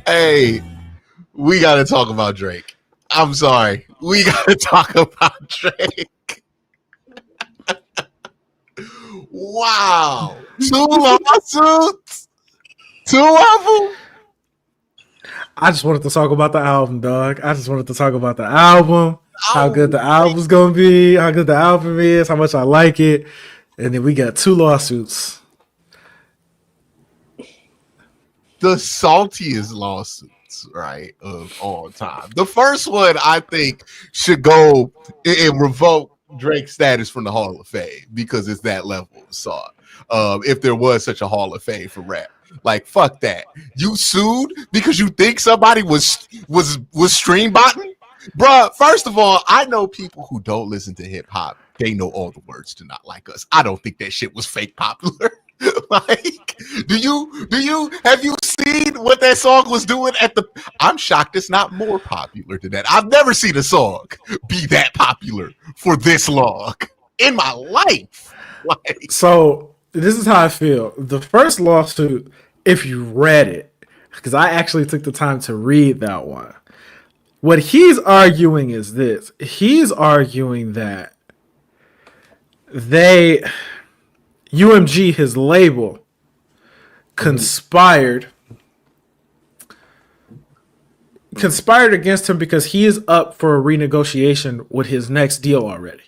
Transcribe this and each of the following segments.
Hey, we got to talk about Drake. I'm sorry. We got to talk about Drake. Wow. 2 lawsuits? 2 of them? I just wanted to talk about the album, dog. I just wanted to talk about the album, how good the album's going to be, how good the album is, how much I like it. And then we got 2 lawsuits. The saltiest lawsuits, right, of all time. The first one, I think, should go and revoke Drake's status from the Hall of Fame because it's that level of assault. If there was such a Hall of Fame for rap. Like, fuck that. You sued because you think somebody was stream botting? Bruh, first of all, I know people who don't listen to hip hop. They know all the words to Not Like Us. I don't think that shit was fake popular. Like, have you seen what that song was doing at the? I'm shocked it's not more popular than that. I've never seen a song be that popular for this long in my life. Like, so this is how I feel. The first lawsuit, if you read it, because I actually took the time to read that one. What he's arguing is this. He's arguing that UMG, his label, conspired against him because he is up for a renegotiation with his next deal already.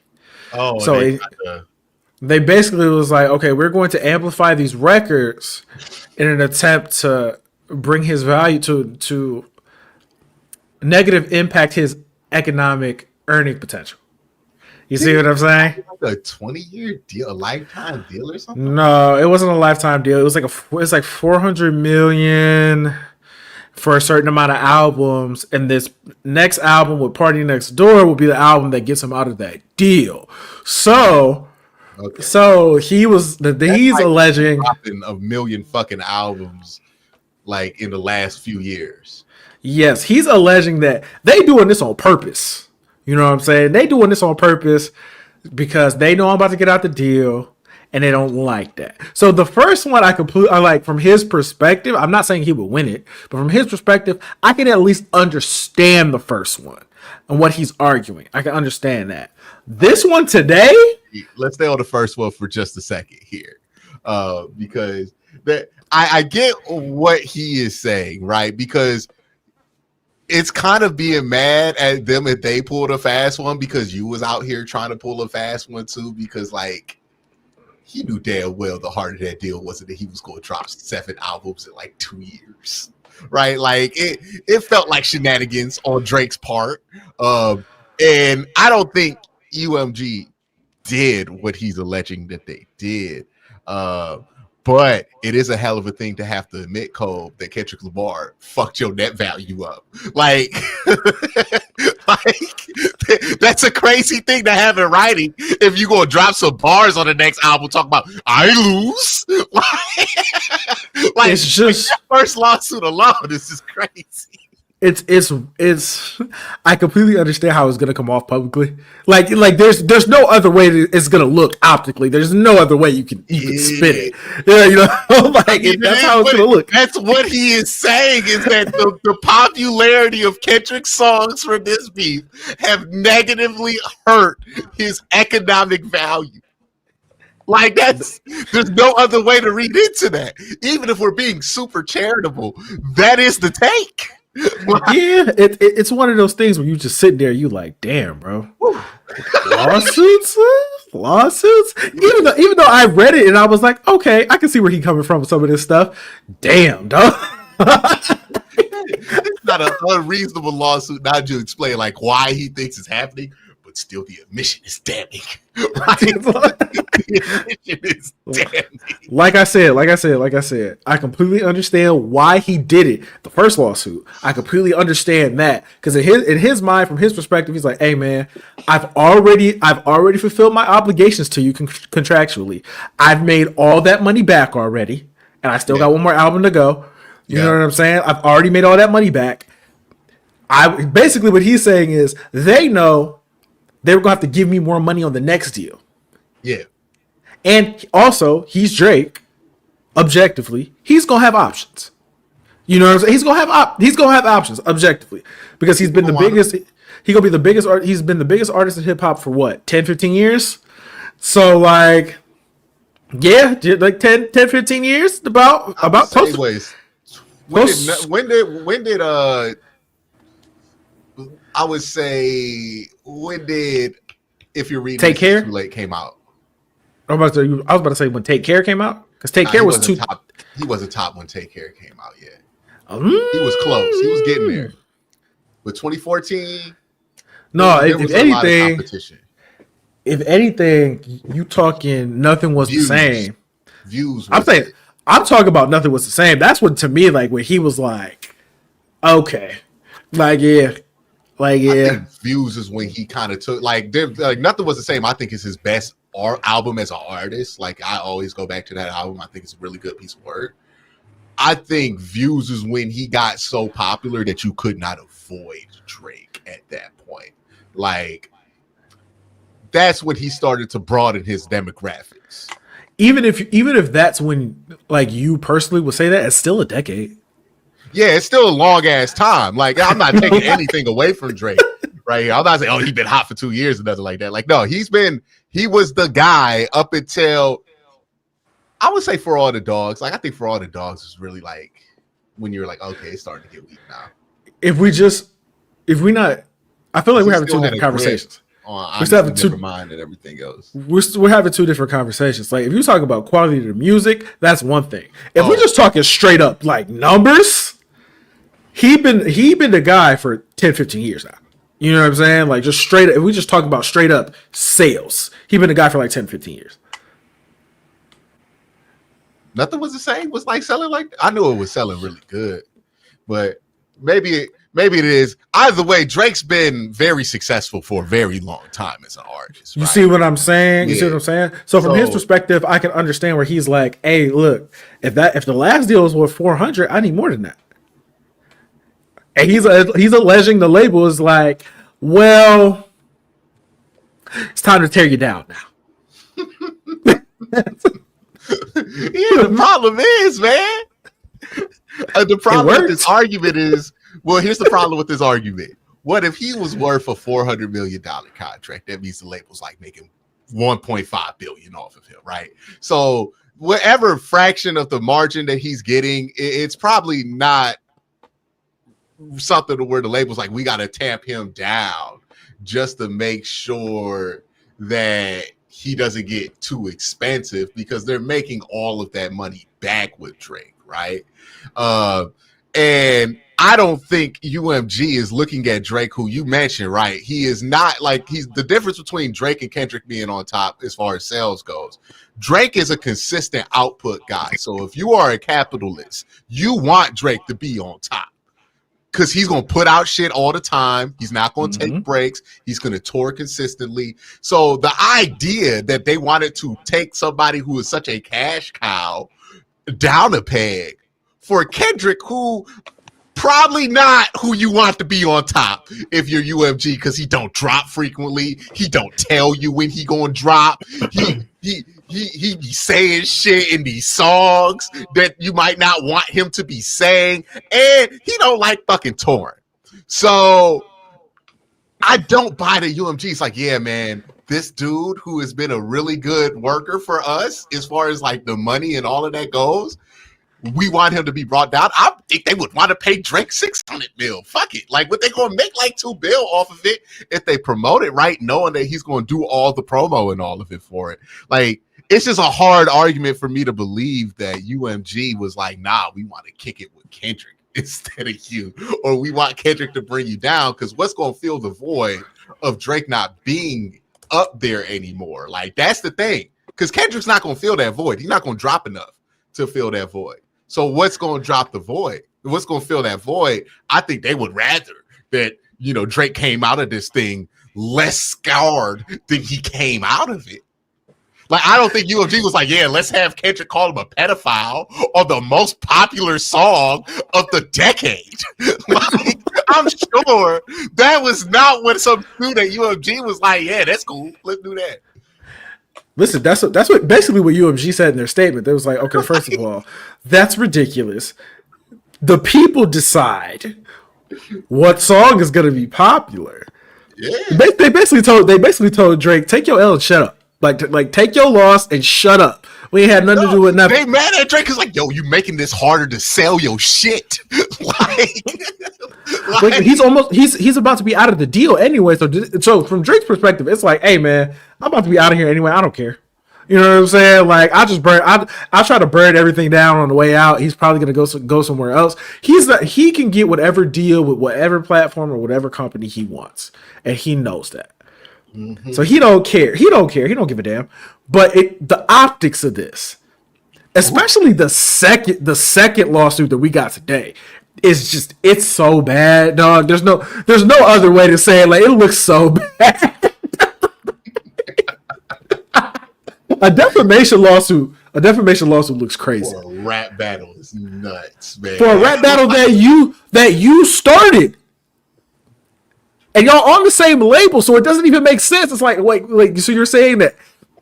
Oh, so they basically was like, okay, we're going to amplify these records in an attempt to bring his value to negative impact his economic earning potential. You see what I'm saying? Like a 20-year deal, a lifetime deal or something? No, it wasn't a lifetime deal. It was like $400 million for a certain amount of albums, and this next album with Party Next Door will be the album that gets him out of that deal. So, he's alleging a million fucking albums like in the last few years. Yes, he's alleging that they doing this on purpose. You know what I'm saying? They doing this on purpose because they know I'm about to get out the deal and they don't like that. So the first one I like from his perspective. I'm not saying he would win it, but from his perspective, I can at least understand the first one and what he's arguing. I can understand that. This one today, let's stay on the first one for just a second here, because I get what he is saying, right? Because it's kind of being mad at them if they pulled a fast one because you was out here trying to pull a fast one too, because like he knew damn well the heart of that deal wasn't that he was going to drop 7 albums in like 2 years, right? Like it felt like shenanigans on Drake's part. And I don't think UMG did what he's alleging that they did. But it is a hell of a thing to have to admit, Cole, that Kendrick Lamar fucked your net value up. Like, that's a crazy thing to have in writing. If you're going to drop some bars on the next album, talk about, I lose. Like, it's just that first lawsuit alone is just crazy. It's I completely understand how it's gonna come off publicly. Like there's no other way it's gonna look optically. There's no other way you can spin it. Yeah, you know, like that's how it's gonna look. That's what he is saying, is that the popularity of Kendrick's songs for this beef have negatively hurt his economic value. Like there's no other way to read into that. Even if we're being super charitable, that is the take. Yeah, it's one of those things where you just sit there, you like, damn, bro. Lawsuits. Even though I read it and I was like, okay, I can see where he's coming from with some of this stuff. Damn, dog. It's not an unreasonable lawsuit. Now to explain like why he thinks it's happening, but still the admission is damning. Right? The admission is damning. Like I said, I completely understand why he did it. The first lawsuit, I completely understand that, because in his mind, from his perspective, he's like, "Hey, man, I've already fulfilled my obligations to you contractually. I've made all that money back already, and I still got one more album to go. You know what I'm saying? I've already made all that money back. Basically what he's saying is they know they were gonna have to give me more money on the next deal. Yeah. And also, he's Drake. Objectively, he's gonna have options. You know what I'm saying? He's gonna have options objectively because he's been the biggest. He's gonna be the biggest. He's been the biggest artist in hip hop for what 10, 15 years. So like, yeah, like 10, 15 years. About close. Anyways, when did I would say when did If You're Reading Take This Care Too Late came out? I was about to say when Take Care came out because Take Care was too. He wasn't top when Take Care came out yet. He was close. He was getting there. But 2014. No, if anything, you talking nothing was the same. Views. I'm talking about nothing was the same. That's what to me like when he was like, okay, like yeah. I think Views is when he kind of took like Nothing Was the Same. I think is his best album as an artist. Like I always go back to that album. I think it's a really good piece of work. I think Views is when he got so popular that you could not avoid Drake at that point. Like that's when he started to broaden his demographics. Even if that's when like you personally would say that, it's still a decade. Yeah, it's still a long ass time. Like I'm not taking anything away from Drake right here. I'm not saying, he's been hot for 2 years or nothing like that. Like, no, he was the guy up until I would say For All the Dogs. Like, I think For All the Dogs is really like when you're like, okay, it's starting to get weak now. I feel like we're having two different conversations. We're having never mind and everything else. We're having two different conversations. Like if you talk about quality of the music, that's one thing. If we're just talking straight up like numbers, he been the guy for 10, 15 years now. You know what I'm saying? Like just straight up, if we just talk about straight up sales, he been the guy for like 10, 15 years. Nothing Was the Same was like selling like I knew it was selling really good, but maybe it is. Either way, Drake's been very successful for a very long time as an artist. You see what I'm saying? You see what I'm saying? So from his perspective, I can understand where he's like, "Hey, look, if the last deal was worth 400, I need more than that." And he's alleging the label is like, "Well, it's time to tear you down now." Yeah, the problem is, man. The problem with this argument is, well, here's the problem with this argument. What if he was worth a $400 million contract? That means the label's like making $1.5 billion off of him, right? So whatever fraction of the margin that he's getting, it's probably not something to where the label's like, we got to tamp him down just to make sure that he doesn't get too expensive because they're making all of that money back with Drake, right? And I don't think UMG is looking at Drake, who you mentioned, right? He is not like he's the difference between Drake and Kendrick being on top as far as sales goes. Drake is a consistent output guy. So if you are a capitalist, you want Drake to be on top because he's going to put out shit all the time. He's not going to take breaks. He's going to tour consistently. So the idea that they wanted to take somebody who is such a cash cow down a peg for Kendrick, who probably not who you want to be on top if you're UMG, because he don't drop frequently. He don't tell you when he gonna drop. He be saying shit in these songs that you might not want him to be saying, and he don't like fucking touring. So I don't buy the UMG. It's like, yeah, man, this dude who has been a really good worker for us as far as like the money and all of that goes, we want him to be brought down. I think they would want to pay Drake $600 million. Fuck it. Like, what they going to make like $2 billion off of it if they promote it right, knowing that he's going to do all the promo and all of it for it. Like, it's just a hard argument for me to believe that UMG was like, nah, we want to kick it with Kendrick instead of you, or we want Kendrick to bring you down, because what's going to fill the void of Drake not being up there anymore? Like, that's the thing, because Kendrick's not going to fill that void. He's not going to drop enough to fill that void. So what's going to drop the void? What's going to fill that void? I think they would rather that, you know, Drake came out of this thing less scarred than he came out of it. Like, I don't think UMG was like, yeah, let's have Kendrick call him a pedophile on the most popular song of the decade. Like, I'm sure that was not what some dude at UMG was like, yeah, that's cool. Let's do that. Listen, that's what basically what UMG said in their statement. They was like, okay, first of all, that's ridiculous. The people decide what song is going to be popular. Yeah. They basically told Drake, take your L and shut up. Like take your loss and shut up. We ain't had nothing to do with nothing. They mad at Drake because like, yo, you making this harder to sell your shit. like he's about to be out of the deal anyway. So from Drake's perspective, it's like, hey man, I'm about to be out of here anyway. I don't care. You know what I'm saying? Like I try to burn everything down on the way out. He's probably gonna go somewhere else. He can get whatever deal with whatever platform or whatever company he wants, and he knows that. Mm-hmm. So he don't care. He don't give a damn. But the optics of this, especially the second lawsuit that we got today, it's so bad, dog. There's no other way to say it. Like, it looks so bad. A defamation lawsuit looks crazy. For a rap battle is nuts, man. For a rap battle that you started. And y'all on the same label, so it doesn't even make sense. It's like so you're saying that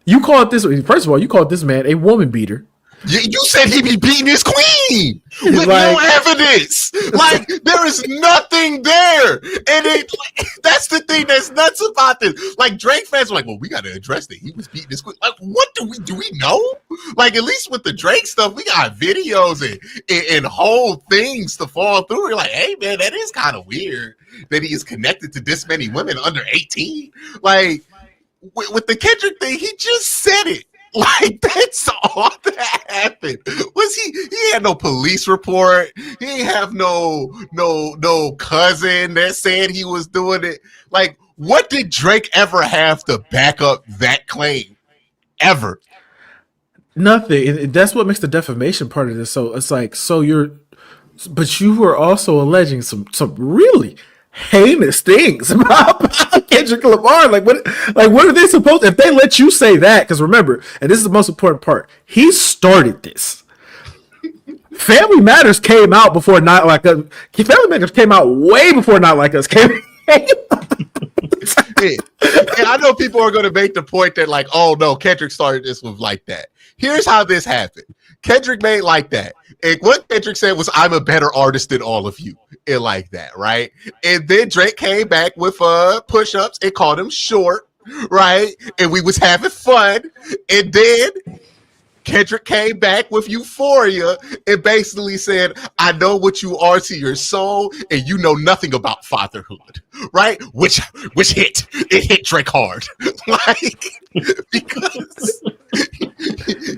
you call it this. First of all, you called this man a woman beater. You said he be beating his queen with no evidence. Like, there is nothing there, and that's the thing that's nuts about this. Like, Drake fans were like, "Well, we got to address that he was beating his queen." Like, what do we know? Like, at least with the Drake stuff, we got videos and whole things to fall through. We're like, "Hey, man, that is kind of weird that he is connected to this many women under 18." Like, with the Kendrick thing, he just said it. Like, that's all that happened. He had no police report. He didn't have no cousin that said he was doing it. Like, what did Drake ever have to back up that claim? Ever? Nothing. And that's what makes the defamation part of this. So it's like, but you were also alleging some really heinous things about Kendrick Lamar. Like what are they supposed to, if they let you say that? Because remember, and this is the most important part, he started this. Family Matters came out before Not Like Us. Family Matters came out way before Not Like Us came out. And I know people are going to make the point that, like, oh no, Kendrick started this with Like That. Here's how this happened. Kendrick made Like That. And what Kendrick said was, I'm a better artist than all of you. And Like That, right? And then Drake came back with push-ups and called him short, right? And we was having fun. And then Kendrick came back with Euphoria and basically said, I know what you are to your soul, and you know nothing about fatherhood, right? Which hit. It hit Drake hard. Like, because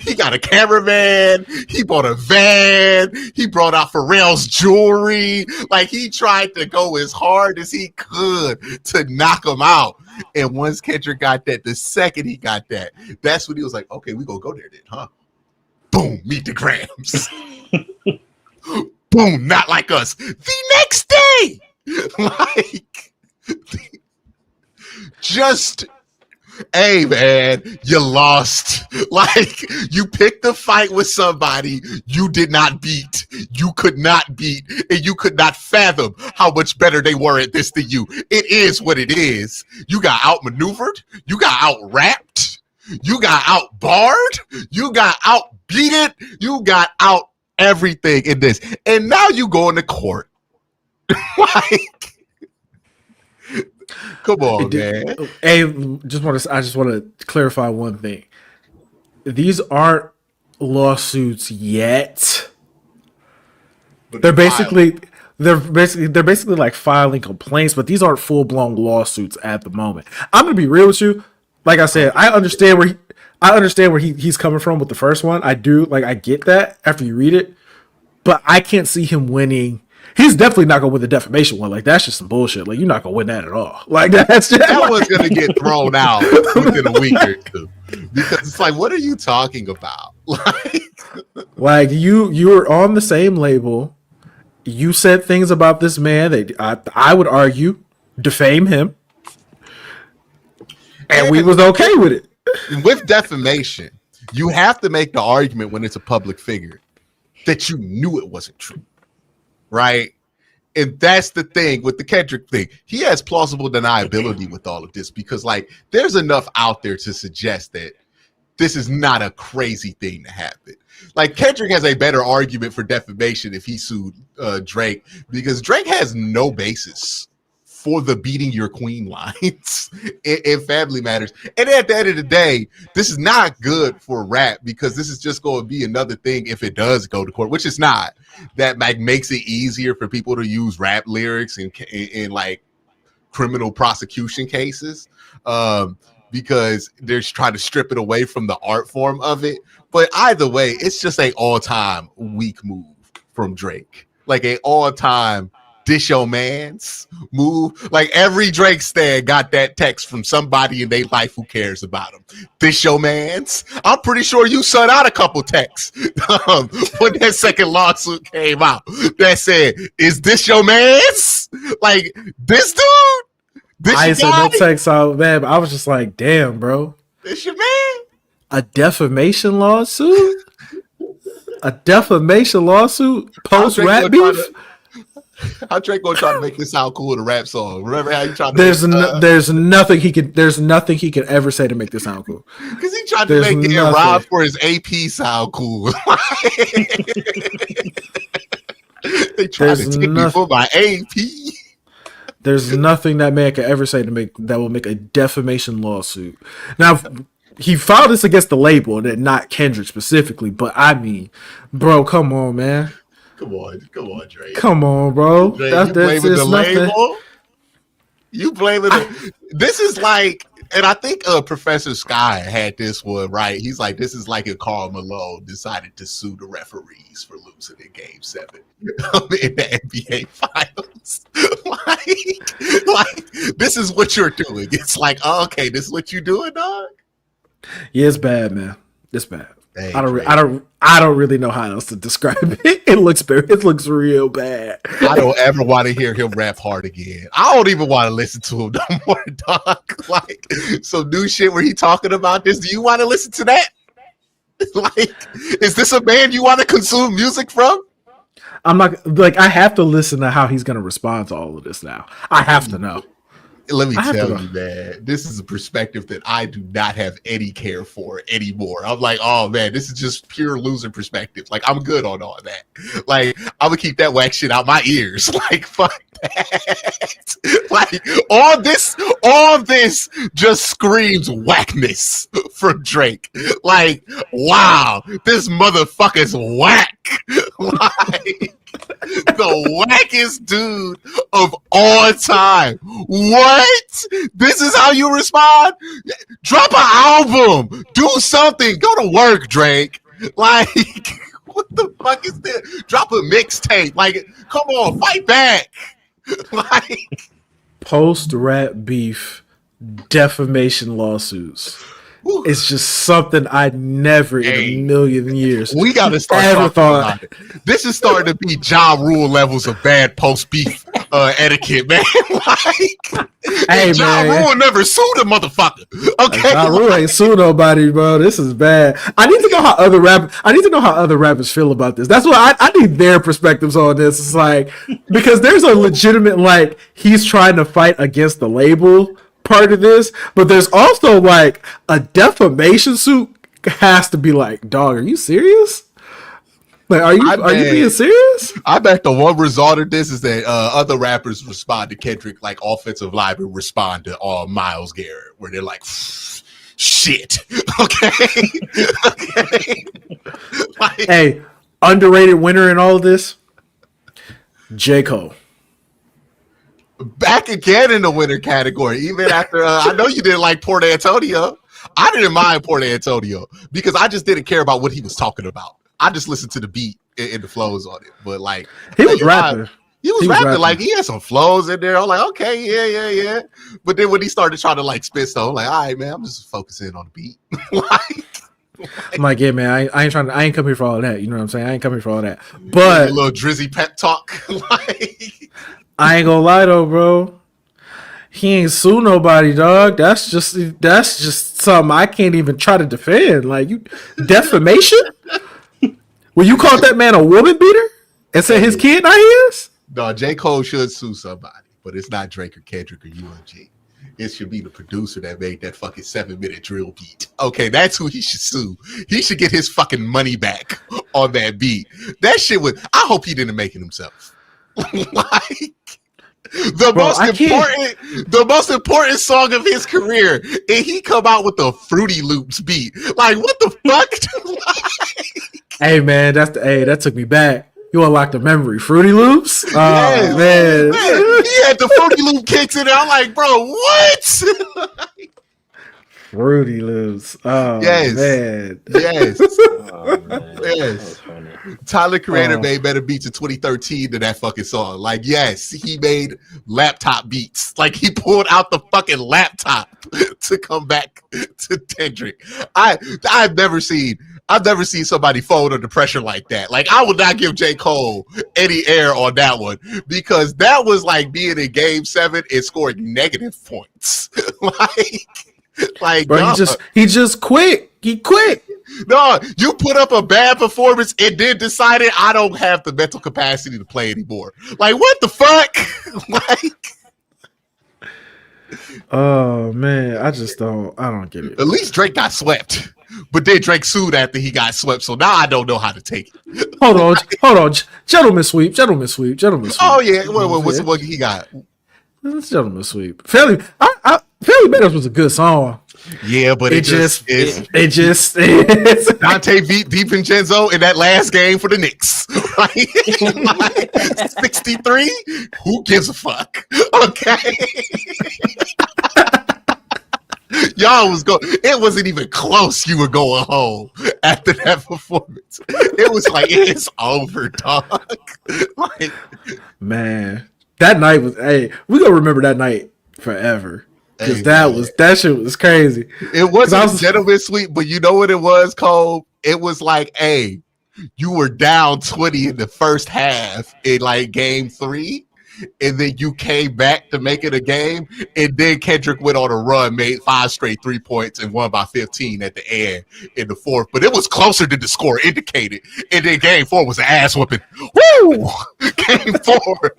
he got a cameraman, he bought a van, he brought out Pharrell's jewelry. Like, he tried to go as hard as he could to knock him out. And once Kendrick got that, the second he got that, that's when he was like, okay, we gonna go there then, huh? Boom, meet the Grams. Boom, Not Like Us. The next day, like, just, hey man, you lost. Like, you picked a fight with somebody you did not beat, you could not beat, and you could not fathom how much better they were at this than you. It is what it is. You got outmaneuvered, you got out-rapped, you got out-barred, you got out-beaten, you got out everything in this. And now you going to court. Like, come on, man. Hey, I just want to clarify one thing. These aren't lawsuits yet. But they're basically like filing complaints, but these aren't full-blown lawsuits at the moment. I'm gonna be real with you. Like I said, I understand where he's coming from with the first one. I do, like, I get that after you read it, but I can't see him winning. He's definitely not gonna win the defamation one. Like, that's just some bullshit. Like, you're not gonna win that at all. Like, that's just, that one's gonna get thrown out within a week or two, because it's like, what are you talking about? Like you were on the same label. You said things about this man that I would argue defame him, and we was okay with it. With defamation, you have to make the argument when it's a public figure that you knew it wasn't true, right? And that's the thing with the Kendrick thing. He has plausible deniability with all of this because, like, there's enough out there to suggest that this is not a crazy thing to happen. Like, Kendrick has a better argument for defamation if he sued Drake, because Drake has no basis for the beating your queen lines in Family Matters. And at the end of the day, this is not good for rap, because this is just going to be another thing, if it does go to court, which it's not, that like makes it easier for people to use rap lyrics in like criminal prosecution cases, because they're trying to strip it away from the art form of it. But either way, it's just an all-time weak move from Drake. Like an all-time dish your man's move. Like every Drake stan got that text from somebody in their life who cares about him. Dish your man's. I'm pretty sure you sent out a couple texts when that second lawsuit came out that said, "Is this your man's?" Like, this dude. This I said no text out, man. But I was just like, damn, bro. This your man? A defamation lawsuit? A defamation lawsuit? Post rap beef? How Drake gonna try to make this sound cool in a rap song? Remember how you tried to? There's nothing he can ever say to make this sound cool. Because he tried to make it Rob for his AP sound cool. They tried to take me for my AP. There's nothing that man can ever say that will make a defamation lawsuit. Now, he filed this against the label and not Kendrick specifically, but I mean, bro, come on, man. Come on, Drake. Come on, bro. Drake, you blaming the label? You blaming it? This is like, and I think Professor Sky had this one right. He's like, this is like if Karl Malone decided to sue the referees for losing in Game 7 in the NBA Finals. like, this is what you're doing. It's like, oh, okay, this is what you're doing, dog. Yeah, it's bad, man. It's bad. Hey, I don't really know how else to describe it. It looks real bad. I don't ever want to hear him rap hard again. I don't even want to listen to him no more, dog. Like, some new shit where he talking about this. Do you want to listen to that? Like, is this a man you want to consume music from? I'm not, like, I have to listen to how he's gonna respond to all of this now. I have to know. Let me tell you, man, this is a perspective that I do not have any care for anymore. I'm like, oh man, this is just pure loser perspective. Like, I'm good on all that. Like, I'm gonna keep that whack shit out my ears. Like, fuck that. Like, all this just screams whackness from Drake. Like, wow, this motherfucker's whack. Like, the wackest dude of all time. What? This is how you respond? Drop an album. Do something. Go to work, Drake. Like, what the fuck is this? Drop a mixtape. Like, come on, fight back. Like, post-rap beef defamation lawsuits. It's just something I never in a million years we gotta start ever thought about it. This is starting to be Ja Rule levels of bad post beef etiquette, man. Like, hey, Ja Rule never sued a motherfucker. Okay, Ja Rule ain't sued nobody, bro. This is bad. I need to know how other rappers feel about this. That's what I need their perspectives on this. It's like, because there's a legitimate, like, he's trying to fight against the label part of this, but there's also like a defamation suit has to be like, dog, are you serious? Like, are you being serious? I bet the one result of this is that other rappers respond to Kendrick like offensive linemen respond to Myles Garrett, where they're like, shit. Okay. Okay. Like, hey, underrated winner in all of this, J. Cole. Back again in the winner category, even after I know you didn't like Port Antonio. I didn't mind Port Antonio because I just didn't care about what he was talking about. I just listened to the beat and the flows on it. But like, he was rapping. He was rapping. Like, he had some flows in there. I'm like, okay, yeah. But then when he started trying to like spit stuff, I'm like, all right, man, I'm just focusing on the beat. I'm like, yeah, man, I ain't come here for all that. You know what I'm saying? I ain't come here for all that. But a little drizzy pep talk. Like, I ain't gonna lie though, bro. He ain't sue nobody, dog. That's just something I can't even try to defend. Like you, defamation. When you called that man a woman beater and said his kid not his? No, J. Cole should sue somebody, but it's not Drake or Kendrick or UMG. It should be the producer that made that fucking 7-minute drill beat. Okay, that's who he should sue. He should get his fucking money back on that beat. That shit was. I hope he didn't make it himself. Like the most important song of his career, and he come out with the Fruity Loops beat. Like what the fuck? Hey man, that took me back. You unlocked the memory. Fruity Loops? Oh yes, man. He had the Fruity Loop kicks in there. I'm like, bro, what? Fruity Loops. Oh yes. Man. Yes. Oh, man. Yes. Tyler Creator made better beats in 2013 than that fucking song. Like, yes, he made laptop beats. Like he pulled out the fucking laptop to come back to Kendrick. I've never seen somebody fold under pressure like that. Like I would not give J. Cole any air on that one because that was like being in Game 7 and scoring negative points. like Bro, he just quit. He quit. No, you put up a bad performance and then decided I don't have the mental capacity to play anymore. Like what the fuck? Like oh man, I don't get it. At least Drake got swept. But then Drake sued after he got swept, so now I don't know how to take it. Hold on. Gentleman sweep. Oh yeah, what he got? It's gentleman sweep. Fairly Matters was a good song. Yeah, but it just Dante DiVincenzo in that last game for the Knicks. Like 63? Who gives a fuck? Okay. Y'all was going. It wasn't even close. You were going home after that performance. It was like it's over, dog. Like, man, that night was. Hey, we gonna remember that night forever because that shit was crazy. It wasn't a gentleman sweep, but you know what it was, Cole? It was like, hey, you were down 20 in the first half in like game 3. And then you came back to make it a game, and then Kendrick went on a run, made 5 straight 3 points, and won by 15 at the end in the 4th. But it was closer than the score indicated. And then game 4 was an ass whooping. Woo! Game 4.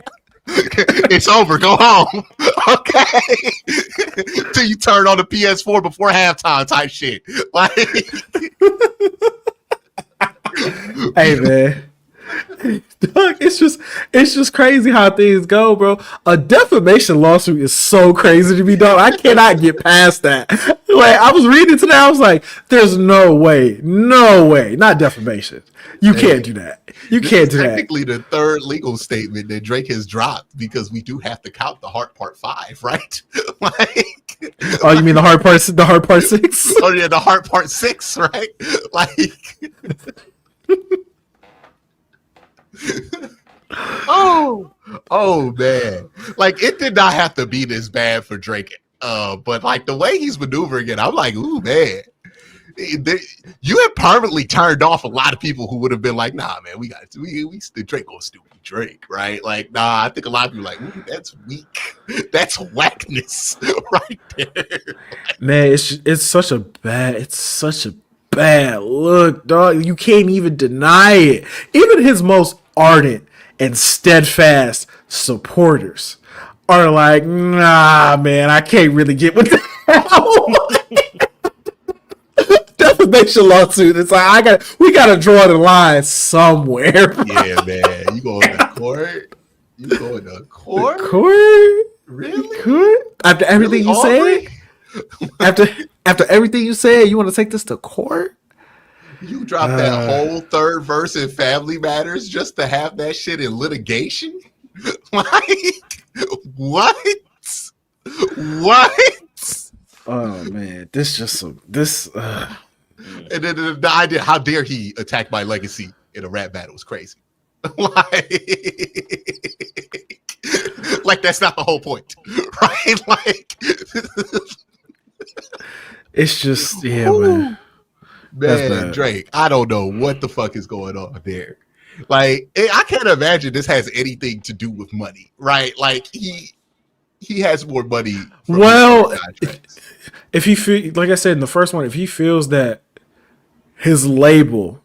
It's over. Go home. Okay. Till you turn on the PS4 before halftime type shit. Like, hey man. Dog, it's just crazy how things go, bro. A defamation lawsuit is so crazy to me, dog. I cannot get past that. Like I was reading today, I was like, "There's no way, not defamation. You can't do that. You can't do that." Technically, the third legal statement that Drake has dropped because we do have to count the hard part 5, right? Like, oh, you mean the hard part? The hard part 6? Oh yeah, the hard part 6, right? Like. oh man, like it did not have to be this bad for Drake, but like the way he's maneuvering it, I'm like, ooh man, you have permanently turned off a lot of people who would have been like, nah man, we Drake gonna still be Drake, right? Like, nah, I think a lot of people are like, ooh, that's weak, that's whackness right there. Man, it's such a bad look, dog. You can't even deny it. Even his most ardent and steadfast supporters are like, nah, man, I can't really get with that. Defamation lawsuit. It's like we gotta draw the line somewhere. Bro. Yeah, man. You going to court? You going to court? Court? Really? Court? After everything you said? After everything you said, you want to take this to court? You dropped that whole third verse in Family Matters just to have that shit in litigation? Like, what? Oh man, And then the idea, how dare he attack my legacy in a rap battle was crazy. Like that's not the whole point, right? Like, it's just man. Man, Drake, I don't know what the fuck is going on there. Like, I can't imagine this has anything to do with money, right? Like, he has more money from Well, his contracts. if he feel, like I said in the first one, if he feels that his label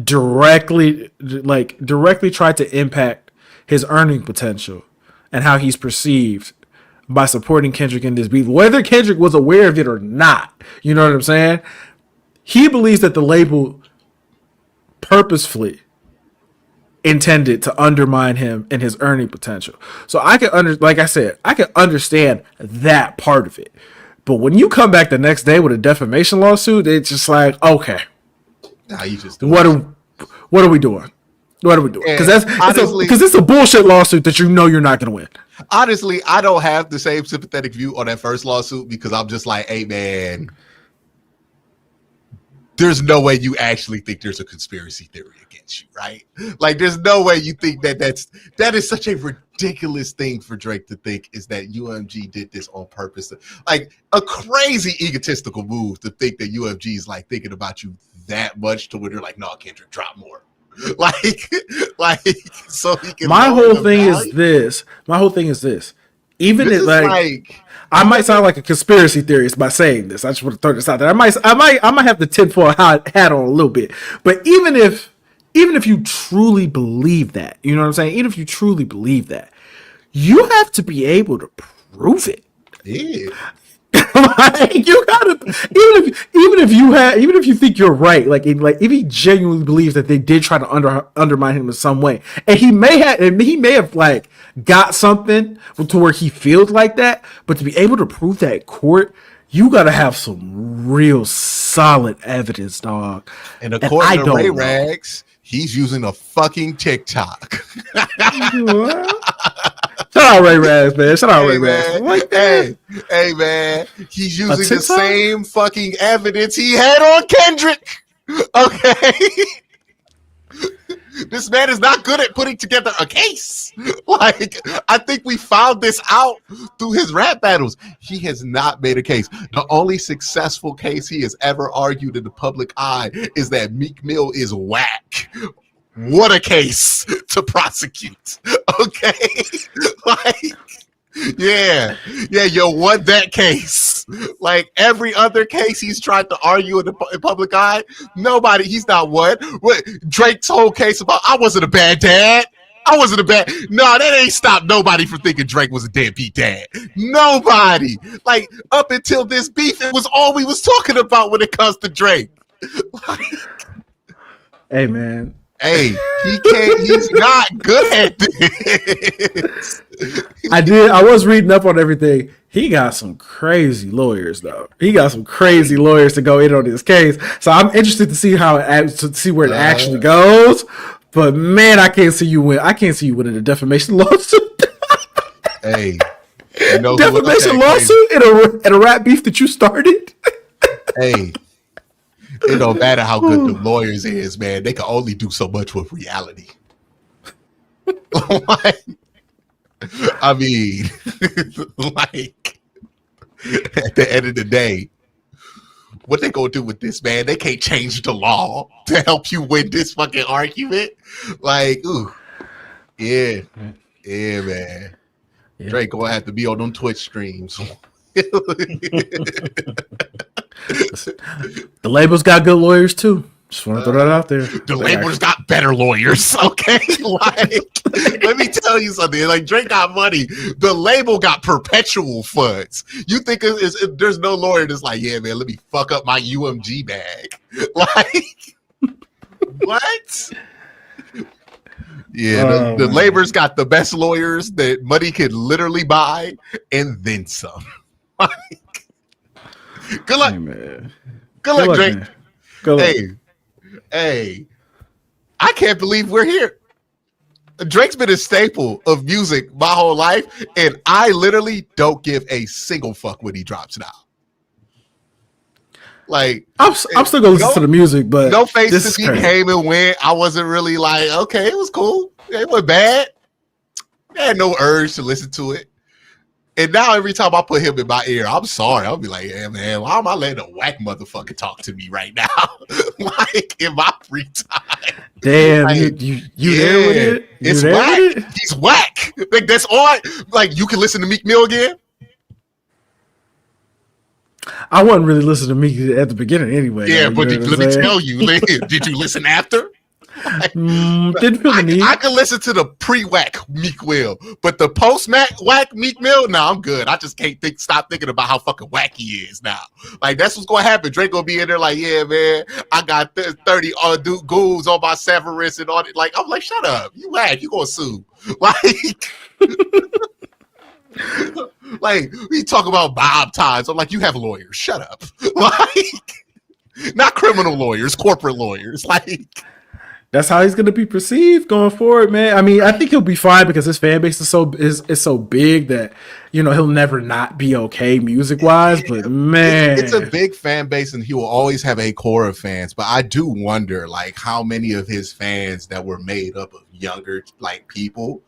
directly tried to impact his earning potential and how he's perceived by supporting Kendrick in this beef, whether Kendrick was aware of it or not, you know what I'm saying? He believes that the label purposefully intended to undermine him and his earning potential. So I can I can understand that part of it. But when you come back the next day with a defamation lawsuit, it's just like, okay, Nah, you just what are we doing? What are we doing? Because it's a bullshit lawsuit that you know you're not going to win. Honestly, I don't have the same sympathetic view on that first lawsuit because I'm just like, hey man, there's no way you actually think there's a conspiracy theory against you, right? Like, there's no way you think that is such a ridiculous thing for Drake to think, is that UMG did this on purpose. Like, a crazy egotistical move to think that UMG is like thinking about you that much to where they're like, no, Kendrick, drop more. like so he can. My whole thing is this. Even this if like I might sound like a conspiracy theorist by saying this. I just want to throw this out there. I might have the tinfoil hat on a little bit. But even if you truly believe that, you know what I'm saying? Even if you truly believe that, you have to be able to prove it. Yeah. Like, you gotta, even if you think you're right, like if he genuinely believes that they did try to undermine him in some way, and he may have like got something to where he feels like that, but to be able to prove that in court, you gotta have some real solid evidence, dog. And according to Ray Rags, he's using a fucking TikTok. Shout out Ray Rags, man. Shout out Ray Rags. Like, hey, man. He's using the same fucking evidence he had on Kendrick. Okay. This man is not good at putting together a case. Like, I think we found this out through his rap battles. He has not made a case. The only successful case he has ever argued in the public eye is that Meek Mill is whack. What a case to prosecute. Okay. Like, yeah, you won that case. Like, every other case he's tried to argue in the public eye, he's not won. What Drake's whole case about, I wasn't a bad dad. No, that ain't stopped nobody from thinking Drake was a deadbeat dad. Nobody. Like, up until this beef, it was all we was talking about when it comes to Drake. Like, hey, man. Hey, he's not good at this. I was reading up on everything. He got some crazy lawyers, though. He got some crazy lawyers to go in on this case. So I'm interested to see where it actually goes. But man, I can't see you win. I can't see you winning a defamation lawsuit. Hey, defamation lawsuit in a rap beef that you started. Hey. It don't matter how good the lawyers is, man. They can only do so much with reality. Like, I mean, like, at the end of the day, what they gonna do with this, man? They can't change the law to help you win this fucking argument. Like, ooh, yeah, man. Yeah. Drake gonna have to be on them Twitch streams. The label's got good lawyers too. Just want to throw that out there. The label's got better lawyers, okay? Like, let me tell you something. Like, Drake got money. The label got perpetual funds. You think there's no lawyer that's like, yeah, man, let me fuck up my UMG bag. Like, what? Yeah, the labor's got the best lawyers that money can literally buy, and then some. Like, good luck. Hey, man. Good luck, Drake. Man. Good luck. Hey, I can't believe we're here. Drake's been a staple of music my whole life, and I literally don't give a single fuck when he drops now. Like, I'm still gonna listen to the music, but No Face since he came and went, I wasn't really like, okay, it was cool. It wasn't bad. I had no urge to listen to it. And now every time I put him in my ear, I'm sorry. I'll be like, yeah, man, why am I letting a whack motherfucker talk to me right now? Like in my free time. Damn, Like, you there with yeah, it? You it's there with whack. it? He's whack. Like that's all. Like you can listen to Meek Mill again. I wasn't really listening to me at the beginning anyway. Yeah, Though, you but know what I'm let me saying? tell you, did you listen after? Didn't feel the I need. can listen to the pre-whack Meek Mill, but the post-whack Meek Mill, no, I'm good. I just can't stop thinking about how fucking whack he is now. Like that's what's gonna happen. Drake gonna be in there like, yeah, man, I got 30 goons on my Severance and all that. Like I'm like, shut up, you whack, you gonna sue? Like, like we talk about Bob ties. I'm like, you have lawyers, shut up. Like, not criminal lawyers, corporate lawyers. Like. That's how he's gonna be perceived going forward, man. I mean, I think he'll be fine because his fan base is so big that he'll never not be okay music wise. But man, it's a big fan base, and he will always have a core of fans. But I do wonder, like, how many of his fans that were made up of younger like people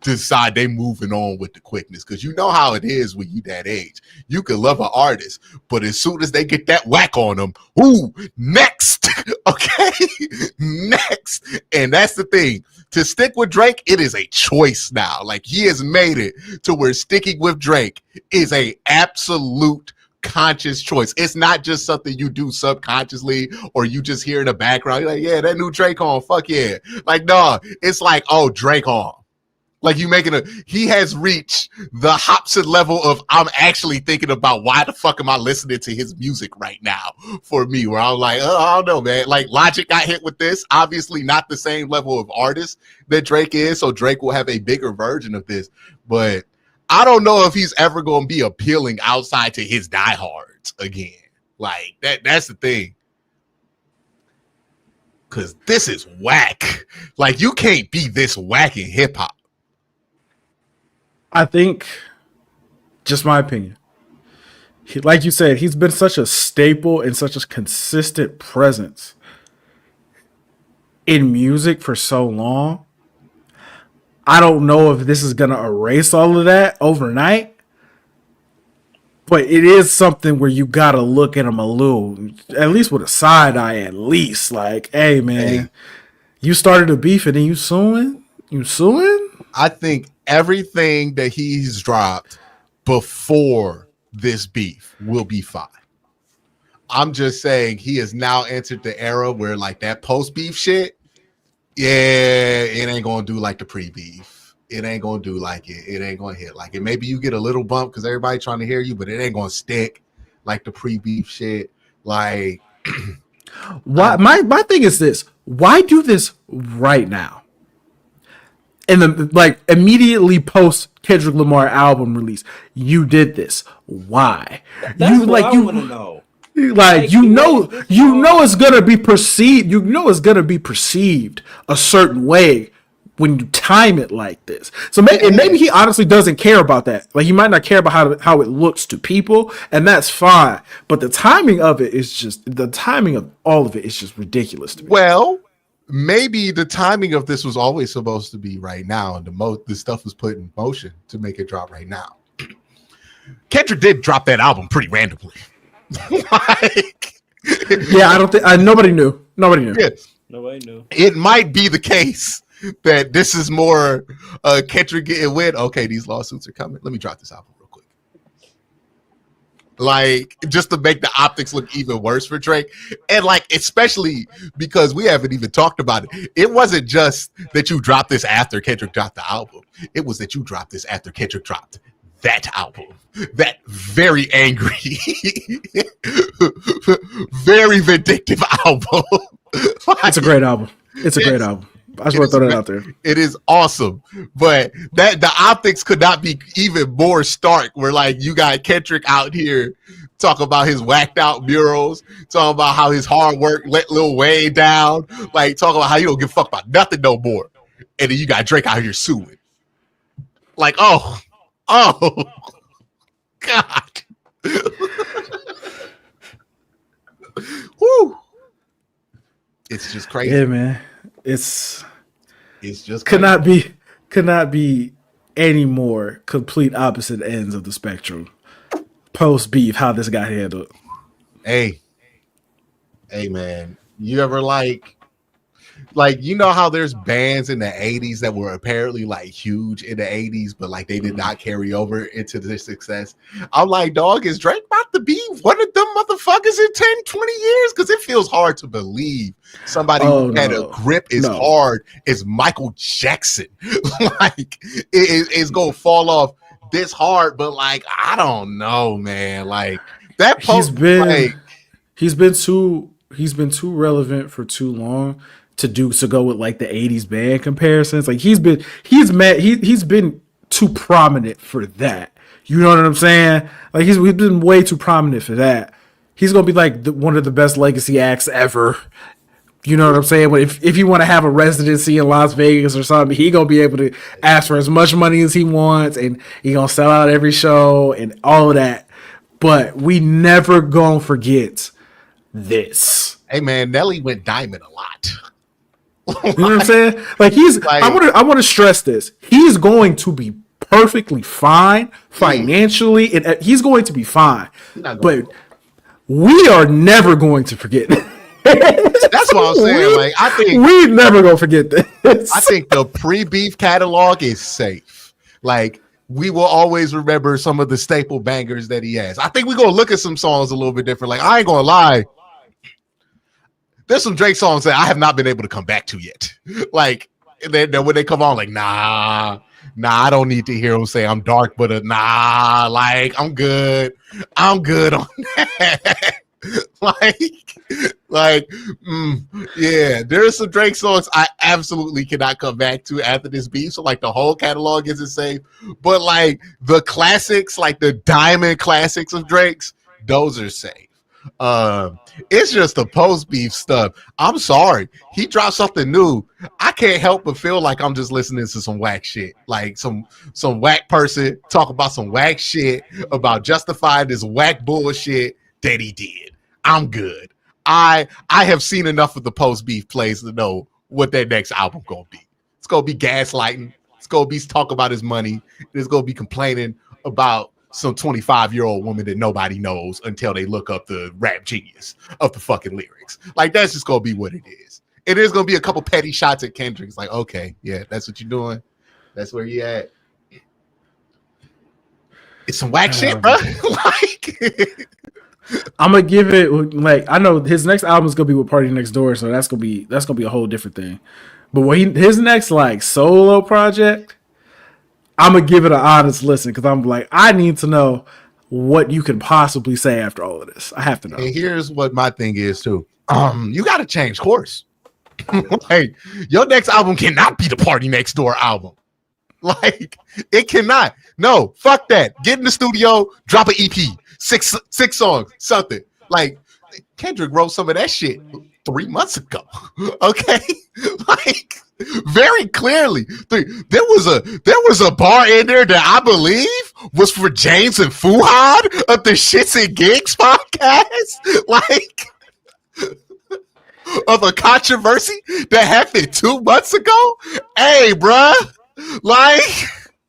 decide they moving on with the quickness, because you know how it is when you that age. You can love an artist, but as soon as they get that whack on them, ooh, next. Okay, next. And that's the thing. To stick with Drake, it is a choice now. Like he has made it to where sticking with Drake is a absolute conscious choice. It's not just something you do subconsciously or you just hear in the background. You're like, yeah, that new Drake on, fuck yeah. Like, no, it's like, oh, Drake on. Like you he has reached the Hobson level of I'm actually thinking about why the fuck am I listening to his music right now for me, where I'm like, oh, I don't know, man. Like Logic got hit with this, obviously not the same level of artist that Drake is. So Drake will have a bigger version of this, but I don't know if he's ever going to be appealing outside to his diehards again. Like that's the thing. Cause this is whack. Like you can't be this whack in hip hop. I think, just my opinion, like you said, he's been such a staple and such a consistent presence in music for so long. I don't know if this is going to erase all of that overnight, but it is something where you got to look at him a little, at least with a side eye, at least. Like, hey, man, you started a beef and then you suing? You suing? I think everything that he's dropped before this beef will be fine. I'm just saying he has now entered the era where like that post-beef shit, yeah, it ain't gonna do like the pre-beef. It ain't gonna do like it. It ain't gonna hit like it. Maybe you get a little bump because everybody trying to hear you, but it ain't gonna stick like the pre-beef shit. Like, why? My thing is this: why do this right now? And then, like, immediately post Kendrick Lamar album release, you did this. Why? That's what I want to know. Like you know it's gonna be perceived. You know it's gonna be perceived a certain way when you time it like this. So maybe he honestly doesn't care about that. Like he might not care about how it looks to people, and that's fine. But the timing of it is just the timing of all of it is just ridiculous to me. Well, maybe the timing of this was always supposed to be right now, and the stuff was put in motion to make it drop right now. Kendrick did drop that album pretty randomly. Like, yeah, I don't think nobody knew. Yes. Nobody knew. It might be the case that this is more Kendrick getting win. Okay, these lawsuits are coming. Let me drop this album real quick. Like, just to make the optics look even worse for Drake. And like, especially because we haven't even talked about it. It wasn't just that you dropped this after Kendrick dropped the album. It was that you dropped this after Kendrick dropped that album. That very angry, very vindictive album. Like, It's a great album. It's a great album. I just want to throw that out there. It is awesome, but that the optics could not be even more stark. Where like you got Kendrick out here talking about his whacked out murals, talking about how his hard work let Lil Wayne down, like talking about how you don't give a fuck about nothing no more, and then you got Drake out here suing. Like, oh, God. Woo. It's just crazy. Yeah, man. It's just could not be any more complete opposite ends of the spectrum. Post beef, how this got handled. Hey, man, you ever like you know how there's bands in the 80s that were apparently like huge in the 80s, but like they did not carry over into their success? I'm like, dog, is Drake about to be one of them motherfuckers in 10, 20 years? Because it feels hard to believe somebody who had a grip as hard as Michael Jackson like is gonna fall off this hard. But like, I don't know, man. Like that post, he's been too relevant for too long to go with like the 80s band comparisons. Like he's been too prominent for that. You know what I'm saying? Like he's been way too prominent for that. He's gonna be like one of the best legacy acts ever. You know what I'm saying? If you want to have a residency in Las Vegas or something, he gonna be able to ask for as much money as he wants, and he gonna sell out every show and all of that. But we never gonna forget this. Hey man, Nelly went diamond a lot. You know what I'm saying? Like I want to stress this. He's going to be perfectly fine financially, and he's going to be fine. But we are never going to forget. That's what I'm saying. Like I think we never gonna forget this. I think the pre-beef catalog is safe. Like we will always remember some of the staple bangers that he has. I think we're gonna look at some songs a little bit different. Like I ain't gonna lie. There's some Drake songs that I have not been able to come back to yet. Like, when they come on, like, nah, I don't need to hear them say I'm dark, but nah, like, I'm good on that. Yeah, there's some Drake songs I absolutely cannot come back to after this beef. So, like, the whole catalog isn't safe. But, like, the classics, like the diamond classics of Drake's, those are safe. It's just the post beef stuff. I'm sorry, he dropped something new. I can't help but feel like I'm just listening to some whack shit, like some whack person talk about some whack shit about justifying this whack bullshit that he did. I'm good. I have seen enough of the post beef plays to know what that next album gonna be. It's gonna be gaslighting. It's gonna be talk about his money. It's gonna be complaining about some 25-year-old woman that nobody knows until they look up the rap genius of the fucking lyrics. Like, that's just gonna be what it is. It is gonna be a couple petty shots at Kendrick. It's like, okay, yeah, that's what you're doing. That's where you at. It's some whack shit, bro. Like, I'm gonna give it, like, I know his next album is gonna be with Party Next Door, so that's gonna be a whole different thing. But his next like solo project, I'm gonna give it an honest listen because I'm like, I need to know what you can possibly say after all of this. I have to know. And here's what my thing is too. You got to change course. Like, your next album cannot be the Party Next Door album. Like, it cannot. No, fuck that. Get in the studio, drop an EP, six songs, something. Like, Kendrick wrote some of that shit 3 months ago. Okay, like, very clearly, there was a bar in there that I believe was for James and Fuhad of the Shits and Gigs podcast, like, of a controversy that happened 2 months ago. Hey, bruh, like,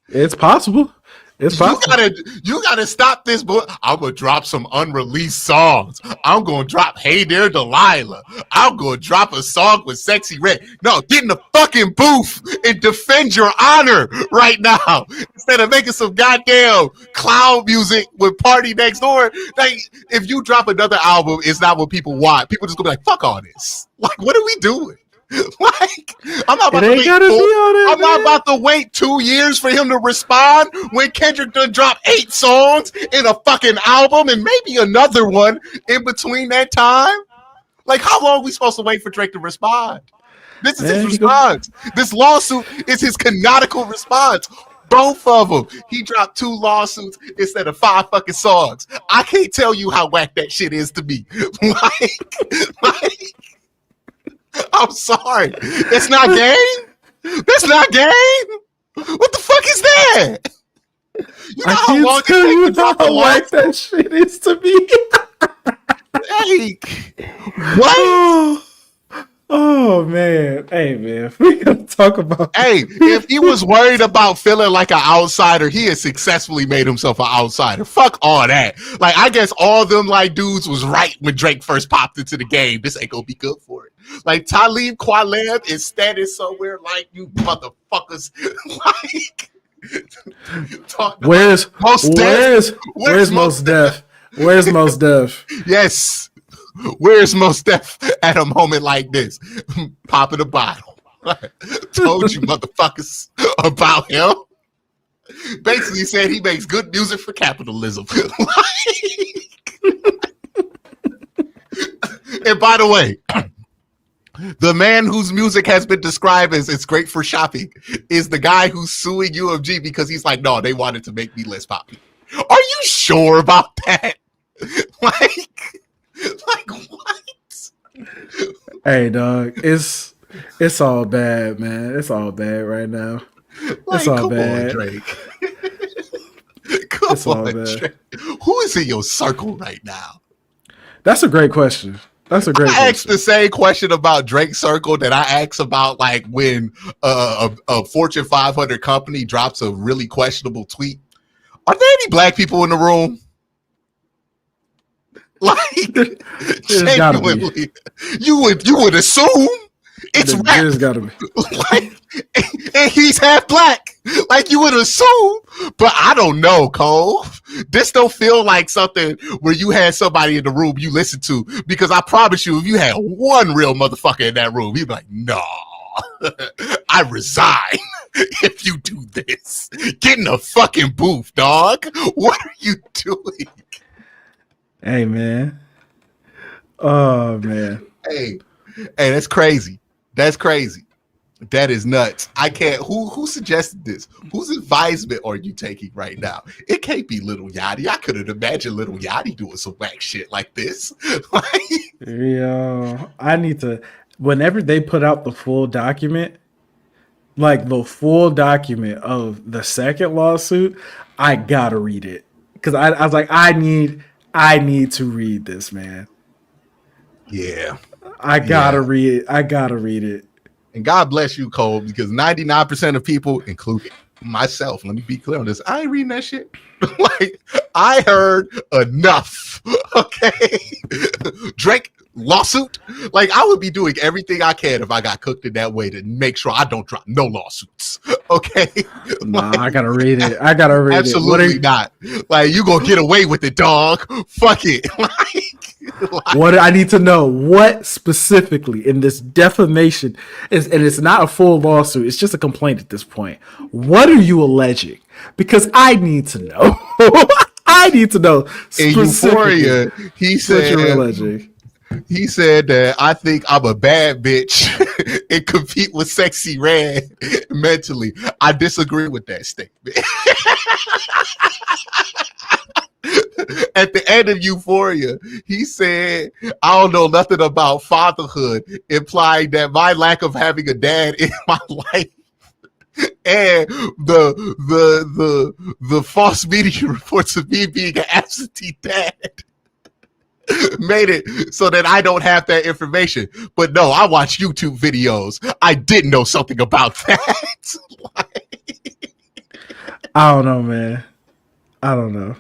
it's possible. It's possible. You gotta stop this, boy. I'm gonna drop some unreleased songs. I'm gonna drop Hey There Delilah. I'm gonna drop a song with Sexy Red. No, get in the fucking booth and defend your honor right now instead of making some goddamn clown music with Party Next Door. Like, if you drop another album, it's not what people want. People just gonna be like, fuck all this. Like, what are we doing? Like, I'm not about to wait 2 years for him to respond when Kendrick done dropped 8 songs in a fucking album and maybe another one in between that time. Like, how long are we supposed to wait for Drake to respond? This is his response. This lawsuit is his canonical response. Both of them. He dropped 2 lawsuits instead of 5 fucking songs. I can't tell you how whack that shit is to me. Like, I'm sorry. It's not game? That's not game? What the fuck is that? You know how long it takes to drop a like that shit is to me. Like, what? Oh man, hey man, we gotta talk about. Hey, if he was worried about feeling like an outsider, he has successfully made himself an outsider. Fuck all that. Like, I guess all them like dudes was right when Drake first popped into the game. This ain't gonna be good for it. Like, Talib Kweli is standing somewhere like, you motherfuckers. Like, Where's Mos Def? Where's Mos Def? Yes. Where's Mos Def at a moment like this? Popping a bottle. Told you motherfuckers about him. Basically said he makes good music for capitalism. And by the way, the man whose music has been described as it's great for shopping is the guy who's suing UMG because he's like, no, they wanted to make me less popular. Are you sure about that? Like what? Hey dog, it's all bad, man. It's all bad right now. Like, it's all come bad. on, Drake. Come on, Drake. Who is in your circle right now? That's a great question. I asked the same question about Drake's circle that I asked about like when a Fortune 500 company drops a really questionable tweet. Are there any black people in the room? Like, genuinely, you would assume it's rap. There's gotta be. Like, and he's half black. Like, you would assume, but I don't know, Cole. This don't feel like something where you had somebody in the room you listened to, because I promise you, if you had one real motherfucker in that room, he'd be like, no, I resign if you do this. Get in the fucking booth, dog. What are you doing? Hey, man. Oh, man. Hey, that's crazy. That's crazy. That is nuts. I can't. Who suggested this? Whose advisement are you taking right now? It can't be Lil Yachty. I couldn't imagine Lil Yachty doing some whack shit like this. Yo, I need to. Whenever they put out the full document, like the full document of the second lawsuit, I gotta read it because I was like, I need to read this, man. Yeah. I gotta read it. I gotta read it. And God bless you, Cole, because 99% of people, including myself, let me be clear on this, I ain't reading that shit. Like, I heard enough. Okay. Drake lawsuit. Like, I would be doing everything I can if I got cooked in that way to make sure I don't drop no lawsuits. Okay. Nah, like, I gotta read it. I gotta read absolutely it. Absolutely not. Like, you gonna get away with it, dog. Fuck it. Like, what I need to know, what specifically in this defamation is, and it's not a full lawsuit, it's just a complaint at this point. What are you alleging? Because I need to know. I need to know. In Euphoria, he said, what you're alleging. He said that I think I'm a bad bitch and compete with Sexy Red mentally. I disagree with that statement. At the end of Euphoria, he said, I don't know nothing about fatherhood, implying that my lack of having a dad in my life and the false media reports of me being an absentee dad made it so that I don't have that information. But no, I watch YouTube videos. I did know something about that. I don't know, man. I don't know.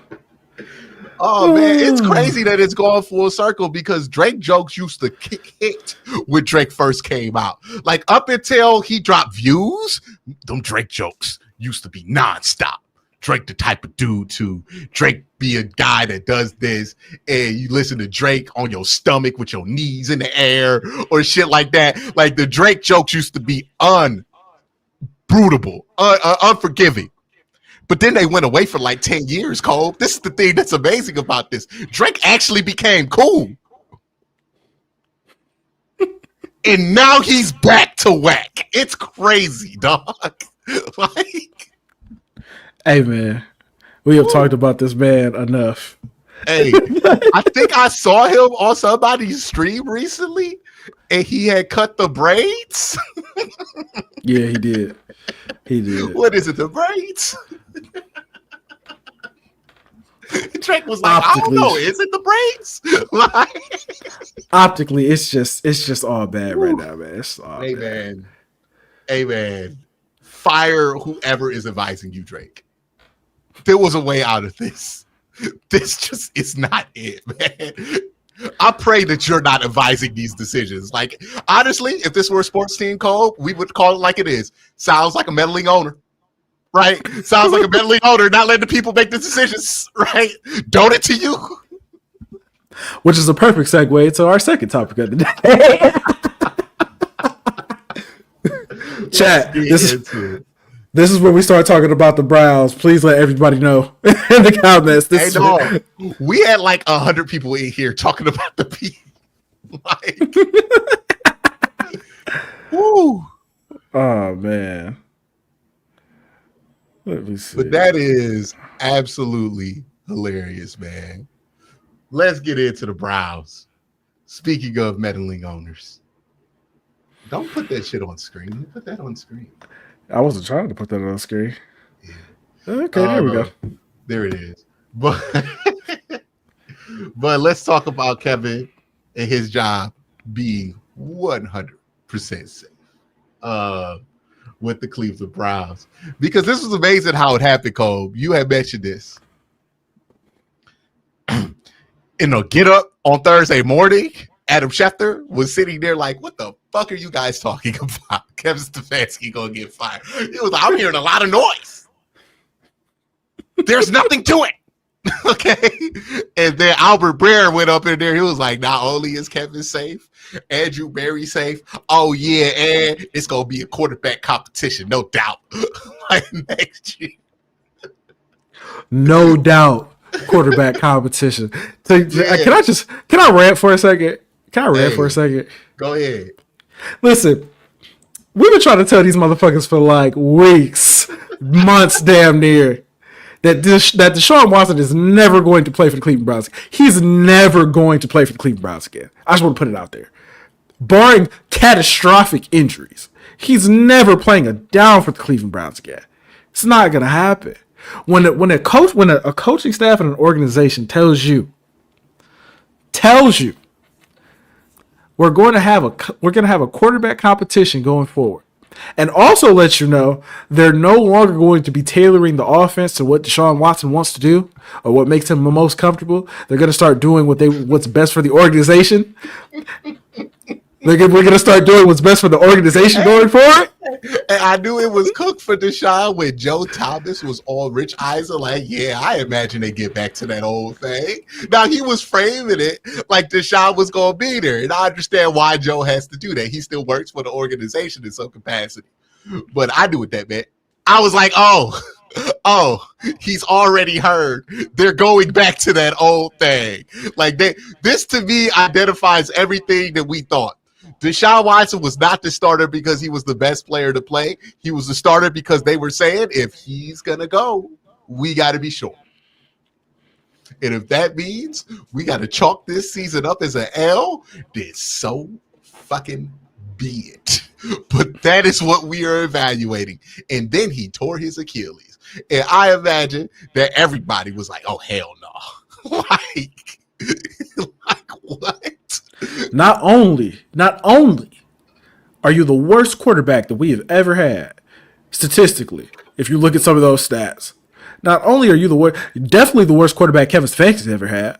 Oh man, it's crazy that it's gone full circle because Drake jokes used to hit when Drake first came out. Like, up until he dropped Views, them Drake jokes used to be nonstop. Drake the type of dude to Drake be a guy that does this, and you listen to Drake on your stomach with your knees in the air or shit like that. Like, the Drake jokes used to be unbrutable, unforgiving. But then they went away for like 10 years, Cole. This is the thing that's amazing about this. Drake actually became cool. And now he's back to whack. It's crazy, dog. Like, hey, man. We have talked about this man enough. Hey, I think I saw him on somebody's stream recently, and he had cut the braids. Yeah, he did. He did. What is it, the braids? Drake was like, I don't know, is it the braids? Like, optically, it's just all bad right now, man. It's all hey bad. man, fire whoever is advising you, Drake. There was a way out of this. This just is not it, man. I pray that you're not advising these decisions. Like, honestly, if this were a sports team code, we would call it like it is. Sounds like a meddling owner, right? Sounds like a meddling owner, not letting the people make the decisions, right? Don't it to you. Which is a perfect segue to our second topic of the day. Chat, this is where we start talking about the Browns. Please let everybody know in the comments. We had like 100 people in here talking about the P. Like, woo. Oh man. Let me see. But that is absolutely hilarious, man. Let's get into the Browns. Speaking of meddling owners, don't put that shit on screen. Put that on screen. I wasn't trying to put that on screen. Yeah. Okay, there we go. There it is. But let's talk about Kevin and his job being 100% safe with the Cleveland Browns. Because this was amazing how it happened, Cole. You had mentioned this. Get up on Thursday morning. Adam Schefter was sitting there like, what the fuck are you guys talking about? Kevin Stefanski gonna get fired. He was like, I'm hearing a lot of noise. There's nothing to it. Okay. And then Albert Breer went up in there. He was like, not only is Kevin safe, Andrew Berry safe. Oh, yeah, and it's gonna be a quarterback competition, no doubt. Like next year. No doubt. Quarterback competition. So, yeah. Can I rant for a second? Go ahead. Listen, we've been trying to tell these motherfuckers for like weeks, months damn near, that Deshaun Watson is never going to play for the Cleveland Browns. He's never going to play for the Cleveland Browns again. I just want to put it out there. Barring catastrophic injuries, he's never playing a down for the Cleveland Browns again. It's not going to happen. When a coaching staff and an organization tells you we're going to have a quarterback competition going forward, and also let you know they're no longer going to be tailoring the offense to what Deshaun Watson wants to do or what makes him the most comfortable. They're going to start doing what's best for the organization. We're going to start doing what's best for the organization going forward. And I knew it was cooked for Deshaun when Joe Thomas was on Rich Eisen. Like, yeah, I imagine they get back to that old thing. Now, he was framing it like Deshaun was going to be there. And I understand why Joe has to do that. He still works for the organization in some capacity. But I knew what that meant. I was like, oh, he's already heard. They're going back to that old thing. Like, this to me identifies everything that we thought. Deshaun Watson was not the starter because he was the best player to play. He was the starter because they were saying, if he's going to go, we got to be sure. And if that means we got to chalk this season up as an L, then so fucking be it. But that is what we are evaluating. And then he tore his Achilles. And I imagine that everybody was like, oh, hell no. like what? Not only are you the worst quarterback that we have ever had, statistically, if you look at some of those stats, not only are you definitely the worst quarterback Kevin Stefanski's ever had,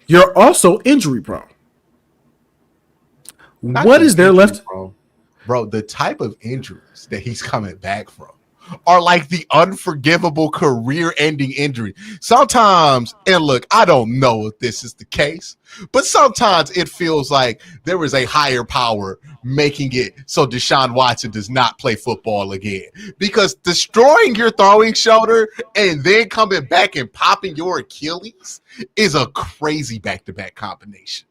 you're also injury prone. What is there left? Bro, the type of injuries that he's coming back from are like the unforgivable career-ending injury. Sometimes, and look, I don't know if this is the case, but sometimes it feels like there is a higher power making it so Deshaun Watson does not play football again. Because destroying your throwing shoulder and then coming back and popping your Achilles is a crazy back-to-back combination.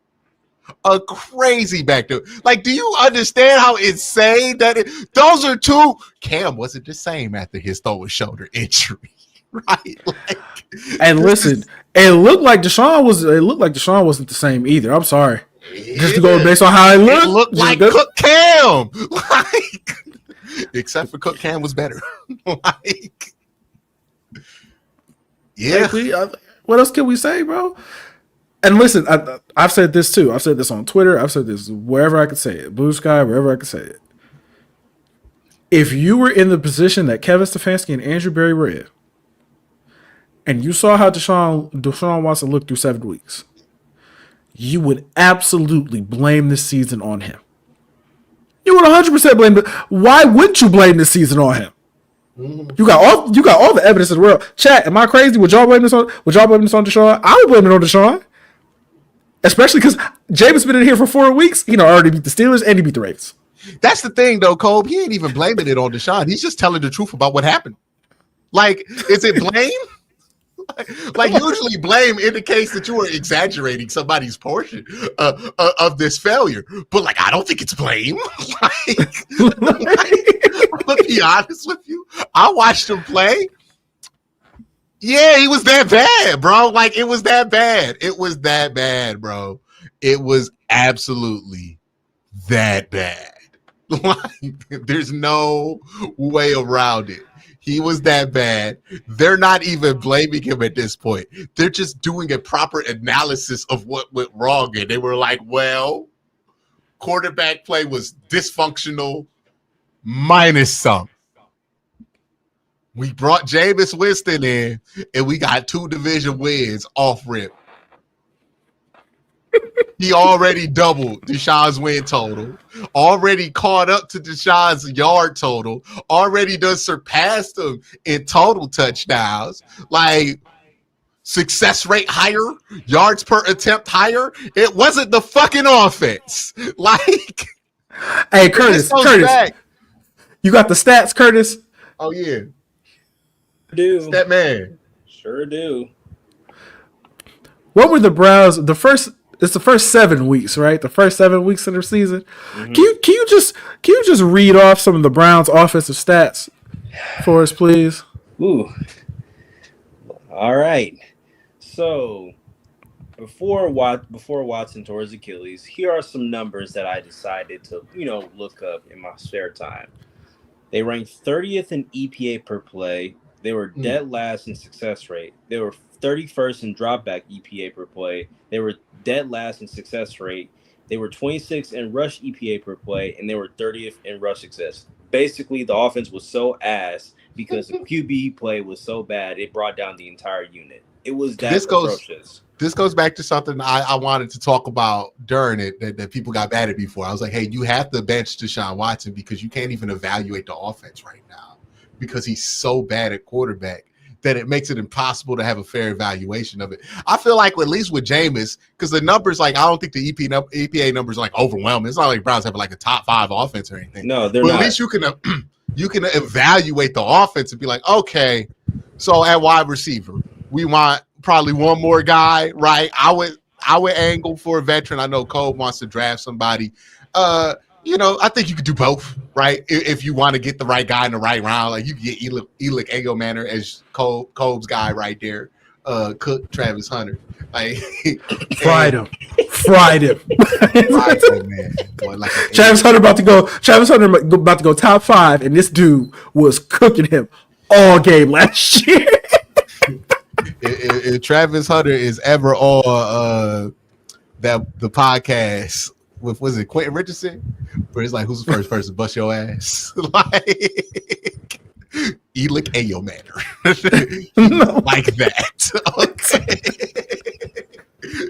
A crazy back to like, do you understand how insane that is? Those are two. Cam wasn't the same after his throwing shoulder injury, right? Like, and listen, it looked like Deshaun wasn't the same either. I'm sorry. Just to go based on how it looked. It looked like Cook Cam. Like, except for Cook Cam was better. Like, Yeah. What else can we say, bro? And listen, I've said this too. I've said this on Twitter. I've said this wherever I could say it. Blue Sky, wherever I could say it. If you were in the position that Kevin Stefanski and Andrew Berry were in, and you saw how Deshaun Watson looked through 7 weeks, you would absolutely blame this season on him. You would 100% blame it. Why wouldn't you blame this season on him? You got all the evidence in the world. Chat, am I crazy? Would y'all blame this on Deshaun? I would blame it on Deshaun. Especially because Jameis been in here for 4 weeks. He already beat the Steelers and he beat the Ravens. That's the thing, though, Colb. He ain't even blaming it on Deshaun. He's just telling the truth about what happened. Like, is it blame? Like usually blame indicates that you are exaggerating somebody's portion of this failure. But like, I don't think it's blame. I'm gonna be honest with you. I watched him play. Yeah, he was that bad, bro. Like, it was that bad. It was that bad, bro. It was absolutely that bad. Like, there's no way around it. He was that bad. They're not even blaming him at this point. They're just doing a proper analysis of what went wrong. And they were like, well, quarterback play was dysfunctional minus some. We brought Jameis Winston in, and we got 2 division wins off rip. He already doubled Deshaun's win total, already caught up to Deshaun's yard total, already done surpassed him in total touchdowns. Like, success rate higher, yards per attempt higher. It wasn't the fucking offense. Like, hey, Curtis, you got the stats, Curtis? Oh, yeah. Do. Stat man. Sure do. What were the Browns? It's the first 7 weeks, right? The first 7 weeks of the season. Mm-hmm. Can you just read off some of the Browns' offensive stats for us, please? Ooh. All right. So before Watson tore his Achilles, here are some numbers that I decided to look up in my spare time. They ranked 30th in EPA per play. They were dead last in success rate. They were 31st in dropback EPA per play. They were dead last in success rate. They were 26th in rush EPA per play, and they were 30th in rush success. Basically, the offense was so ass because the QB play was so bad, it brought down the entire unit. It was that atrocious. This goes back to something I wanted to talk about during it that people got mad at me for. I was like, hey, you have to bench Deshaun Watson because you can't even evaluate the offense right now because he's so bad at quarterback that it makes it impossible to have a fair evaluation of it. I feel like at least with Jameis, because the numbers, like, I don't think the EPA numbers are like overwhelming. It's not like Browns have like a top 5 offense or anything. No, they're not. At least you can evaluate the offense and be like, okay, so at wide receiver, we want probably one more guy, right? I would angle for a veteran. I know Cole wants to draft somebody. I think you could do both, right? If you want to get the right guy in the right round, like you can get Elick Engelmanner as Colb's guy right there. Cook Travis Hunter, like fried him, man. Boy, like Travis Hunter about to go top 5, and this dude was cooking him all game last year. if Travis Hunter is ever on the podcast with, was it Quentin Richardson, where it's like, who's the first person to bust your ass? Like Elick Engelmanner. Like that. Okay.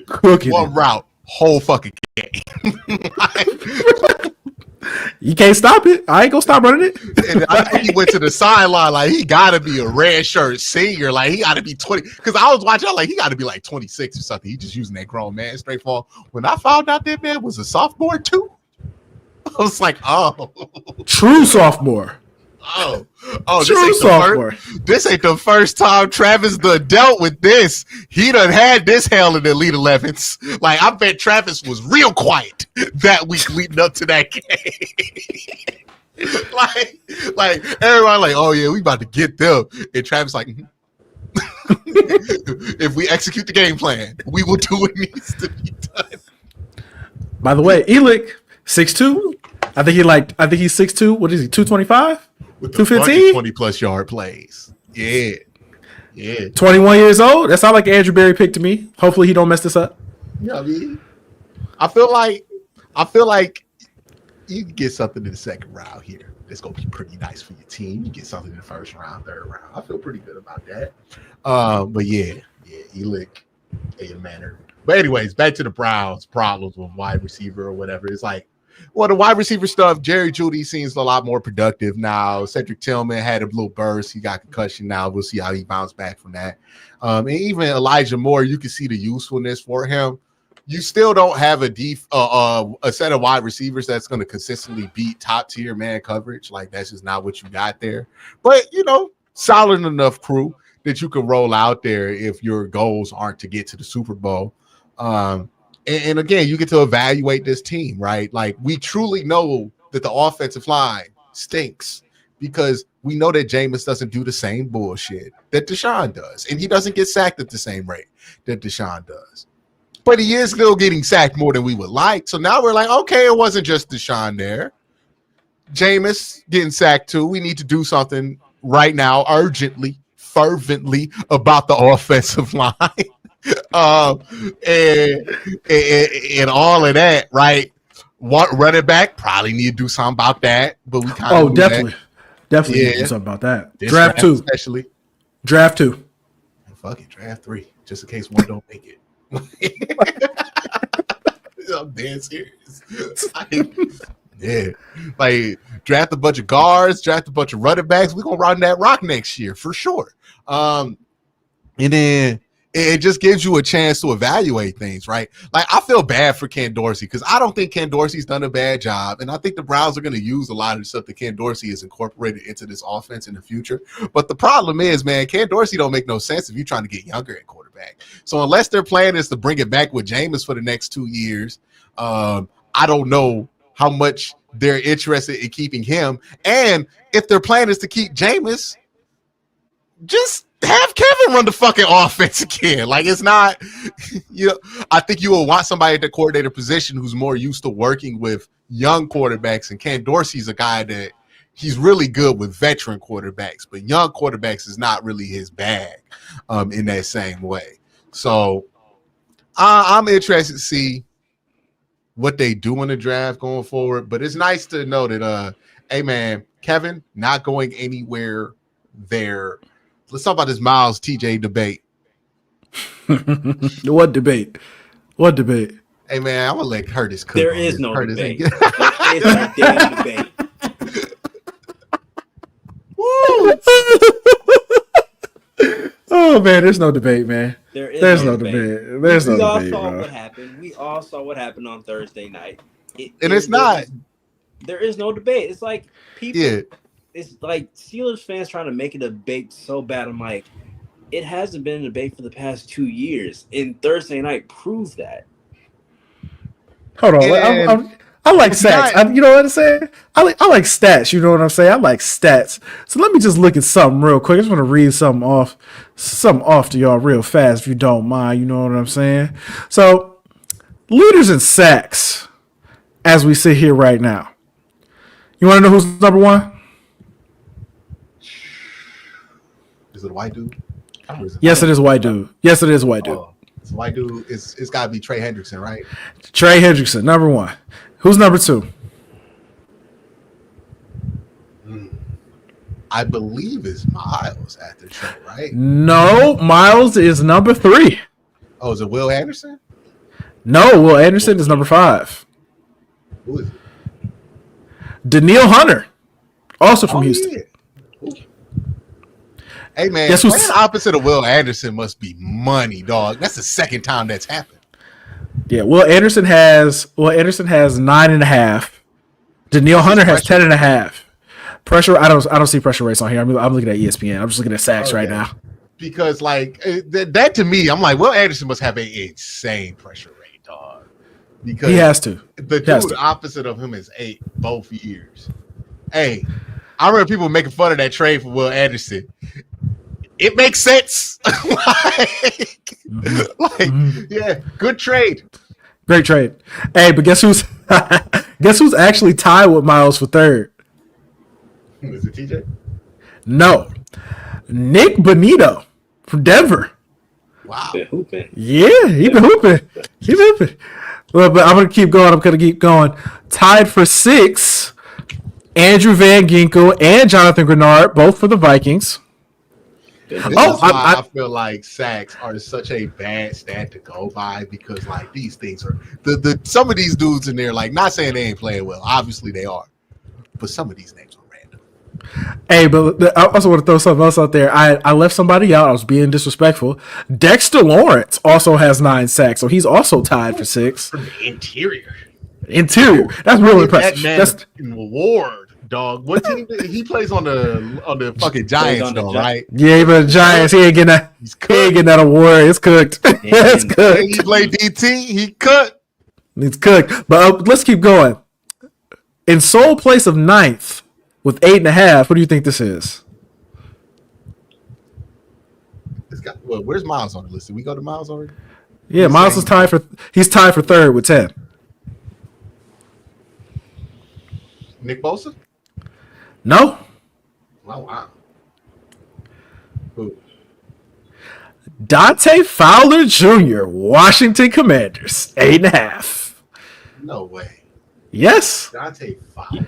Cooking one route, whole fucking game. You can't stop it. I ain't gonna stop running it. And I think he went to the sideline like he gotta be a red shirt senior. Like he gotta be 20. Because I was watching, like he gotta be like 26 or something. He just using that grown man straight fall. When I found out that man was a sophomore too, I was like, oh, true sophomore. Oh, this ain't the first time Travis done dealt with this. He done had this hell in the Elite 11s. Like, I bet Travis was real quiet that week leading up to that game. like everybody like, oh yeah, we about to get them. And Travis like, if we execute the game plan, we will do what needs to be done. By the way, Elick, 6'2". I think he's 6'2". What is he, 225? With the 215? 20 plus yard plays. Yeah. Yeah. 21 years old. That sounds like an Andrew Berry pick to me. Hopefully he don't mess this up. You know what I mean? I feel like you can get something in the second round here. It's gonna be pretty nice for your team. You get something in the first round, third round. I feel pretty good about that. But yeah, Elick in a manner. But anyways, back to the Browns' problems with wide receiver or whatever. It's like, well, the wide receiver stuff, Jerry Jeudy seems a lot more productive now. Cedric Tillman had a little burst. He got concussion now. We'll see how he bounced back from that. And even Elijah Moore, you can see the usefulness for him. You still don't have a set of wide receivers that's going to consistently beat top tier man coverage. Like, that's just not what you got there. But, solid enough crew that you can roll out there if your goals aren't to get to the Super Bowl. And again, you get to evaluate this team, right? Like, we truly know that the offensive line stinks because we know that Jameis doesn't do the same bullshit that Deshaun does. And he doesn't get sacked at the same rate that Deshaun does. But he is still getting sacked more than we would like. So now we're like, okay, it wasn't just Deshaun there. Jameis getting sacked too. We need to do something right now, urgently, fervently, about the offensive line. And all of that, right? What running back? Probably need to do something about that. But we kind of definitely need to do something about that. Draft 2, especially. Draft 2. Fuck it, draft 3, just in case one don't make it. I'm dead serious. Like draft a bunch of guards, draft a bunch of running backs. We're gonna run that rock next year for sure. And then it just gives you a chance to evaluate things, right? Like, I feel bad for Ken Dorsey because I don't think Ken Dorsey's done a bad job. And I think the Browns are going to use a lot of the stuff that Ken Dorsey has incorporated into this offense in the future. But the problem is, man, Ken Dorsey don't make no sense if you're trying to get younger at quarterback. So unless their plan is to bring it back with Jameis for the next 2 years, I don't know how much they're interested in keeping him. And if their plan is to keep Jameis, just have Kevin run the fucking offense again. Like, it's not, I think you will want somebody at the coordinator position who's more used to working with young quarterbacks. And Ken Dorsey's a guy that he's really good with veteran quarterbacks, but young quarterbacks is not really his bag in that same way. So I'm interested to see what they do in the draft going forward. But it's nice to know that, hey, man, Kevin not going anywhere there. Let's talk about this Miles TJ debate. What debate? Hey, man, I'm going to let Curtis cook. There is no debate. There is no damn debate. Oh, man, there's no debate, man. There's no debate. There's no we all debate, saw bro. what happened. We all saw what happened on Thursday night. There is no debate. It's like people... Yeah. It's like Steelers fans trying to make it a debate so bad. I'm like, it hasn't been a debate for the past 2 years, and Thursday night proves that. Hold on, I like stats. You know what I'm saying? I like stats. You know what I'm saying? I like stats. So let me just look at something real quick. I just want to read something off to y'all real fast, if you don't mind. You know what I'm saying? So, leaders in sacks, as we sit here right now. You want to know who's number one? Is it a white dude? Yes, it is a white dude. Yes, it is a white dude. It's a white dude. It's got to be Trey Hendrickson, right? Trey Hendrickson, number one. Who's number two? I believe it's Miles after Trey, right? No, Miles is number 3. Oh, is it Will Anderson? No, Will Anderson is number 5. Who is it? Daniil Hunter, also from Houston. Yeah. Hey, man, playing opposite of Will Anderson must be money, dog. That's the second time that's happened. Yeah, Will Anderson has 9.5. Daniil Hunter has 10.5. Pressure, I don't see pressure rates on here. I'm looking at ESPN. I'm just looking at sacks right now. Because, like, that to me, I'm like, Will Anderson must have an insane pressure rate, dog. Because he has to. The dude opposite of him is 8 both years. Hey, I remember people making fun of that trade for Will Anderson. It makes sense. Yeah, good trade. Great trade. Hey, but guess who's actually tied with Miles for 3rd? Is it TJ? No. Nick Bonito from Denver. Wow. Been hooping. Yeah, he been hooping. He been hooping. Well, but I'm gonna keep going. Tied for 6, Andrew Van Ginkel and Jonathan Grenard, both for the Vikings. This is why I feel like sacks are such a bad stat to go by, because like these things are some of these dudes in there, like, not saying they ain't playing well, obviously they are, but some of these names are random. Hey, but I also want to throw something else out there. I left somebody out. I was being disrespectful. Dexter Lawrence also has 9 sacks, so he's also tied for 6. From the interior. That's real impressive. That's an award. Dog, what team? He plays on the fucking Giants, though, right? Yeah, but Giants, he ain't getting that award. It's cooked. It's cooked. He played DT. He cut. It's cooked. But let's keep going. In sole place of 9th with 8.5. What do you think this is? Well, where's Miles on the list? Did we go to Miles already? Yeah, Miles is tied for 3rd with 10. Nick Bosa? No. Oh, wow. Who? Dante Fowler Jr., Washington Commanders, 8.5. No way. Yes. Dante Fowler?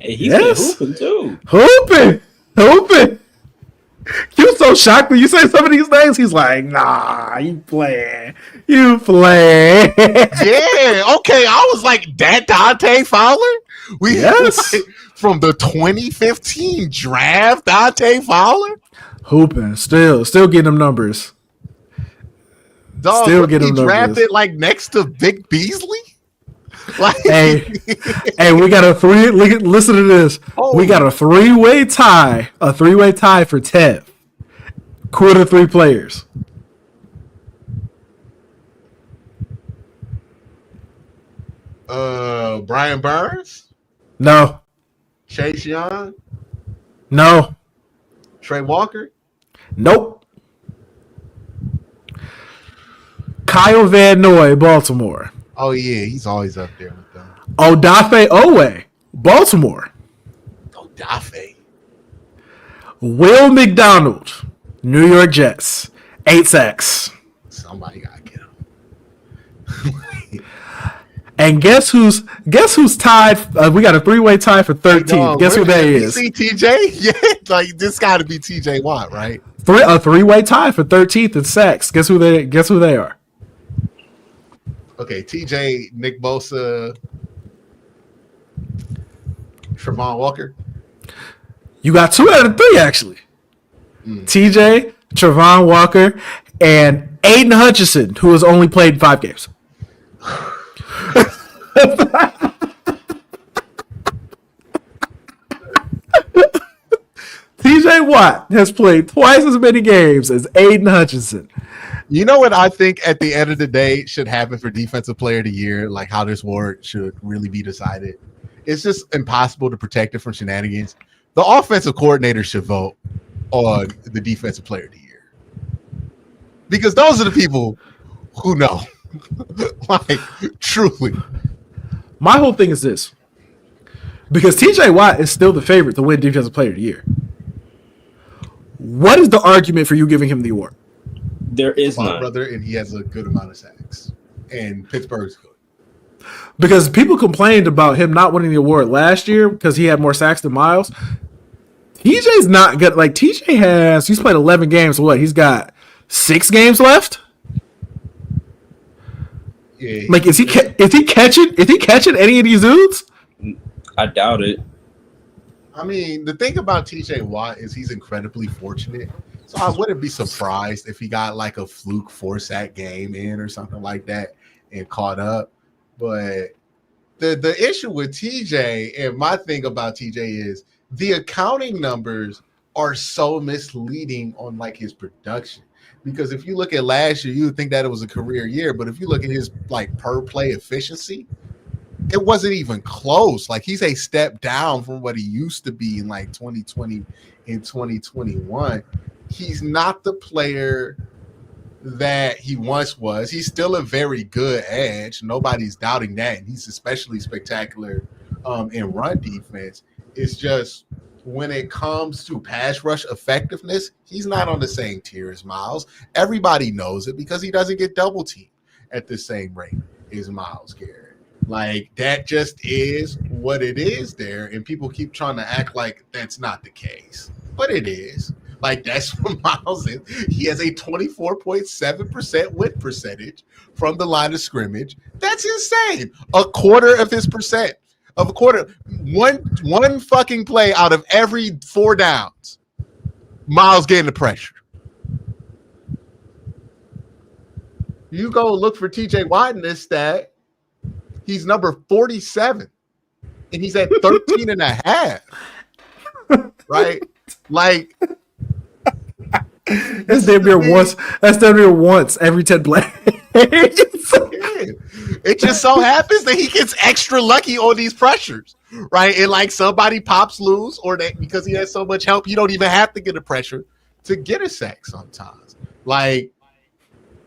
Hey, he's been hooping too. Hooping. You were so shocked when you say some of these names. He's like, nah, you playing. Yeah, okay. I was like, that Dante Fowler? Yes. From the 2015 draft, Dante Fowler? Hooping. Still getting them numbers. Dog, still getting them drafted numbers. Like next to Vic Beasley? Like, hey, we got a listen to this. We got a three-way tie for 10th. Quarter 3 players. Brian Burns? No. Chase Young? No. Trey Walker? Nope. Kyle Van Noy, Baltimore. Oh, yeah, he's always up there with them. Odafe Owe, Baltimore. Odafe. Will McDonald, New York Jets, 8 sacks. Somebody got to get him. And guess who's tied? We got a 3-way tie for 13th. Guess who that is? See TJ? Yeah, like this got to be TJ Watt, right? A 3-way tie for 13th in sacks. Guess who they are? Okay, TJ, Nick Bosa, Trevon Walker. You got 2 out of 3 actually. TJ, Trevon Walker, and Aiden Hutchinson, who has only played 5 games. TJ Watt has played twice as many games as Aiden Hutchinson. You know what I think at the end of the day should happen for Defensive Player of the Year, like how this award should really be decided? It's just impossible to protect it from shenanigans. The offensive coordinator should vote on the Defensive Player of the Year, because those are the people who know. Like, truly. My whole thing is this. Because TJ Watt is still the favorite to win Defensive Player of the Year. What is the argument for you giving him the award? There is none. Brother, and he has a good amount of sacks. And Pittsburgh's good. Because people complained about him not winning the award last year because he had more sacks than Miles. TJ's not good. Like, he's played 11 games. So what? He's got 6 games left? Yeah, like, is he catching any of these dudes? I doubt it. I mean, the thing about TJ Watt is he's incredibly fortunate. So I wouldn't be surprised if he got like a fluke 4-sack game in or something like that and caught up. But the issue with TJ, and my thing about TJ, is the accounting numbers are so misleading on like his production. Because if you look at last year, you would think that it was a career year. But if you look at his like per play efficiency, it wasn't even close. Like, he's a step down from what he used to be in like 2020 and 2021. He's not the player that he once was. He's still a very good edge. Nobody's doubting that. And he's especially spectacular in run defense. It's just when it comes to pass rush effectiveness, he's not on the same tier as Miles. Everybody knows it because he doesn't get double teamed at the same rate as Miles Garrett. Like, that just is what it is there, and people keep trying to act like that's not the case, but it is. Like, that's what Miles is. He has a 24.7% win percentage from the line of scrimmage. That's insane. A quarter of his percent. Of a quarter, one fucking play out of every 4 downs, Miles getting the pressure. You go look for TJ Watt in this stat, he's number 47, and he's at 13 and a half. Right? Like, that's damn near once. That's damn near once every 10 plays. It just so happens that he gets extra lucky on these pressures, right? And like somebody pops loose, or that because he has so much help, you don't even have to get a pressure to get a sack sometimes. Like,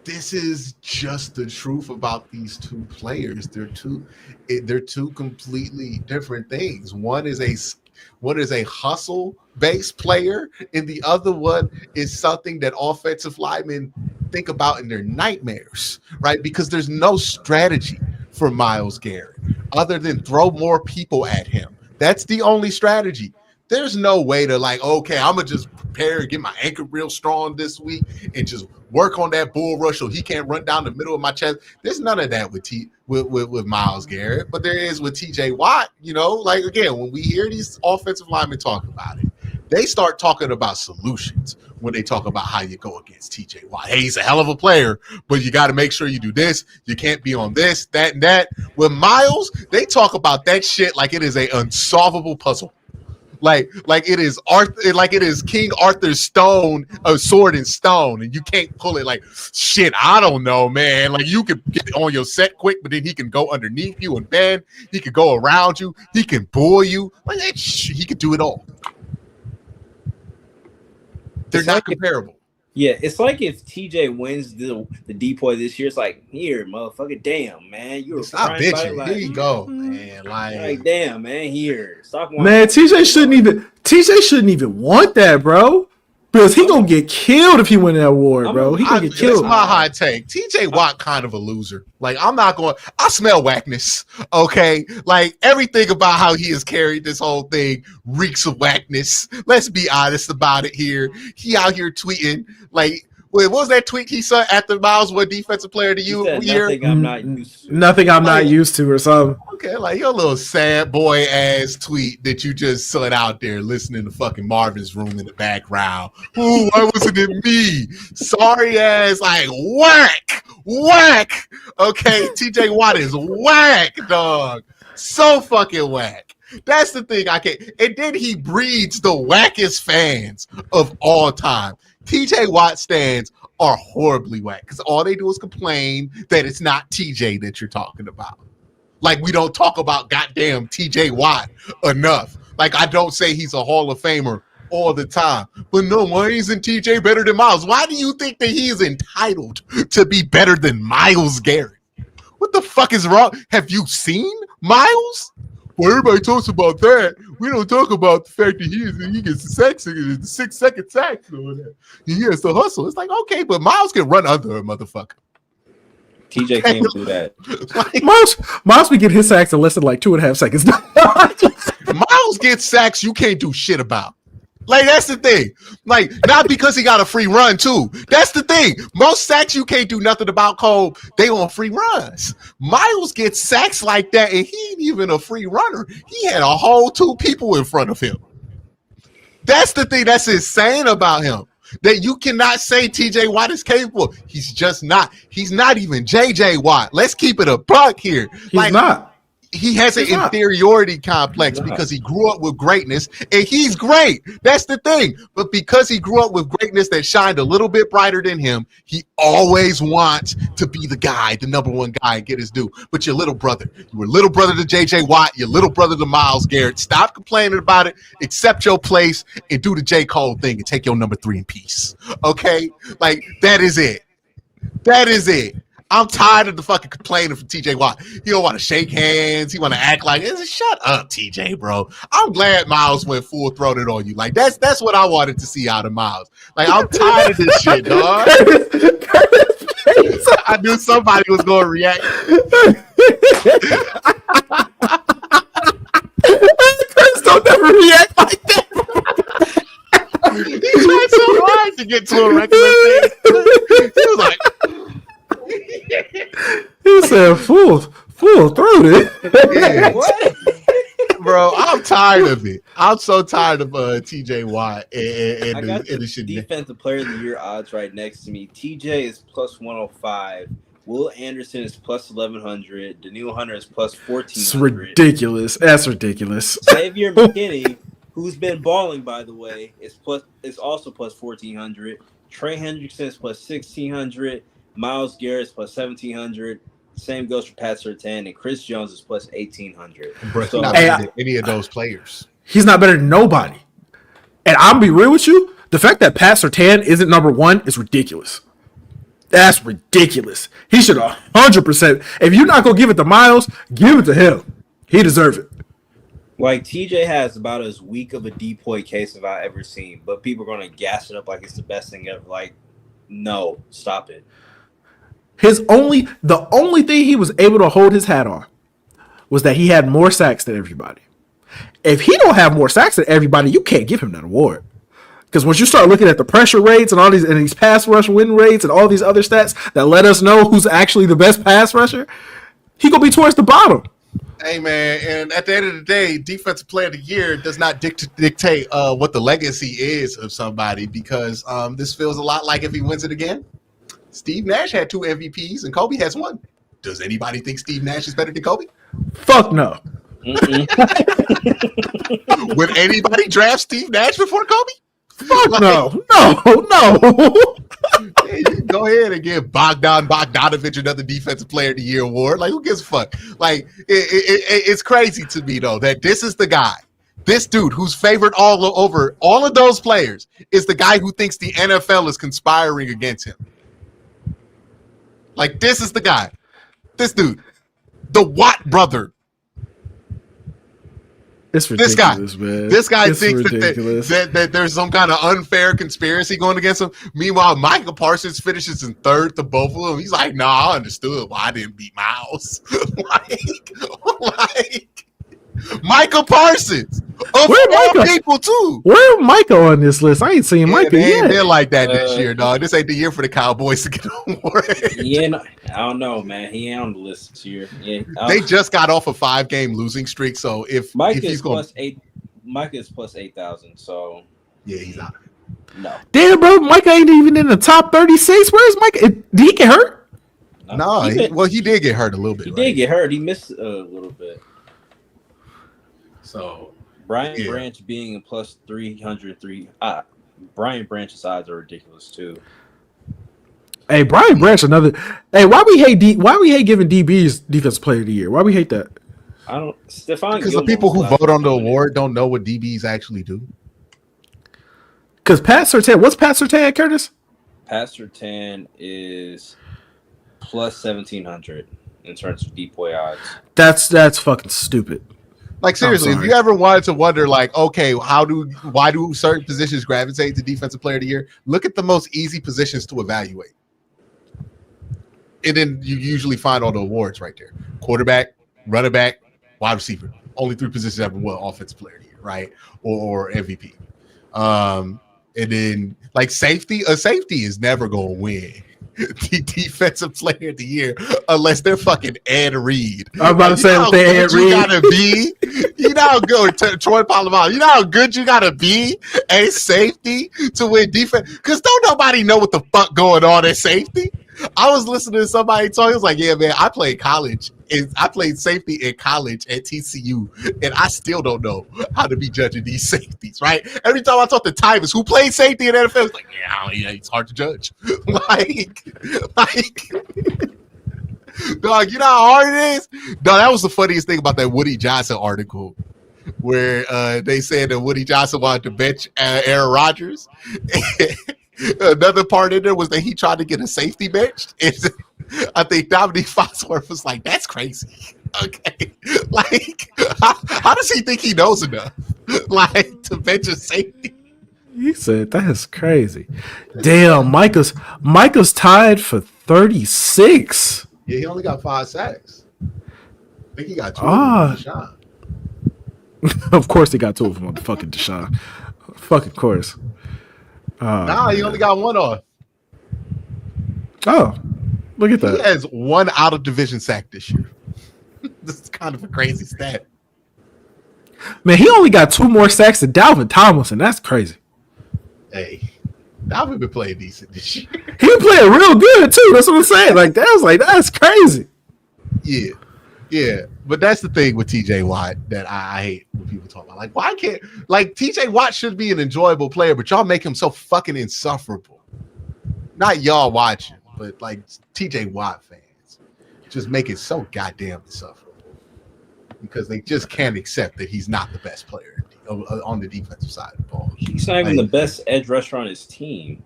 this is just the truth about these two players. They're two completely different things. One is a hustle-based player, and the other one is something that offensive linemen think about in their nightmares, right? Because there's no strategy for Myles Garrett other than throw more people at him. That's the only strategy. There's no way to like, okay, I'm going to just prepare and get my anchor real strong this week and just work on that bull rush so he can't run down the middle of my chest. There's none of that with Myles Garrett, but there is with TJ Watt. You know, like, again, when we hear these offensive linemen talk about it, they start talking about solutions when they talk about how you go against TJ Watt. Hey, he's a hell of a player, but you got to make sure you do this. You can't be on this, that, and that. With Myles, they talk about that shit like it is an unsolvable puzzle. Like it is King Arthur's stone, a sword and stone, and you can't pull it. Like, shit, I don't know, man. Like, you could get on your set quick, but then he can go underneath you and bend. He could go around you. He can bull you. Like, he could do it all. They're not comparable. Yeah, it's like if TJ wins the depoy this year, it's like, here, motherfucker, damn, man, you were stop bitching. Like, here you go, man. Like, damn, man, here, stop. Man, TJ shouldn't even want that, bro. Because he gonna get killed if he win that award, bro. He gonna get killed. That's my hot take. TJ Watt kind of a loser. Like, I smell whackness. Okay, like everything about how he has carried this whole thing reeks of whackness. Let's be honest about it here. He out here tweeting like, what was that tweet he saw after Miles won defensive player of the year? Nothing I'm not used to. Nothing I'm not used to, or something. Okay, like your little sad boy ass tweet that you just set out there listening to fucking Marvin's Room in the background. Ooh, why wasn't it me? Sorry ass, like whack. Okay, TJ Watt is whack, dog. So fucking whack. That's the thing I can't. And then he breeds the wackest fans of all time. TJ Watt stands are horribly whack because all they do is complain that it's not TJ that you're talking about. Like, we don't talk about goddamn TJ Watt enough. Like, I don't say he's a Hall of Famer all the time. But no, why isn't TJ better than Miles? Why do you think that he is entitled to be better than Myles Garrett? What the fuck is wrong? Have you seen Miles? Well, everybody talks about that. We don't talk about the fact that he gets the 6-second sacks or that. He has to hustle. It's like, okay, but Miles can run under a motherfucker. TJ can't do that. Like, Miles be getting his sacks in less than like 2.5 seconds. Miles gets sacks you can't do shit about. Like, that's the thing. Like, not because he got a free run, too. That's the thing. Most sacks you can't do nothing about, Cole. They on free runs. Miles gets sacks like that, and he ain't even a free runner. He had a whole 2 people in front of him. That's the thing that's insane about him. That you cannot say TJ Watt is capable. He's just not. He's not even JJ Watt. Let's keep it a buck here. He's not. He has an inferiority complex because he grew up with greatness, and he's great. That's the thing. But because he grew up with greatness that shined a little bit brighter than him, he always wants to be the guy, the number one guy, and get his due. But your little brother, you were little brother to JJ Watt, your little brother to Myles Garrett. Stop complaining about it, accept your place, and do the J. Cole thing and take your number 3 in peace. Okay? Like, that is it. That is it. I'm tired of the fucking complaining from TJ Watt. He don't want to shake hands. He want to act like it. Shut up, TJ, bro. I'm glad Miles went full throated on you. Like that's what I wanted to see out of Miles. Like I'm tired of this shit, dog. I knew somebody was gonna react. Chris don't never react like that. He tried so hard to get to a regular thing. He was like. He said, full throated. Yeah. What? Bro, I'm tired of it. I'm so tired of TJ Watt and I got the shit. defensive player of the year odds right next to me. TJ is plus 105. Will Anderson is plus 1100. Daniil Hunter is plus 1400. It's ridiculous. That's ridiculous. Xavier McKinney, who's been balling by the way, is also plus 1400. Trey Hendrickson is plus 1600. Myles Garrett is plus 1700. Same goes for Pat Surtain, and Chris Jones is plus 1800. Bro, so, not better than any of those players. He's not better than nobody. And I'm be real with you, the fact that Pat Surtain isn't number one is ridiculous. That's ridiculous. He should 100%. If you're not gonna give it to Miles, give it to him. He deserves it. Like TJ has about as weak of a depoy case as I've ever seen, but people are gonna gas it up like it's the best thing ever. Like, no, stop it. The only thing he was able to hold his hat on was that he had more sacks than everybody. If he don't have more sacks than everybody, you can't give him that award. Because once you start looking at the pressure rates and all these pass rush win rates and all these other stats that let us know who's actually the best pass rusher, he gonna be towards the bottom. Hey man, and at the end of the day, defensive player of the year does not dictate what the legacy is of somebody, because this feels a lot like if he wins it again. Steve Nash had 2 MVPs and Kobe has 1. Does anybody think Steve Nash is better than Kobe? Fuck no. Would anybody draft Steve Nash before Kobe? Fuck like, no. Yeah, you can go ahead and give Bogdanovich another defensive player of the year award. Like, who gives a fuck? Like, it's crazy to me though that this is the guy. This dude who's favored all over all of those players is the guy who thinks the NFL is conspiring against him. Like, this is the guy. This dude. The Watt brother. It's ridiculous, man. This guy thinks that there's some kind of unfair conspiracy going against him. Meanwhile, Michael Parsons finishes in third to both of them. He's like, nah, I understood why I didn't beat Miles. like Michael Parsons. Of all people, too. Where Micah on this list? I ain't seen Micah yet. They're like that this year, dog. This ain't the year for the Cowboys to get on board. Yeah, I don't know, man. He ain't on the list this year. Yeah, they just got off a 5-game losing streak, so if Micah is plus 8,000, so yeah, he's out. No. Damn, bro, Micah ain't even in the top 36. Where's Micah? Did he get hurt? No, he did get hurt a little bit. He did get hurt. He missed a little bit. So Brian Branch being plus 303. Brian Branch's odds are ridiculous too. Hey, Brian Branch, another. Hey, why we hate giving DBs defensive player of the year? Why we hate that? I don't. Stefanski. Because the people who vote on the award don't know what DBs actually do. Because Pat Surtain, what's Pat Surtain at, Curtis? Pat Surtain is plus 1,700 in terms of depoy odds. That's fucking stupid. Like, seriously, if you ever wanted to wonder, like, okay, why do certain positions gravitate to defensive player of the year? Look at the most easy positions to evaluate. And then you usually find all the awards right there. Quarterback, running back, wide receiver. Only 3 positions ever won offensive player of the year, right? Or MVP. And then, like, safety, a safety is never going to win the defensive player of the year unless they're fucking Ed Reed. I'm about to say if they Ed Reed. You gotta be. You know how good Troy Polamalu. You know how good you gotta be a safety to win defense. Because don't nobody know what the fuck going on at safety. I was listening to somebody talk. He was like, "Yeah, man, I played college. I played safety in college at TCU, and I still don't know how to be judging these safeties." Right? Every time I talk to Tyvus, who played safety in NFL, it's like, "Yeah, it's hard to judge." like, dog, you know how hard it is. Dog, that was the funniest thing about that Woody Johnson article, where they said that Woody Johnson wanted to bench Aaron Rodgers. Another part in there was that he tried to get a safety benched, I think Dominique Foxworth was like, that's crazy. Okay. Like, how does he think he knows enough? Like, to venture safety? He said that's crazy. Damn, Micah's tied for 36. Yeah, he only got 5 sacks. I think he got 2 Ah. of them on Deshaun. Of course he got 2 of them on fucking Deshaun. Fucking course. Nah, he only got 1 off. Oh, look at He that. has 1 out of division sack this year. This is kind of a crazy stat. Man, he only got 2 more sacks than Dalvin Tomlinson. That's crazy. Hey, Dalvin been playing decent this year. He been playing real good too. That's what I'm saying. Like that's crazy. Yeah. But that's the thing with TJ Watt that I hate when people talk about. Like, why can't like TJ Watt should be an enjoyable player, but y'all make him so fucking insufferable. Not y'all watching, but like TJ Watt fans just make it so goddamn insufferable because they just can't accept that he's not the best player on the defensive side of the ball. He's not even the best edge rusher on his team.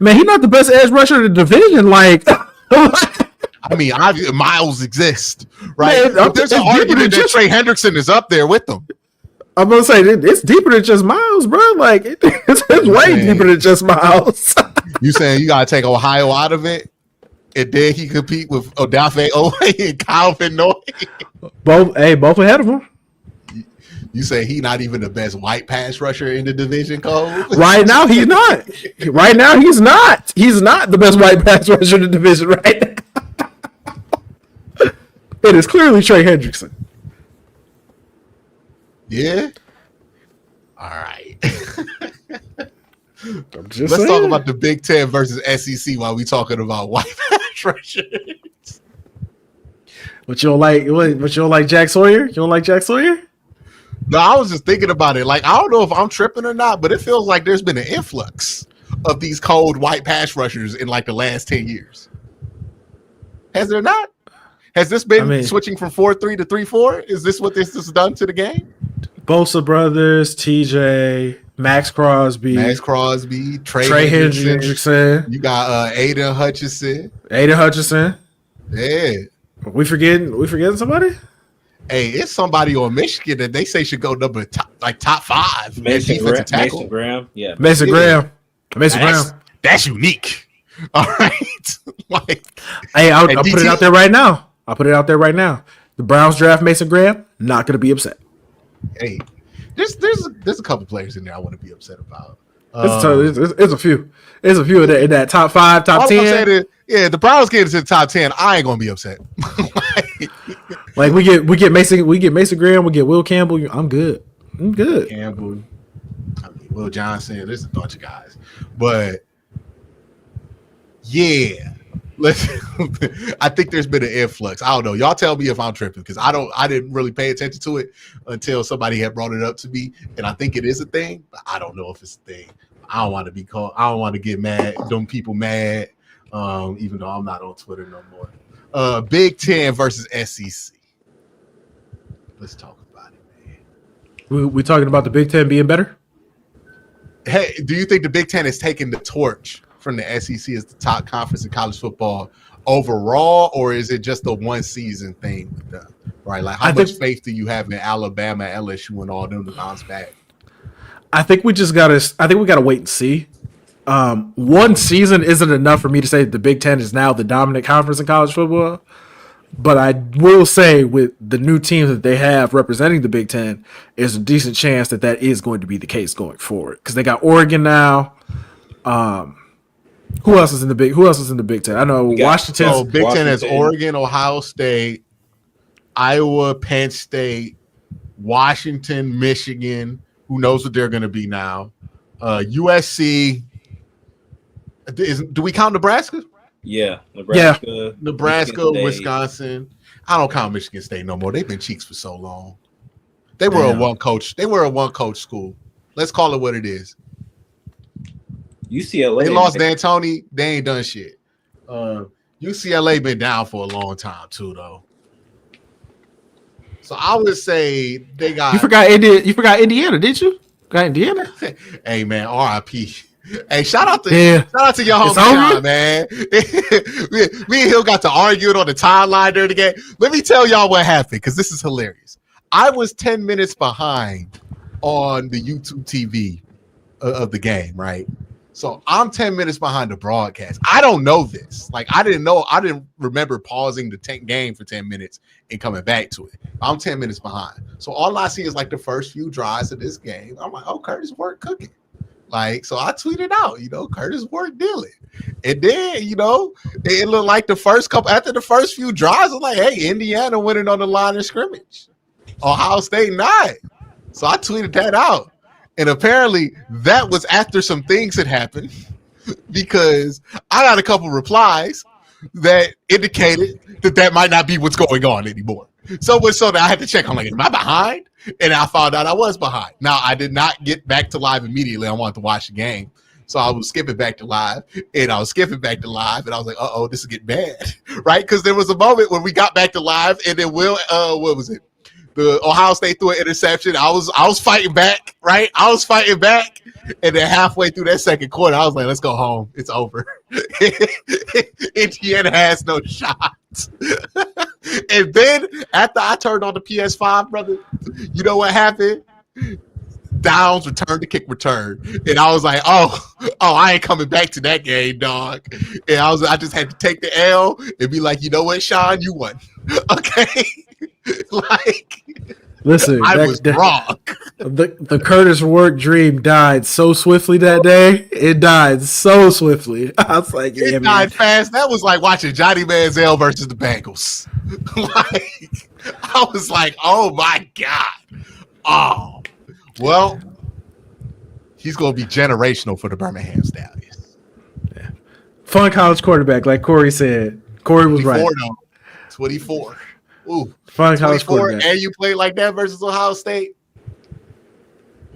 Man, he's not the best edge rusher in the division. Like, I mean, Miles exists, right? Man, but there's an argument that Trey Hendrickson is up there with them. I'm gonna say it's deeper than just Miles, bro. Like it's way deeper than just Miles. You saying you gotta take Ohio out of it, and then he compete with Odafe Owe and Calvin Noy? Both ahead of him. You say he not even the best white pass rusher in the division, Cole? Right now, he's not. Right now, he's not. He's not the best white pass rusher in the division right now. It is clearly Trey Hendrickson. Yeah. All right. Let's talk about the Big Ten versus SEC while we talking about white pass rushers. But you don't like Jack Sawyer? You don't like Jack Sawyer? No, I was just thinking about it. Like, I don't know if I'm tripping or not, but it feels like there's been an influx of these cold white pass rushers in like the last 10 years. Has there not? Has this been switching from 4-3 to 3-4? Is this what this has done to the game? Bosa brothers, TJ, Max Crosby, Trey Hendrickson. You got Aiden Hutchinson. Yeah. We forgetting somebody? Hey, it's somebody on Michigan that they say should go top 5. Mason Graham. Yeah. Mason Graham. That's unique. All right. Like, hey, I'll put it out there right now. The Browns draft Mason Graham, not going to be upset. Hey, there's a couple players in there I want to be upset about. It's a few. There's a few in that top 5, top 10. The Browns get into the top 10. I ain't gonna be upset. Like we get Mason Graham, we get Will Campbell. I'm good. Campbell, Will Johnson. There's a bunch of guys, but yeah. I think there's been an influx. I don't know. Y'all tell me if I'm tripping because I didn't really pay attention to it until somebody had brought it up to me, and I think it is a thing, but I don't know if it's a thing. I don't want to be called. I don't want to get mad. Them people mad. Even though I'm not on Twitter no more. Big Ten versus SEC. Let's talk about it, man. We talking about the Big Ten being better? Hey, do you think the Big Ten is taking the torch from the SEC as the top conference in college football overall, or is it just a one season thing with them? Right? Like, how much faith do you have in Alabama, LSU, and all them to bounce back? I think we gotta wait and see. One season isn't enough for me to say the Big Ten is now the dominant conference in college football. But I will say with the new teams that they have representing the Big Ten, there's a decent chance that is going to be the case going forward. Because they got Oregon now. Who else is in the Big Ten? I know Washington. So Big Ten has Oregon, Ohio State, Iowa, Penn State, Washington, Michigan. Who knows what they're going to be now? USC. Do we count Nebraska? Yeah, Nebraska, Wisconsin. I don't count Michigan State no more. They've been cheeks for so long. They were a one coach. They were a one coach school. Let's call it what it is. UCLA. They lost D'Antoni. They ain't done shit. UCLA been down for a long time too, though. So I would say they got. You forgot Indiana, didn't you? Got Indiana. Hey man, RIP. Hey, shout out to your It's homie over? Sean, man. Me and him got to arguing on the timeline during the game. Let me tell y'all what happened because this is hilarious. I was 10 minutes behind on the YouTube TV of the game, right? So I'm 10 minutes behind the broadcast. I don't know this. Like, I didn't remember pausing the game for 10 minutes and coming back to it. I'm 10 minutes behind. So all I see is like the first few drives of this game. I'm like, oh, Curtis Work cooking. Like, so I tweeted out, Curtis Work dealing. And then, it looked like after the first few drives, I'm like, hey, Indiana winning on the line of scrimmage. Ohio State not. So I tweeted that out. And apparently that was after some things had happened because I got a couple replies that indicated that might not be what's going on anymore. So that I had to check. I'm like, am I behind? And I found out I was behind. Now, I did not get back to live immediately. I wanted to watch the game. So I was skipping back to live, and I was like, uh-oh, this is getting bad, right? Because there was a moment when we got back to live, and then what was it? The Ohio State threw an interception. I was fighting back, right? I was fighting back. And then halfway through that second quarter, I was like, let's go home. It's over. Indiana has no shot. And then after I turned on the PS5, brother, you know what happened? Downs return to kick return. And I was like, oh, I ain't coming back to that game, dog. And I just had to take the L and be like, you know what, Sean, you won. Okay. Like, listen, I was wrong. The Curtis Work dream died so swiftly that day. It died so swiftly. I was like, yeah, it died fast. That was like watching Johnny Manziel versus the Bengals. Like, I was like, oh my God. Oh, well, he's going to be generational for the Birmingham Stallions. Yeah. Fun college quarterback, like Corey said. Corey was right. 24. Ooh, fun college quarterback. And you play like that versus Ohio State.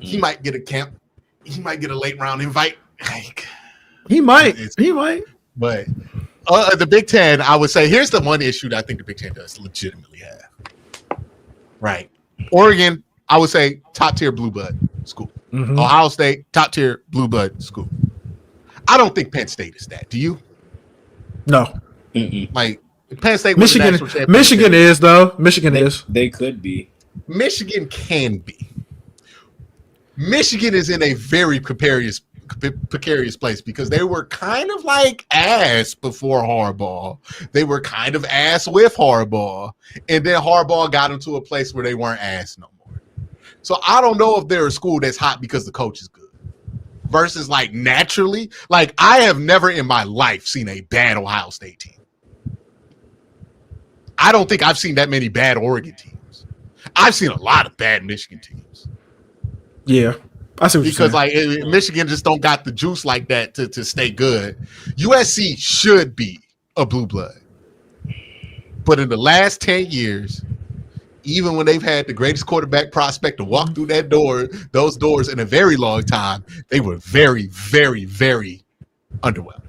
He might get a camp. He might get a late round invite. Like, he might. But the Big Ten, I would say, here's the one issue that I think the Big Ten does legitimately have. Right. Oregon, I would say, top tier blue blood school. Mm-hmm. Ohio State, top tier blue blood school. I don't think Penn State is that. Do you? No. Mm-mm. Like, Penn State, Michigan is though. Michigan is. They could be. Michigan can be. Michigan is in a very precarious place because they were kind of like ass before Harbaugh. They were kind of ass with Harbaugh, and then Harbaugh got them to a place where they weren't ass no more. So I don't know if they're a school that's hot because the coach is good versus like naturally. Like, I have never in my life seen a bad Ohio State team. I don't think I've seen that many bad Oregon teams. I've seen a lot of bad Michigan teams. Yeah, I see what because you're saying. Like Michigan just don't got the juice like that to stay good. USC should be a blue blood, but in the last 10 years, even when they've had the greatest quarterback prospect to walk through those doors in a very long time, they were very, very, very underwhelming.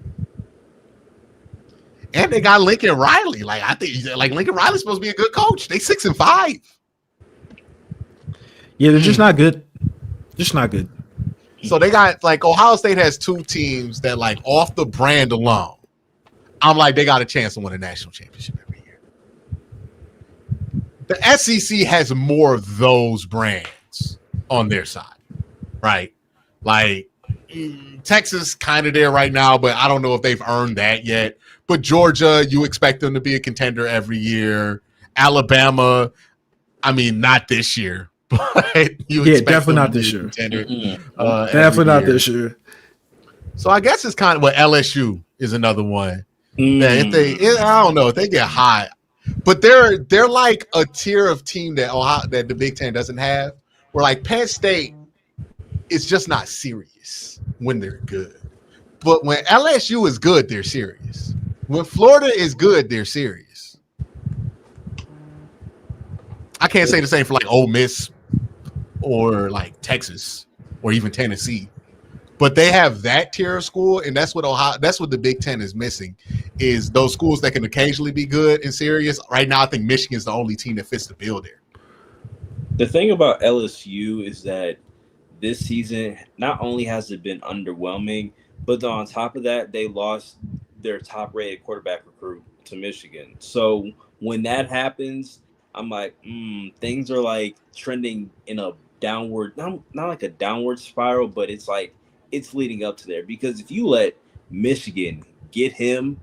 And they got Lincoln Riley. Like, I think Lincoln Riley's supposed to be a good coach. They 6-5. Yeah, they're just not good. Just not good. So they got like Ohio State has two teams that like off the brand alone, I'm like, they got a chance to win a national championship every year. The SEC has more of those brands on their side, right? Like Texas kind of there right now, but I don't know if they've earned that yet. But Georgia, you expect them to be a contender every year. Alabama, I mean, not this year, but you expect definitely them not to this be a year. contender, Definitely not this year. So I guess it's kind of what LSU is another one. That I don't know if they get hot, but they're like a tier of team that the Big Ten doesn't have. Where like Penn State is just not serious when they're good, but when LSU is good, they're serious. When Florida is good, they're serious. I can't say the same for like Ole Miss or like Texas or even Tennessee, but they have that tier of school, and that's what the Big Ten is missing, is those schools that can occasionally be good and serious. Right now, I think Michigan's the only team that fits the bill there. The thing about LSU is that this season, not only has it been underwhelming, but on top of that, they lost their top-rated quarterback recruit to Michigan. So when that happens, I'm like, things are like trending in a downward, not like a downward spiral, but it's like it's leading up to there. Because if you let Michigan get him,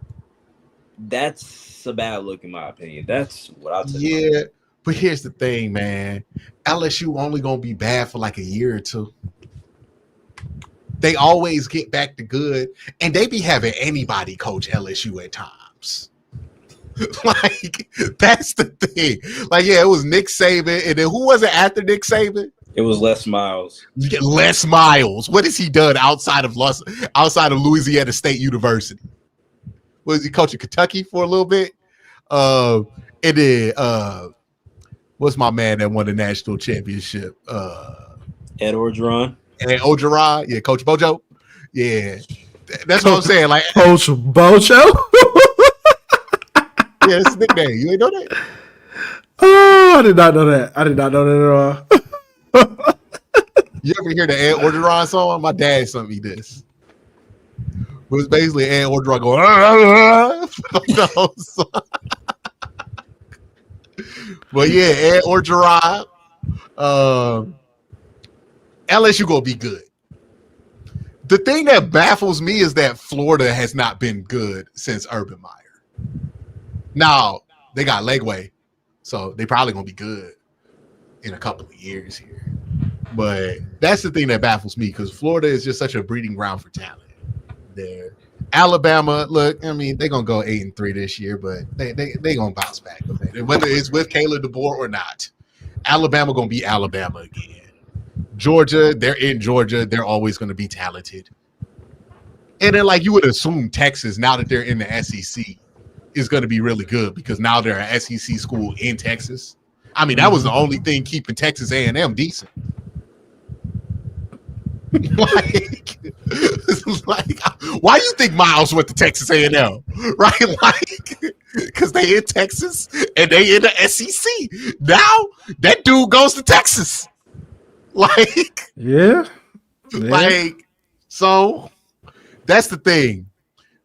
that's a bad look in my opinion. That's what I'll tell you. Yeah, but here's the thing, man. LSU only gonna be bad for like a year or two. They always get back to good, and they be having anybody coach LSU at times. Like, that's the thing. Like, yeah, it was Nick Saban, and then who was it after Nick Saban? It was Les Miles. You get Les Miles. What has he done outside of Louisiana State University? Was he coaching Kentucky for a little bit? And then what's my man that won the national championship? Ed Orgeron. And Orgeron, yeah, Coach Bojo. Yeah. That's what I'm saying. Like Coach Bojo? Yeah, that's his nickname. You ain't know that? Oh, I did not know that. I did not know that at all. You ever hear the Ed Orgeron song? My dad sent me this. It was basically Ed Orgeron going, but yeah, Ed Orgeron. LSU gonna be good. The thing that baffles me is that Florida has not been good since Urban Meyer. Now, they got Legway, so they probably gonna be good in a couple of years here. But that's the thing that baffles me, because Florida is just such a breeding ground for talent there. Alabama, look, I mean, they're gonna go 8-3 this year, but they gonna bounce back. Okay? Whether it's with Caleb DeBoer or not, Alabama gonna be Alabama again. Georgia, they're in Georgia, they're always gonna be talented. And then, like, you would assume Texas, now that they're in the SEC, is gonna be really good, because now they're an SEC school in Texas. I mean, that was the only thing keeping Texas A&M decent. like, why do you think Miles went to Texas A&M? Right? Like, because they in Texas and they in the SEC. Now that dude goes to Texas. Like, yeah. Like, so that's the thing.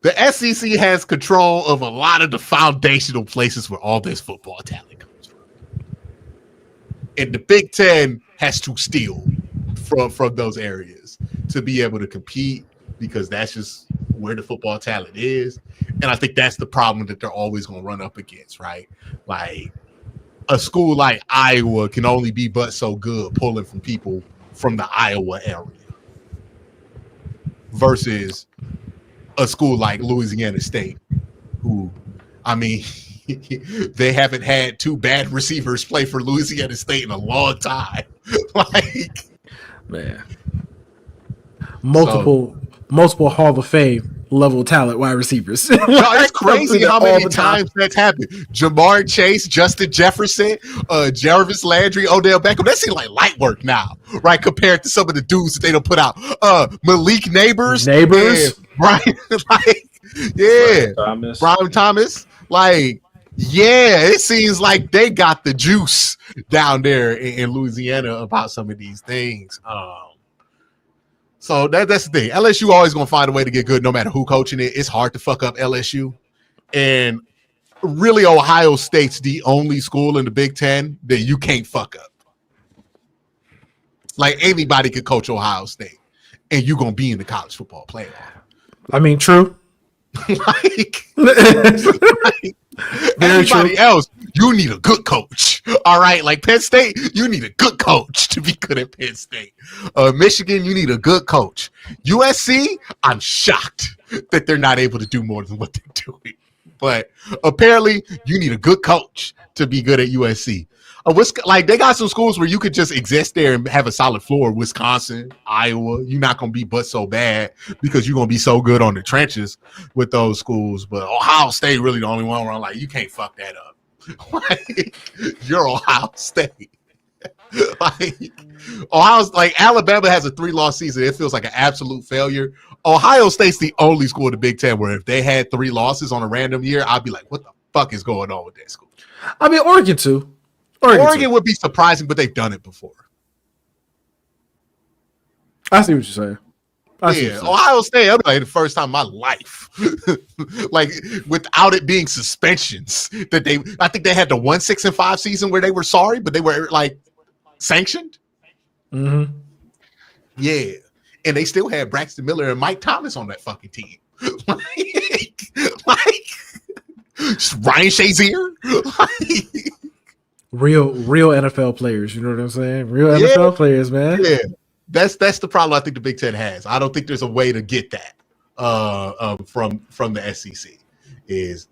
The SEC has control of a lot of the foundational places where all this football talent comes from. And the Big Ten has to steal from those areas to be able to compete, because that's just where the football talent is. And I think that's the problem that they're always going to run up against, right? Like, a school like Iowa can only be but so good pulling from people from the Iowa area versus a school like Louisiana State, who, I mean, they haven't had two bad receivers play for Louisiana State in a long time. Like, man, multiple Hall of Fame level talent wide receivers. No, it's crazy how many times that's happened. Jamar Chase, Justin Jefferson, Jarvis Landry, Odell Beckham. That seems like light work now, right? Compared to some of the dudes that they don't put out. Malik Neighbors, right? Like, yeah, Brian Thomas. Like, yeah, it seems like they got the juice down there in Louisiana about some of these things. So that's the thing. LSU always going to find a way to get good no matter who coaching it. It's hard to fuck up LSU. And really, Ohio State's the only school in the Big Ten that you can't fuck up. Like, anybody could coach Ohio State, and you're going to be in the college football playoff. I mean, true. like anybody else, you need a good coach. All right, like Penn State, you need a good coach to be good at Penn State. Michigan, you need a good coach. USC, I'm shocked that they're not able to do more than what they're doing. But apparently, you need a good coach to be good at USC. Like, they got some schools where you could just exist there and have a solid floor. Wisconsin, Iowa, you're not going to be but so bad because you're going to be so good on the trenches with those schools. But Ohio State really the only one where I'm like, you can't fuck that up. Like, you're Ohio State. Like Alabama has a 3-loss season. It feels like an absolute failure. Ohio State's the only school in the Big Ten where if they had 3 losses on a random year, I'd be like, what the fuck is going on with that school? I mean, Oregon too. Oregon would be surprising, but they've done it before. I see what you're saying. Yeah, Ohio State, I'm like the first time in my life, like without it being suspensions that I think they had the 1-6-5 season where they were sorry, but they were like sanctioned. Mm-hmm. Yeah, and they still had Braxton Miller and Mike Thomas on that fucking team, like Ryan Shazier, real NFL players. You know what I'm saying? Real NFL players, man. Yeah. That's the problem I think the Big Ten has. I don't think there's a way to get that from the SEC. Is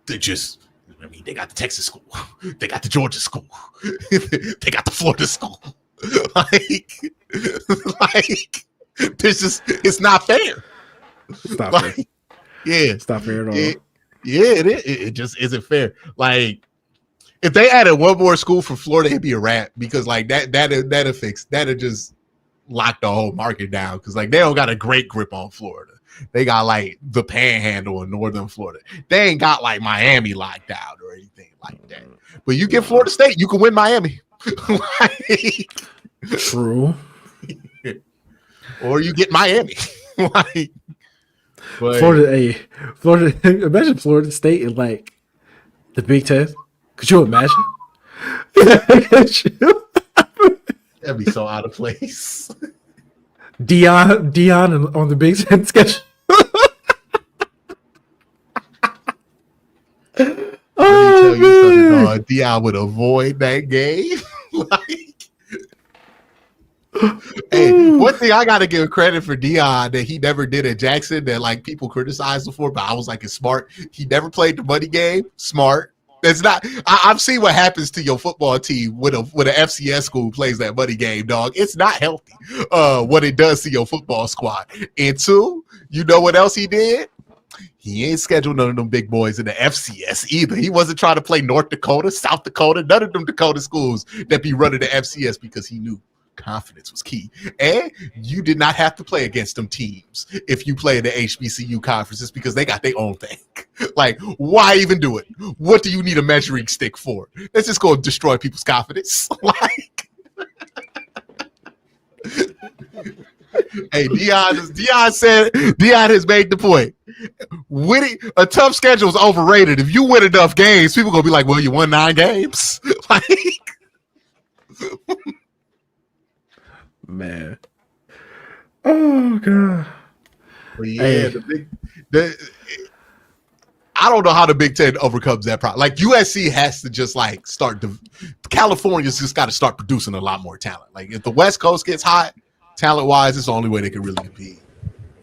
they just, I mean, they got the Texas school, they got the Georgia school, they got the Florida school. like this is, it's not fair. It's not fair. Yeah, it's not fair at all. It just isn't fair. Like if they added one more school for Florida, it'd be a wrap because like that'll fix that'll just lock the whole market down because like they don't got a great grip on Florida. They got like the Panhandle in northern Florida. They ain't got like Miami locked out or anything like that. But you get Florida State, you can win Miami. like, True. Or you get Miami. like, but, Florida. Imagine Florida State in like the Big Ten. Could you imagine? That'd be so out of place. Dion on the Big Ten schedule. Let me tell you something, dog. Dion would avoid that game. Hey, one thing I gotta give credit for Dion that he never did at Jackson that like people criticized him for, but I was like, it's smart. He never played the money game. Smart. That's not. I've seen what happens to your football team when an FCS school plays that money game, dog. It's not healthy. What it does to your football squad. And two, you know what else he did? He ain't scheduled none of them big boys in the FCS either. He wasn't trying to play North Dakota, South Dakota, none of them Dakota schools that be running the FCS because he knew confidence was key. And you did not have to play against them teams if you play in the HBCU conferences because they got their own thing. Like, why even do it? What do you need a measuring stick for? Let's just go destroy people's confidence. Like, hey, Dion has made the point. Winning a tough schedule is overrated. If you win enough games, people gonna be like, well, you won 9 games. Like, man. Oh god. But yeah, hey. I don't know how the Big Ten overcomes that problem. Like USC has to just like California's just got to start producing a lot more talent. Like if the West Coast gets hot, talent wise, it's the only way they can really compete.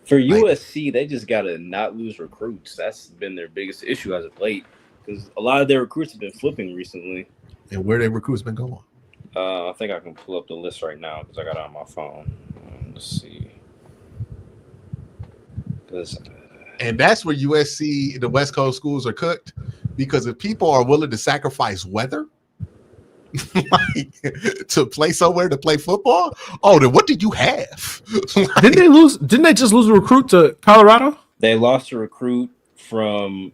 For USC, they just got to not lose recruits. That's been their biggest issue as of late because a lot of their recruits have been flipping recently. And where their recruits been going? I think I can pull up the list right now because I got it on my phone. Let's see. And that's where USC, the West Coast schools are cooked because if people are willing to sacrifice weather like, to play somewhere to play football, then what did you have? Like, Didn't they just lose a recruit to Colorado? They lost a recruit from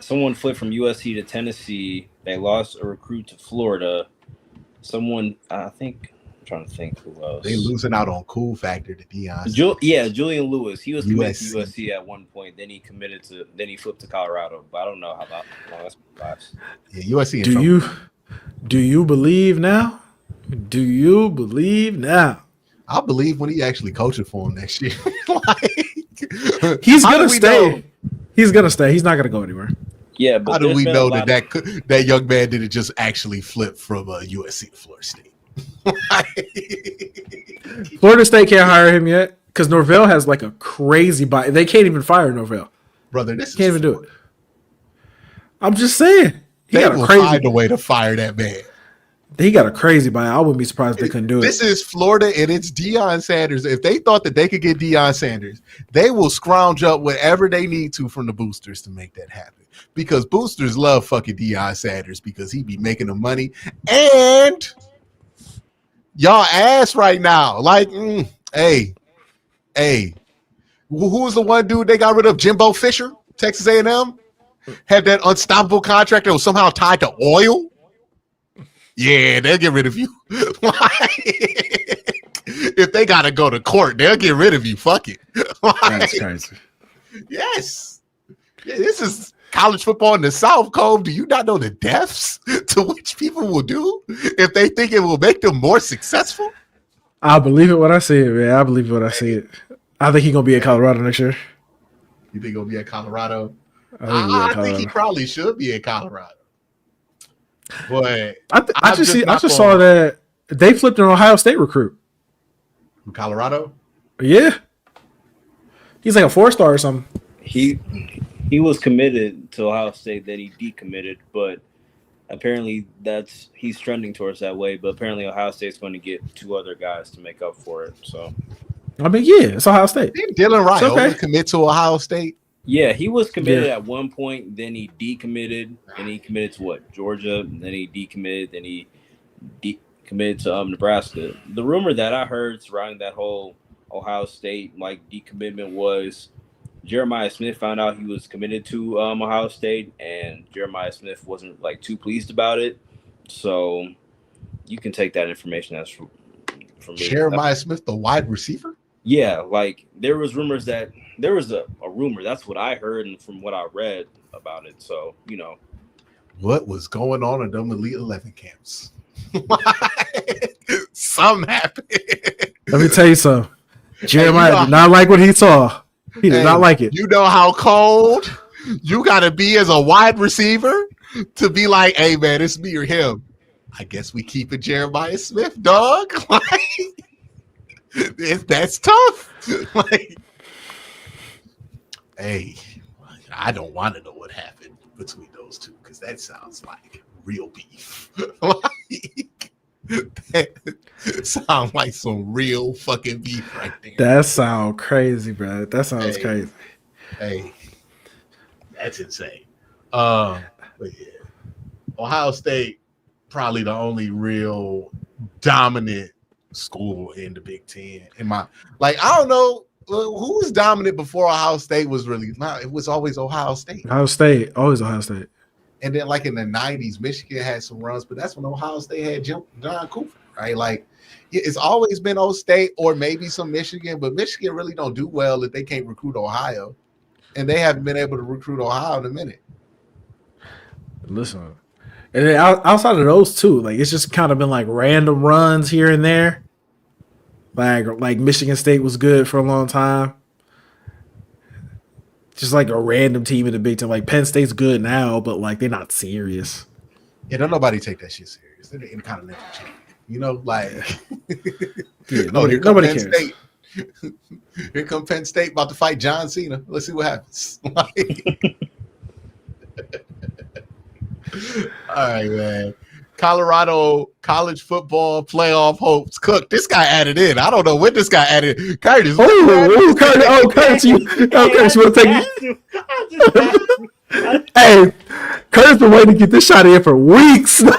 someone flipped from USC to Tennessee. They lost a recruit to Florida. Someone, I think, I'm trying to think who else. They losing out on cool factor to Dion. Julian Lewis. He was committed to USC at one point. Then he flipped to Colorado. But I don't know how long that's last. Yeah, USC. Do you believe now? Do you believe now? I'll believe when he actually coaching for him next year. Like, he's gonna stay. He's gonna stay. He's not gonna go anywhere. Yeah, but how do we know that young man didn't just actually flip from USC to Florida State? Florida State can't hire him yet because Norvell has like a crazy buy. They can't even fire Norvell. Brother, this can't even do it. I'm just saying. They will find a way to fire that man. He got a crazy buy. I wouldn't be surprised if they couldn't do it. This is Florida, and it's Deion Sanders. If they thought that they could get Deion Sanders, they will scrounge up whatever they need to from the boosters to make that happen. Because boosters love fucking Deion Sanders because he be making the money. And y'all ass right now. Like, hey. Who was the one dude they got rid of? Jimbo Fisher, Texas A&M? Had that unstoppable contract that was somehow tied to oil? Yeah, they'll get rid of you. if they gotta go to court, they'll get rid of you. Fuck it. That's crazy. Yes. Yeah, this is college football in the South. Cove, do you not know the deaths to which people will do if they think it will make them more successful? I believe it when I see it, man. I believe it when I see it. I think he's gonna be in Colorado next year. You think he'll be at Colorado? I think he probably should be in Colorado. But I just saw that they flipped an Ohio State recruit. From Colorado? Yeah. He's like a 4-star or something. He was committed to Ohio State, then he decommitted, but apparently he's trending towards that way. But apparently Ohio State's going to get 2 other guys to make up for it. So I mean, yeah, it's Ohio State. Didn't Dylan Raiola commit to Ohio State? Yeah, he was committed at one point, then he decommitted, and he committed to what? Georgia, and then he decommitted, then he decommitted to Nebraska. The rumor that I heard surrounding that whole Ohio State decommitment was Jeremiah Smith found out he was committed to Ohio State, and Jeremiah Smith wasn't too pleased about it. So you can take that information as from me. Jeremiah Smith, the wide receiver? Yeah, there was rumors that there was a rumor. That's what I heard and from what I read about it. So, what was going on in them Elite 11 camps? Something happened. Let me tell you something. Jeremiah did not like what he saw. He did not like it. You know how cold you got to be as a wide receiver to be like, hey, man, it's me or him. I guess we keep it Jeremiah Smith, dog. That's tough. Hey, I don't want to know what happened between those two because that sounds like real beef. That sounds like some real fucking beef right there. That sounds crazy, bro. That sounds crazy. Hey, that's insane. But yeah, Ohio State probably the only real dominant school in the Big Ten. I don't know who was dominant before Ohio State was really. It was always Ohio State. Always Ohio State. And then in the 90s, Michigan had some runs, but that's when Ohio State had John Cooper, right? It's always been Ohio State or maybe some Michigan, but Michigan really don't do well if they can't recruit Ohio. And they haven't been able to recruit Ohio in a minute. Listen, and then outside of those two, it's just kind of been random runs here and there. Like Michigan State was good for a long time. Just a random team in the Big Ten. Penn State's good now, but they're not serious. Yeah, don't nobody take that shit serious. They're the Intercontinental champion. Yeah, nobody cares. State. Here come Penn State about to fight John Cena. Let's see what happens. All right, man. Colorado college football playoff hopes. Cook, this guy added in. I don't know when this guy added. Curtis. Curtis, you want to take it? Hey, Curtis been waiting to get this shot in for weeks. Go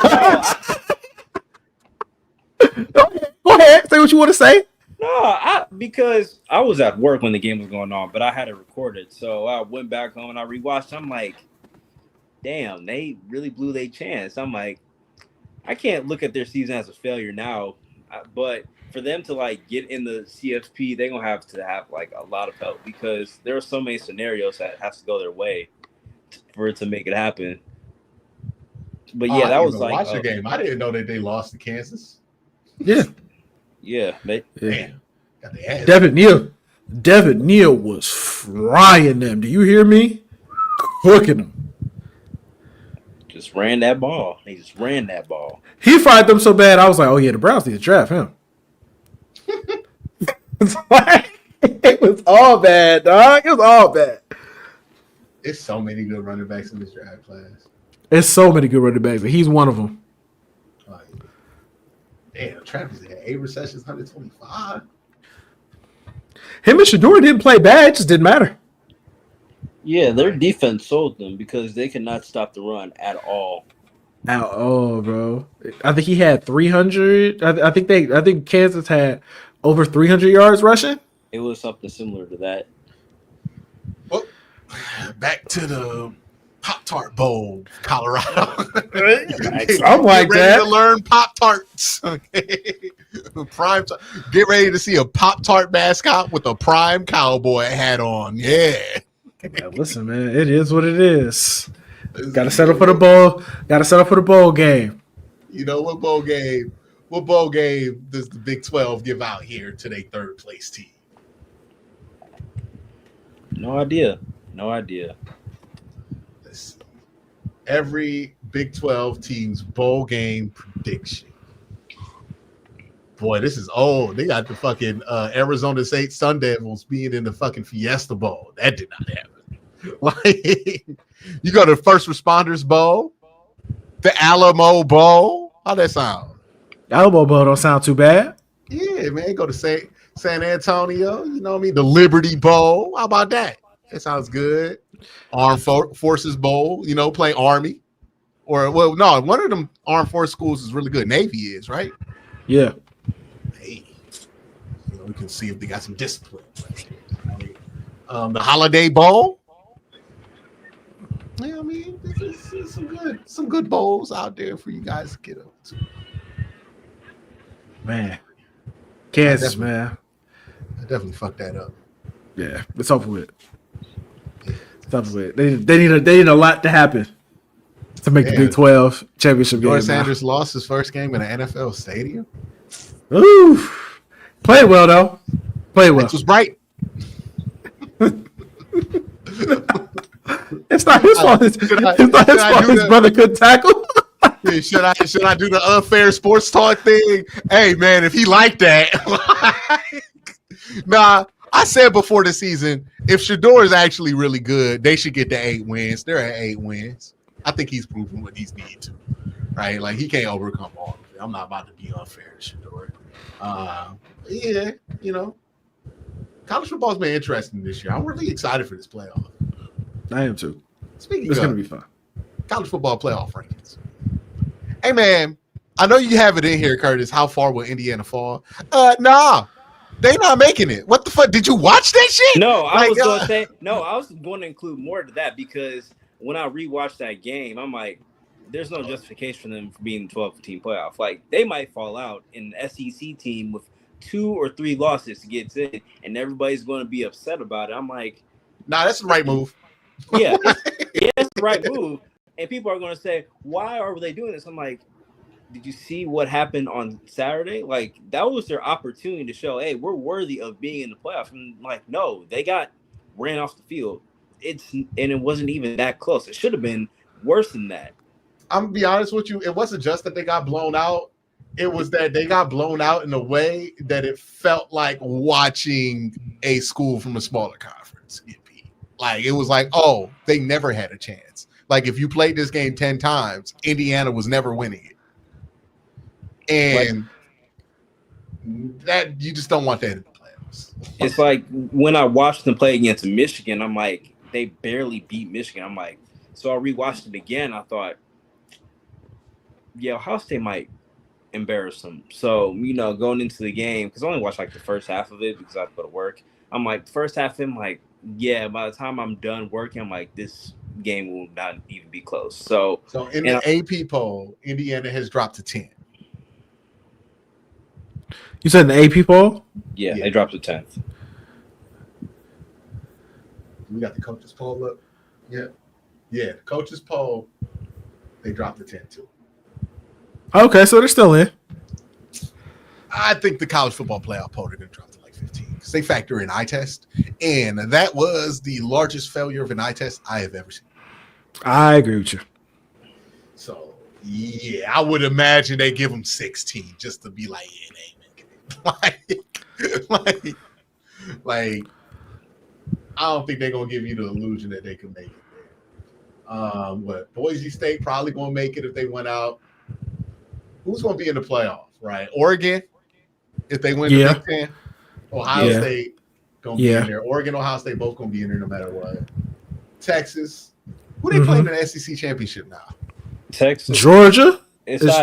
ahead. Say what you want to say. No, because I was at work when the game was going on, but I had it recorded. So I went back home and I rewatched. I'm like, damn, they really blew their chance. I'm like, I can't look at their season as a failure now, but for them to get in the CFP, they're gonna have a lot of help because there are so many scenarios that has to go their way for it to make it happen. But yeah, that was watch the game. I didn't know that they lost to Kansas. Yeah. Damn. Got the ass. Devin Neal was frying them. Do you hear me? Cooking them. Just ran that ball. He just ran that ball. He fried them so bad, I was like, oh, yeah, the Browns need to draft him. It was all bad, dog. It was all bad. There's so many good running backs in this draft class. There's so many good running backs, but he's one of them. Damn, Travis had 8 receptions, 125. Him and Shador didn't play bad. It just didn't matter. Yeah, their defense sold them because they could not stop the run at all. Bro. I think he had 300. I think Kansas had over 300 yards rushing. It was something similar to that. Well, back to the Pop-Tart Bowl, Colorado. I'm like Get ready that. to learn Pop-Tarts. Okay. Get ready to see a Pop-Tart mascot with a prime cowboy hat on. Yeah. Listen, man, it is what it is. Got to settle for the bowl. Got to settle for the bowl game. You know what bowl game? What bowl game does the Big 12 give out here to their third place team? No idea. No idea. Let's see. Every Big 12 team's bowl game prediction. Boy, this is old. They got the fucking Arizona State Sun Devils being in the fucking Fiesta Bowl. That did not happen. Like, you go to First Responders Bowl, the Alamo Bowl. How that sound? Alamo Bowl don't sound too bad. Yeah, man. Go to San Antonio. You know what I mean? The Liberty Bowl. How about that? That sounds good. Armed Forces Bowl. You know, play Army. Or, well, no, one of them Armed Forces schools is really good. Navy is, right? Yeah. Hey, you know, we can see if they got some discipline. The Holiday Bowl. Yeah, I mean, there's some good bowls out there for you guys to get up to. Man. Kansas, man. I definitely fucked that up. Yeah, it's over with. It's over with. They need a lot to happen to make the Big 12 championship game. George Sanders lost his first game in an NFL stadium. Ooh. Played well, though. Played well. This was right. It's not his fault. It's not his fault. His brother couldn't tackle. Yeah, should I do the unfair sports talk thing? Hey, man, if he liked that. Nah, I said before the season, if Shador is actually really good, they should get the 8 wins. They're at 8 wins. I think he's proven what he's needed to, right? Like, he can't overcome all of it. I'm not about to be unfair to Shador. Yeah, you know, college football's been interesting this year. I'm really excited for this playoff. I am too. Speaking It's of going to be fun. college football playoff rankings. Hey, man, I know you have it in here, Curtis. How far will Indiana fall? Nah, they not making it. What the fuck? Did you watch that shit? No, I was going to include more to that because when I rewatched that game, I'm like, there's no justification for them for being 12-team playoff. Like, they might fall out in the SEC team with 2 or 3 losses to get in, and everybody's going to be upset about it. I'm like, nah, that's the right move. Yeah, it's the right move. And people are going to say, why are they doing this? I'm like, did you see what happened on Saturday? Like, that was their opportunity to show, hey, we're worthy of being in the playoffs. And like, no, they got ran off the field. It wasn't even that close. It should have been worse than that. I'm gonna be honest with you. It wasn't just that they got blown out. It was that they got blown out in a way that it felt like watching a school from a smaller conference. Like, it was like, oh, they never had a chance. Like, if you played this game 10 times, Indiana was never winning it. And that you just don't want that in the playoffs. It's like when I watched them play against Michigan, I'm like, they barely beat Michigan. I'm like, so I rewatched it again. I thought, yeah, Ohio State might embarrass them. So, you know, going into the game, because I only watched like the first half of it because I had to go to work. I'm like, first half, I'm like, yeah, by the time I'm done working, I'm like, this game will not even be close. So in the AP poll, Indiana has dropped to 10. You said in the AP poll? Yeah, they dropped to 10th. We got the coaches poll up. Yeah, the coaches poll, they dropped to 10 too. Okay, so they're still in. I think the college football playoff poll, they're going to drop to like 15 because they factor in eye test, and that was the largest failure of an eye test I have ever seen. I agree with you. So yeah, I would imagine they give them 16 just to be like, yeah, they ain't making it. like, I don't think they're gonna give you the illusion that they can make it there. But Boise State probably gonna make it if they went out. Who's gonna be in the playoff, right? Oregon, if they win the Big Ten. Ohio State gonna be in there. Oregon, Ohio State both gonna be in there no matter what. Texas, who they playing in the SEC championship now? Texas, Georgia. Texas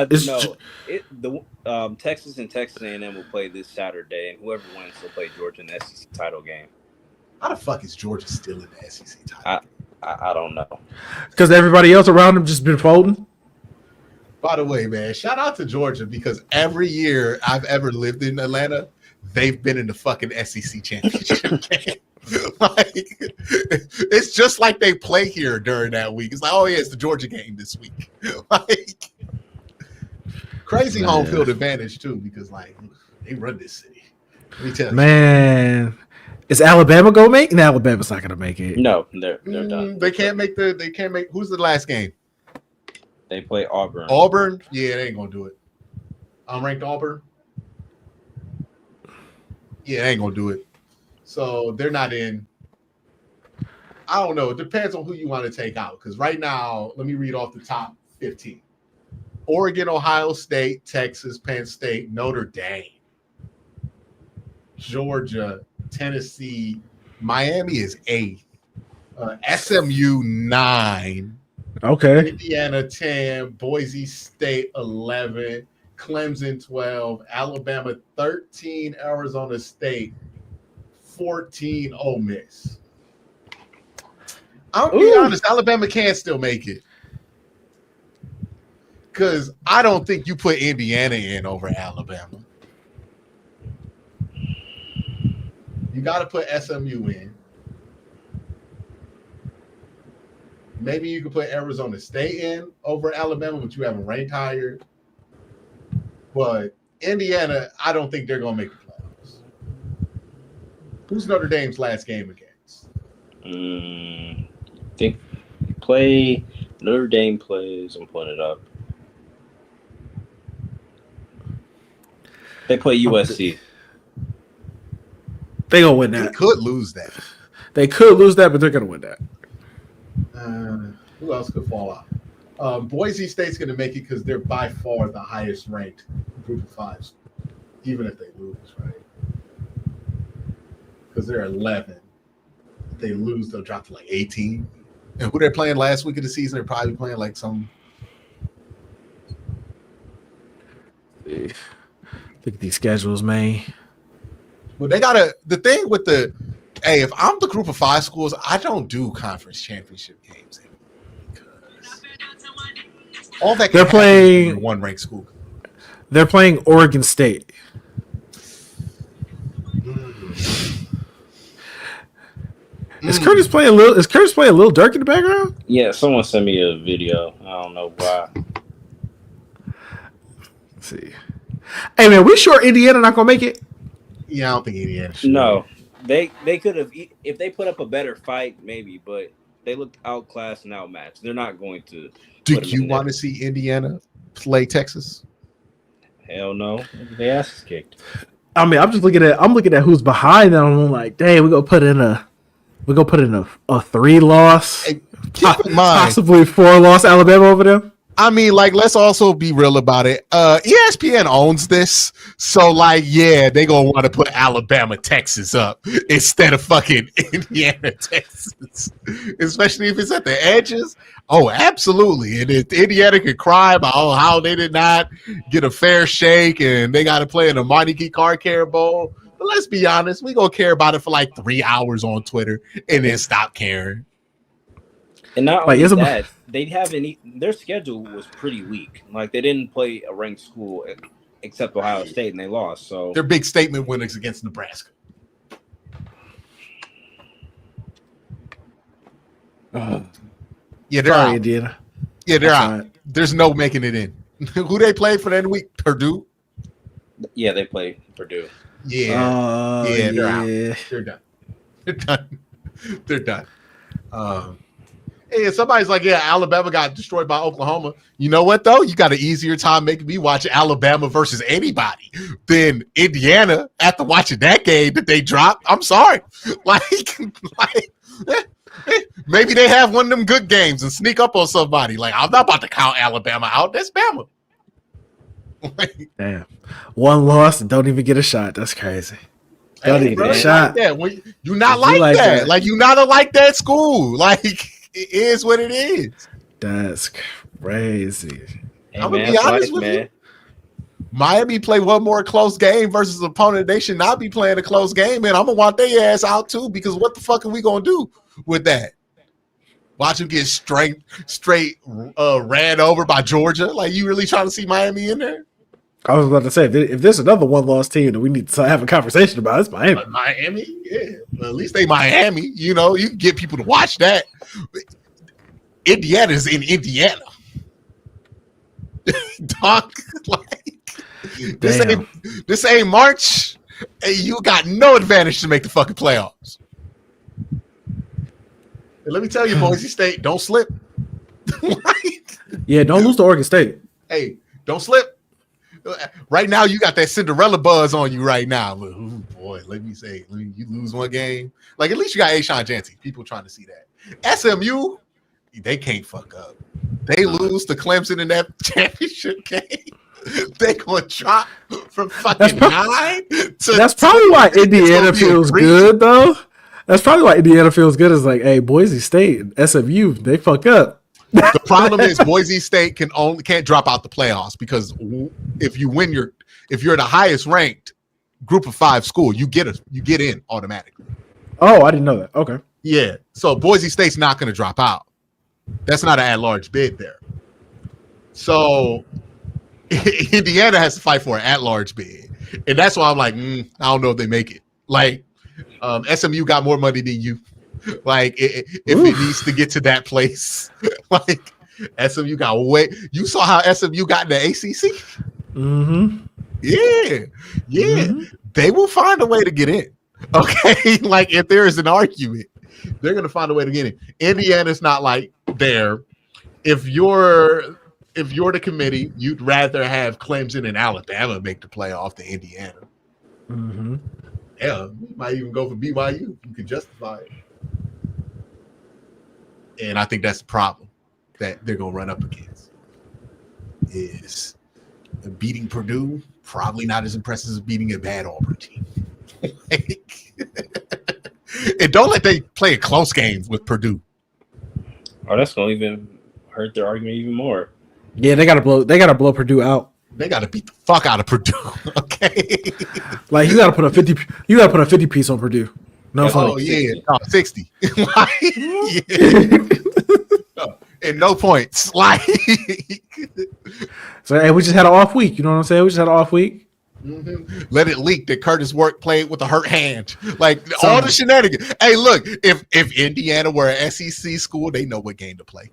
and Texas A&M will play this Saturday, and whoever wins will play Georgia in the SEC title game. How the fuck is Georgia still in the SEC title? I don't know. Because everybody else around him just been folding. By the way, man, shout out to Georgia because every year I've ever lived in Atlanta, they've been in the fucking SEC championship game. Like, it's just like they play here during that week. It's like, oh yeah, it's the Georgia game this week. Like, crazy home field advantage too, because like they run this city. Let me tell you, man. Is Alabama gonna make? No, Alabama's not gonna make it. No, they're done. They can't make. Who's the last game? They play Auburn. Auburn? Yeah, they ain't gonna do it. Unranked Auburn? Yeah, they ain't gonna do it. So they're not in. I don't know. It depends on who you want to take out. Because right now, let me read off the top 15. Oregon, Ohio State, Texas, Penn State, Notre Dame, Georgia, Tennessee, Miami is 8th. SMU 9. Okay. Indiana 10, Boise State 11, Clemson 12, Alabama 13, Arizona State 14, Ole Miss. I'll be honest, Alabama can still make it. Because I don't think you put Indiana in over Alabama. You got to put SMU in. Maybe you could put Arizona State in over Alabama, but you haven't ranked higher. But Indiana, I don't think they're going to make the playoffs. Who's Notre Dame's last game against? I think play Notre Dame plays. I'm pulling it up. They play USC. They gonna win that. They could lose that. They could lose that, but they're gonna win that. Who else could fall out? Boise State's going to make it because they're by far the highest ranked group of 5s, even if they lose, right? Because they're 11. If they lose, they'll drop to like 18. And who they're playing last week of the season, they're probably playing like some. Look at these schedules, man. Well, they got the thing with the. Hey, if I'm the group of 5 schools, I don't do conference championship games anymore. All that they're playing one ranked school. They're playing Oregon State. Is Curtis playing a little? Is Curtis playing a little Dirk in the background? Yeah, someone sent me a video. I don't know why. Let's see. Hey man, we sure Indiana not gonna make it? Yeah, I don't think Indiana should. No, they could have if they put up a better fight, maybe, but they looked outclassed and outmatched. They're not going to. Do you want to see Indiana play Texas? Hell no. They ass kicked. I mean, I'm looking at who's behind them. I'm like, dang, we're gonna put in a 3-loss, hey, keep in mind, possibly 4-loss Alabama over them. I mean, like, let's also be real about it. ESPN owns this, so like, yeah, they gonna want to put Alabama, Texas up instead of fucking Indiana, Texas, especially if it's at the edges. Oh, absolutely. And if Indiana could cry about how they did not get a fair shake and they got to play in a quincycarrier bowl. But let's be honest, we gonna care about it for like 3 hours on Twitter and then stop caring. And not only that, they haven't. Their schedule was pretty weak. Like they didn't play a ranked school except Ohio State, and they lost. So their big statement win is against Nebraska. Yeah, they're out. Indiana. Yeah, they're out. Right. There's no making it in. Who they play for the end of the week? Purdue. Yeah, they play Purdue. Yeah, they're out. They're done. They're done. They're done. Hey, somebody's like, yeah, Alabama got destroyed by Oklahoma. You know what, though? You got an easier time making me watch Alabama versus anybody than Indiana after watching that game that they dropped. I'm sorry. Maybe they have one of them good games and sneak up on somebody. Like, I'm not about to count Alabama out. That's Bama. Damn. 1 loss and don't even get a shot. That's crazy. Don't even get a shot. Like you're not like that. Like, you're not like that school. Like, it is what it is. That's crazy. Hey, I'm going to be honest with you. Miami play one more close game versus an opponent they should not be playing a close game, and I'm going to want their ass out too, because what the fuck are we going to do with that? Watch him get straight ran over by Georgia. Like, you really trying to see Miami in there? I was about to say, if there's another one-loss team that we need to have a conversation about, it's Miami. Miami? Yeah. Well, at least they Miami. You know, you can get people to watch that. Indiana's in Indiana. Doc, like, this ain't March. You got no advantage to make the fucking playoffs. And let me tell you, Boise State, don't slip. Yeah, don't lose to Oregon State. Hey, don't slip. Right now, you got that Cinderella buzz on you right now. But, ooh, boy, let me say, you lose one game. Like, at least you got Ashawn Janty. People trying to see that. SMU, they can't fuck up. They lose to Clemson in that championship game. They gonna drop from fucking 9 to. That's probably why Indiana feels good, though. That's probably why Indiana feels good. Is like, hey, Boise State and SMU, they fuck up. The problem is Boise State can't drop out the playoffs because if you're the highest ranked group of 5 school, you get in automatically. Oh, I didn't know that. Okay. Yeah. So Boise State's not going to drop out. That's not an at-large bid there. So Indiana has to fight for an at-large bid, and that's why I'm like, I don't know if they make it. Like, SMU got more money than you. Like, if it needs to get to that place, like SMU got way. You saw how SMU got in the ACC. Mm-hmm. Yeah. Mm-hmm. They will find a way to get in. Okay, like if there is an argument, they're gonna find a way to get in. Indiana's not like there. If you're the committee, you'd rather have Clemson and Alabama make the playoff than Indiana. Mm-hmm. Yeah, you might even go for BYU. You can justify it. And I think that's the problem that they're going to run up against is beating Purdue, probably not as impressive as beating a bad Auburn team. And don't let they play a close game with Purdue. Oh, that's going to even hurt their argument even more. Yeah, they got to blow Purdue out. They got to beat the fuck out of Purdue, okay? Like, you got to put a 50 piece on Purdue. No funny. Oh, yeah. No, 60. Like, yeah. And no points. Like, so, hey, we just had an off week. You know what I'm saying? We just had an off week. Mm-hmm. Let it leak that Curtis Work played with a hurt hand. Like, all the shenanigans. Hey, look, if Indiana were an SEC school, they know what game to play.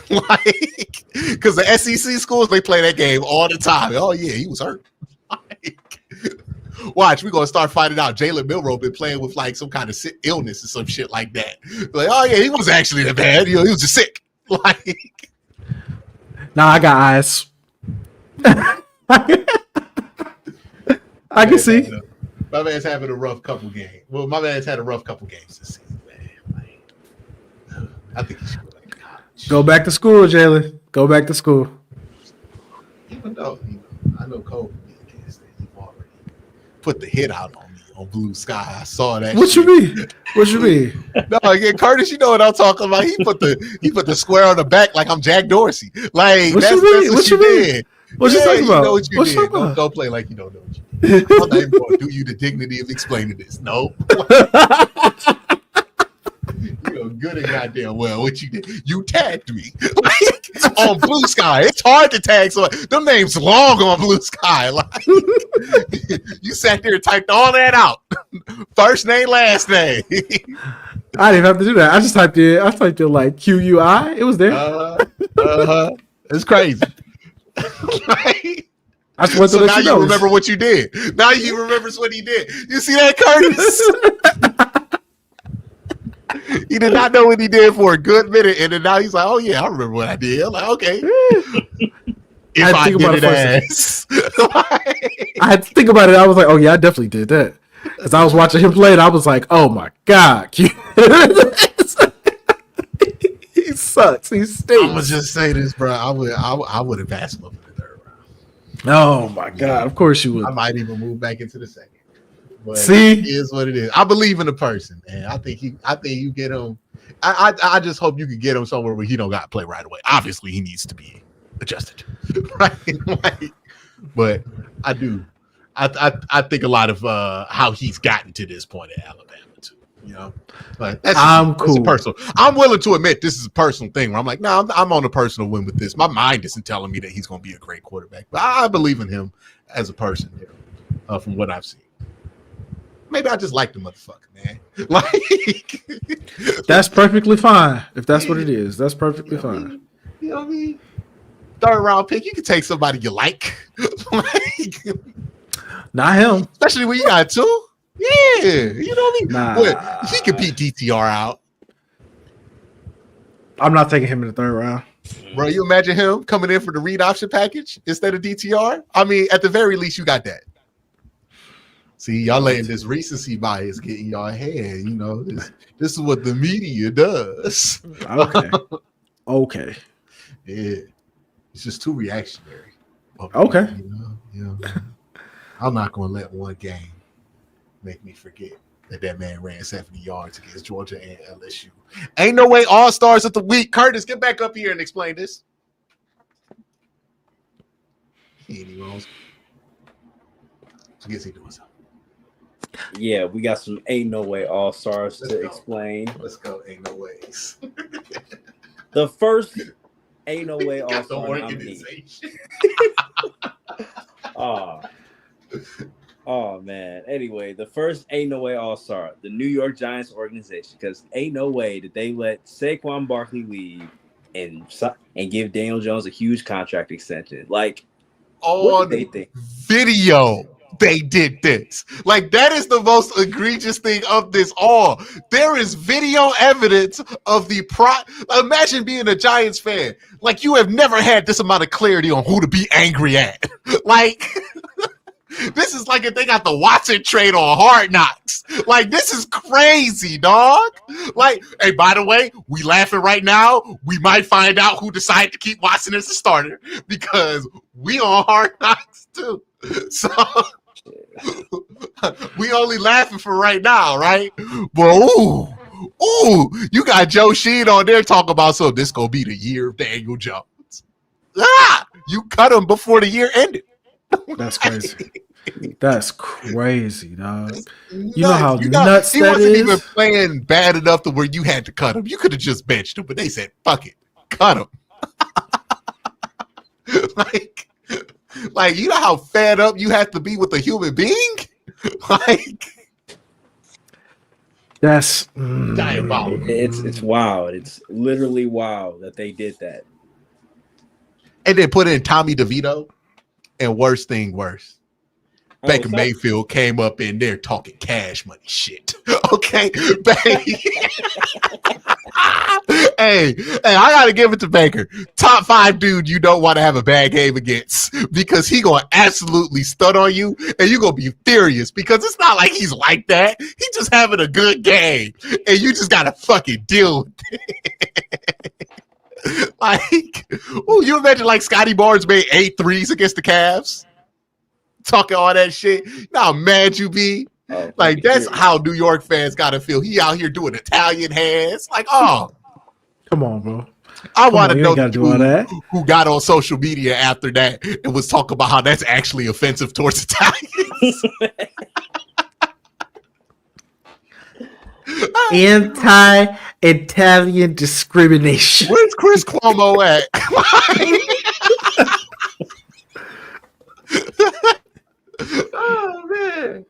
Like, because the SEC schools, they play that game all the time. Oh, yeah, he was hurt. Like, watch, we're going to start finding out Jalen Milroe been playing with like some kind of illness or some shit like that. Like, oh, yeah, he was actually that bad. You know, he was just sick. Like, nah, I got eyes. I can see. My man's having a rough couple games. Well, my man's had a rough couple games this season, man. Like, I think he should go back to college. Go back to school, Jalen. Go back to school. Even though, I know Cole can be against it. He already put the hit out on me on Blue Sky. I saw that. What you mean? What you mean? No, again, Curtis, you know what I'm talking about. He put the square on the back like I'm Jack Dorsey. Like, that's what you did. What you talking about? You know what you did. Don't play like you don't know what you did. I'm not even going to do you the dignity of explaining this. No. You know good and goddamn well what you did. You tagged me like, on Blue Sky. It's hard to tag someone. Them names long on Blue Sky. Like, you sat there and typed all that out. First name, last name. I didn't have to do that. I just typed it. I typed it like QUI. It was there. It's crazy. Right? I just so now you remember what you did. Now you remembers what he did. You see that, Curtis? He did not know what he did for a good minute, and then now he's like, "Oh yeah, I remember what I did." I'm like, "Okay." If I did it as, I had to think about it. I was like, "Oh yeah, I definitely did that." As I was watching him play, and I was like, "Oh my god, he sucks. He stinks." I'm gonna just say this, bro. I would have passed him up in the third round. Oh my god! Of course you would. I might even move back into the second. But see, it is what it is. I believe in the person, man. I think you get him. I just hope you can get him somewhere where he don't got to play right away. Obviously, he needs to be adjusted, right? Like, but I do. I think a lot of how he's gotten to this point at Alabama too. You know, but that's I'm just, it's a cool. personal. I'm willing to admit this is a personal thing where I'm like, no, I'm on a personal win with this. My mind isn't telling me that he's going to be a great quarterback, but I believe in him as a person from what I've seen. Maybe I just like the motherfucker, man. Like, That's perfectly fine. If that's what it is, that's perfectly fine. You know what I mean? Third round pick, you can take somebody you like. Like, not him. Especially when you got two. Yeah, you know what I mean? Nah. Well, he can beat DTR out. I'm not taking him in the third round. Bro, you imagine him coming in for the read option package instead of DTR? I mean, at the very least, you got that. See, y'all letting this recency bias get in y'all head. You know, this is what the media does. Okay. Okay. Yeah. It's just too reactionary. Okay. You know, I'm not going to let one game make me forget that man ran 70 yards against Georgia and LSU. Ain't no way all-stars of the week. Curtis, get back up here and explain this. He ain't even on. I guess he doing something. Yeah, we got some ain't no way all-stars to explain. Let's go. Ain't no ways. The first ain't no way all-star nominee. Oh man. Anyway, the first ain't no way all-star, the New York Giants organization, because ain't no way that they let Saquon Barkley leave and give Daniel Jones a huge contract extension. Like, what did they think? Video. They did this. Like, that is the most egregious thing of this all. There is video evidence of the Imagine being a Giants fan. Like, you have never had this amount of clarity on who to be angry at. Like, this is like if they got the Watson trade on Hard Knocks. Like, this is crazy, dog. Like, hey, by the way, we laughing right now. We might find out who decided to keep Watson as a starter because we on Hard Knocks too. So we only laughing for right now, right? But ooh, you got Joe Sheen on there talking about, so this gonna be the year of Daniel Jones. You cut him before the year ended. That's crazy. That's crazy, dog. You know how nuts he that wasn't is? even playing bad enough to where you had to cut him. You could have just benched him, but they said, fuck it, cut him. Like, you know how fed up you have to be with a human being? Like, that's diabolical. It's wild. It's literally wild that they did that. And then put in Tommy DeVito, and worse, Baker Mayfield came up in there talking cash money shit. Okay, hey, I gotta give it to Baker. Top 5 dude you don't want to have a bad game against because he gonna absolutely stun on you and you gonna be furious because it's not like he's like that. He's just having a good game and you just gotta fucking deal with it. Like, you imagine like Scotty Barnes made 8 threes against the Cavs? Talking all that shit. You know how mad you be? Like, that's how New York fans gotta feel. He out here doing Italian hands. Like, oh. Come on, bro. I want to know who got on social media after that and was talking about how that's actually offensive towards Italians. Anti-Italian discrimination. Where's Chris Cuomo at? Oh man,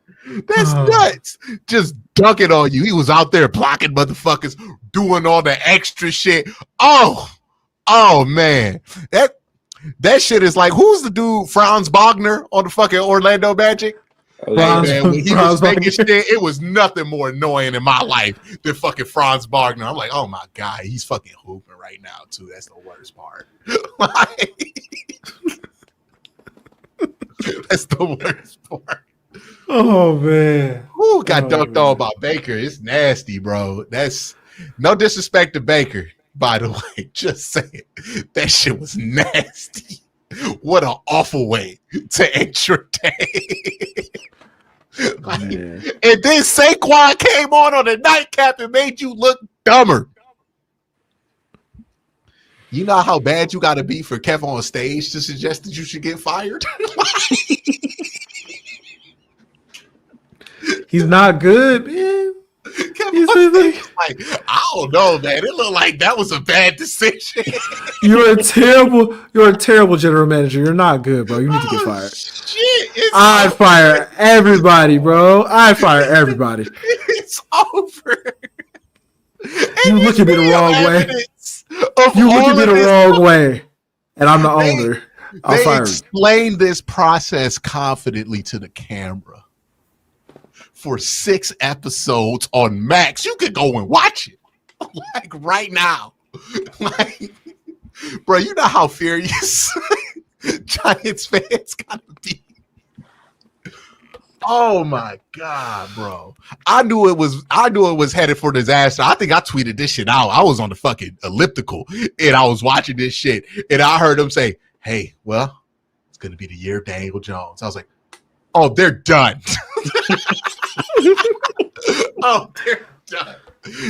that's nuts. Just dunking on you. He was out there blocking motherfuckers, doing all the extra shit. Oh man, that shit is like, who's the dude Franz Wagner on the fucking Orlando Magic? Man, when he was making shit, it was nothing more annoying in my life than fucking Franz Wagner. I'm like, oh my god, he's fucking hooping right now too. That's the worst part. That's the worst part. Oh man. Who got dunked on by Baker? It's nasty, bro. That's no disrespect to Baker, by the way. Just saying. That shit was nasty. What an awful way to end your day. And then Saquon came on the nightcap and made you look dumber. You know how bad you got to be for Kev on stage to suggest that you should get fired? He's not good, man. He's Like, I don't know, man. It looked like that was a bad decision. You're a terrible general manager. You're not good, bro. You need to get fired. Shit, I'd fire everybody, bro. I'd fire everybody. It's over. You look at me the wrong way. You look at me the wrong way, and I'm the owner. I'll They fire you. explained this process confidently to the camera for 6 episodes on Max. You could go and watch it, like right now. Like, bro, you know how furious Giants fans gotta be. Oh my god, bro! I knew it was headed for disaster. I think I tweeted this shit out. I was on the fucking elliptical and I was watching this shit, and I heard them say, "Hey, well, it's gonna be the year of Daniel Jones." I was like, "Oh, they're done." Oh, they're done.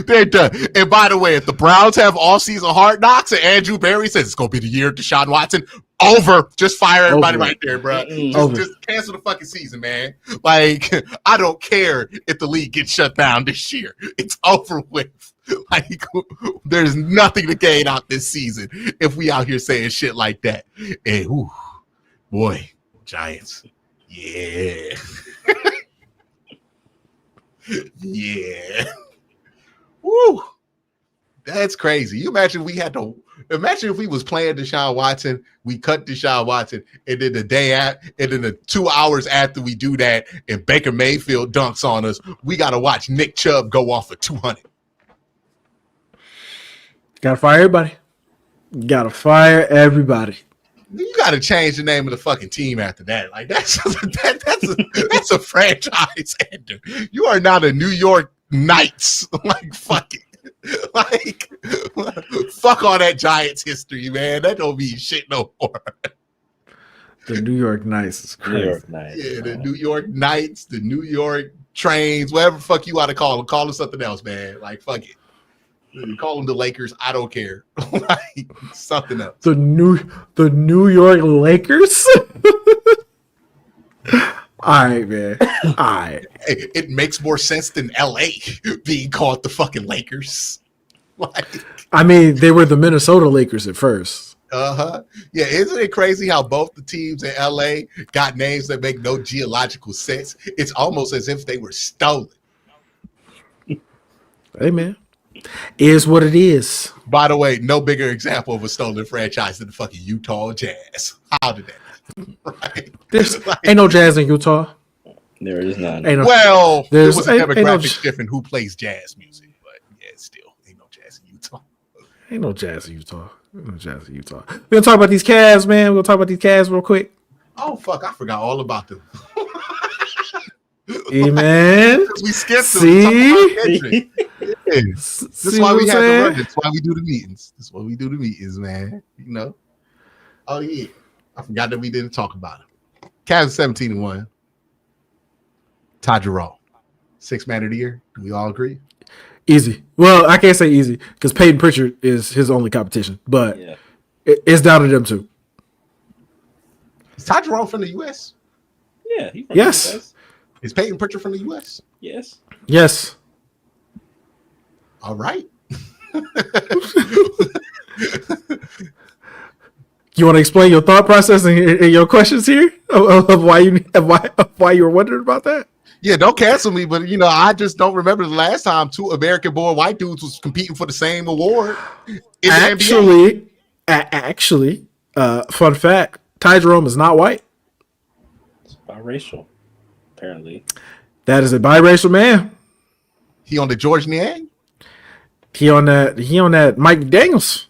They're done. And by the way, if the Browns have all-season hard knocks and Andrew Berry says it's gonna be the year of Deshaun Watson, over. Just fire everybody right there, bro. Just cancel the fucking season, man. Like, I don't care if the league gets shut down this year. It's over with. Like, there's nothing to gain out this season if we out here saying shit like that. And whew, boy, Giants. Yeah. Yeah. Woo. That's crazy. You imagine if we was playing Deshaun Watson, we cut Deshaun Watson, and then the 2 hours after we do that, and Baker Mayfield dunks on us, we gotta watch Nick Chubb go off for 200. Gotta fire everybody. Gotta fire everybody. You gotta change the name of the fucking team after that. Like that's a franchise ender. You are not a New York Knights. Like fuck it. Like fuck all that Giants history, man. That don't mean shit no more. The New York Knights is crazy. New York Knights, yeah, the New York Knights, the New York Trains, whatever the fuck you want to call them. Call them something else, man. Like fuck it. Call them the Lakers. I don't care. Like something else. The New York Lakers. All right, man. All right. It makes more sense than LA being called the fucking Lakers. Like, I mean, they were the Minnesota Lakers at first. Yeah, isn't it crazy how both the teams in LA got names that make no geological sense? It's almost as if they were stolen. Hey, man. Is what it is. By the way, no bigger example of a stolen franchise than the fucking Utah Jazz. How did that happen? Right? There's ain't no Jazz in Utah. There is none. Well, there was a demographic different who plays jazz music, but yeah, still ain't no Jazz in Utah. Ain't no Jazz in Utah. Ain't no Jazz in Utah. We're gonna talk about these Cavs, man. We're gonna talk about these Cavs real quick. Oh fuck, I forgot all about them. Hey, man. We skipped them. See? That's why we have to run. That's why we do the meetings. That's why we do the meetings, man. You know. Oh yeah. I forgot that we didn't talk about it. Cavs 17-1. Ty Jerome. 6th man of the year. Do we all agree? Easy. Well, I can't say easy because Peyton Pritchard is his only competition, but Yeah. it's down to them two. Is Ty Jerome from the US? Yeah. He from Yes. the US. Is Peyton Pritchard from the US? Yes. Yes. All right. You want to explain your thought process and your questions here of why you were wondering about that? Yeah, don't cancel me, but you know, I just don't remember the last time 2 American-born white dudes was competing for the same award. Actually, fun fact: Ty Jerome is not white. It's biracial, apparently. That is a biracial man. He on the George Niang? He on that Mike Daniels.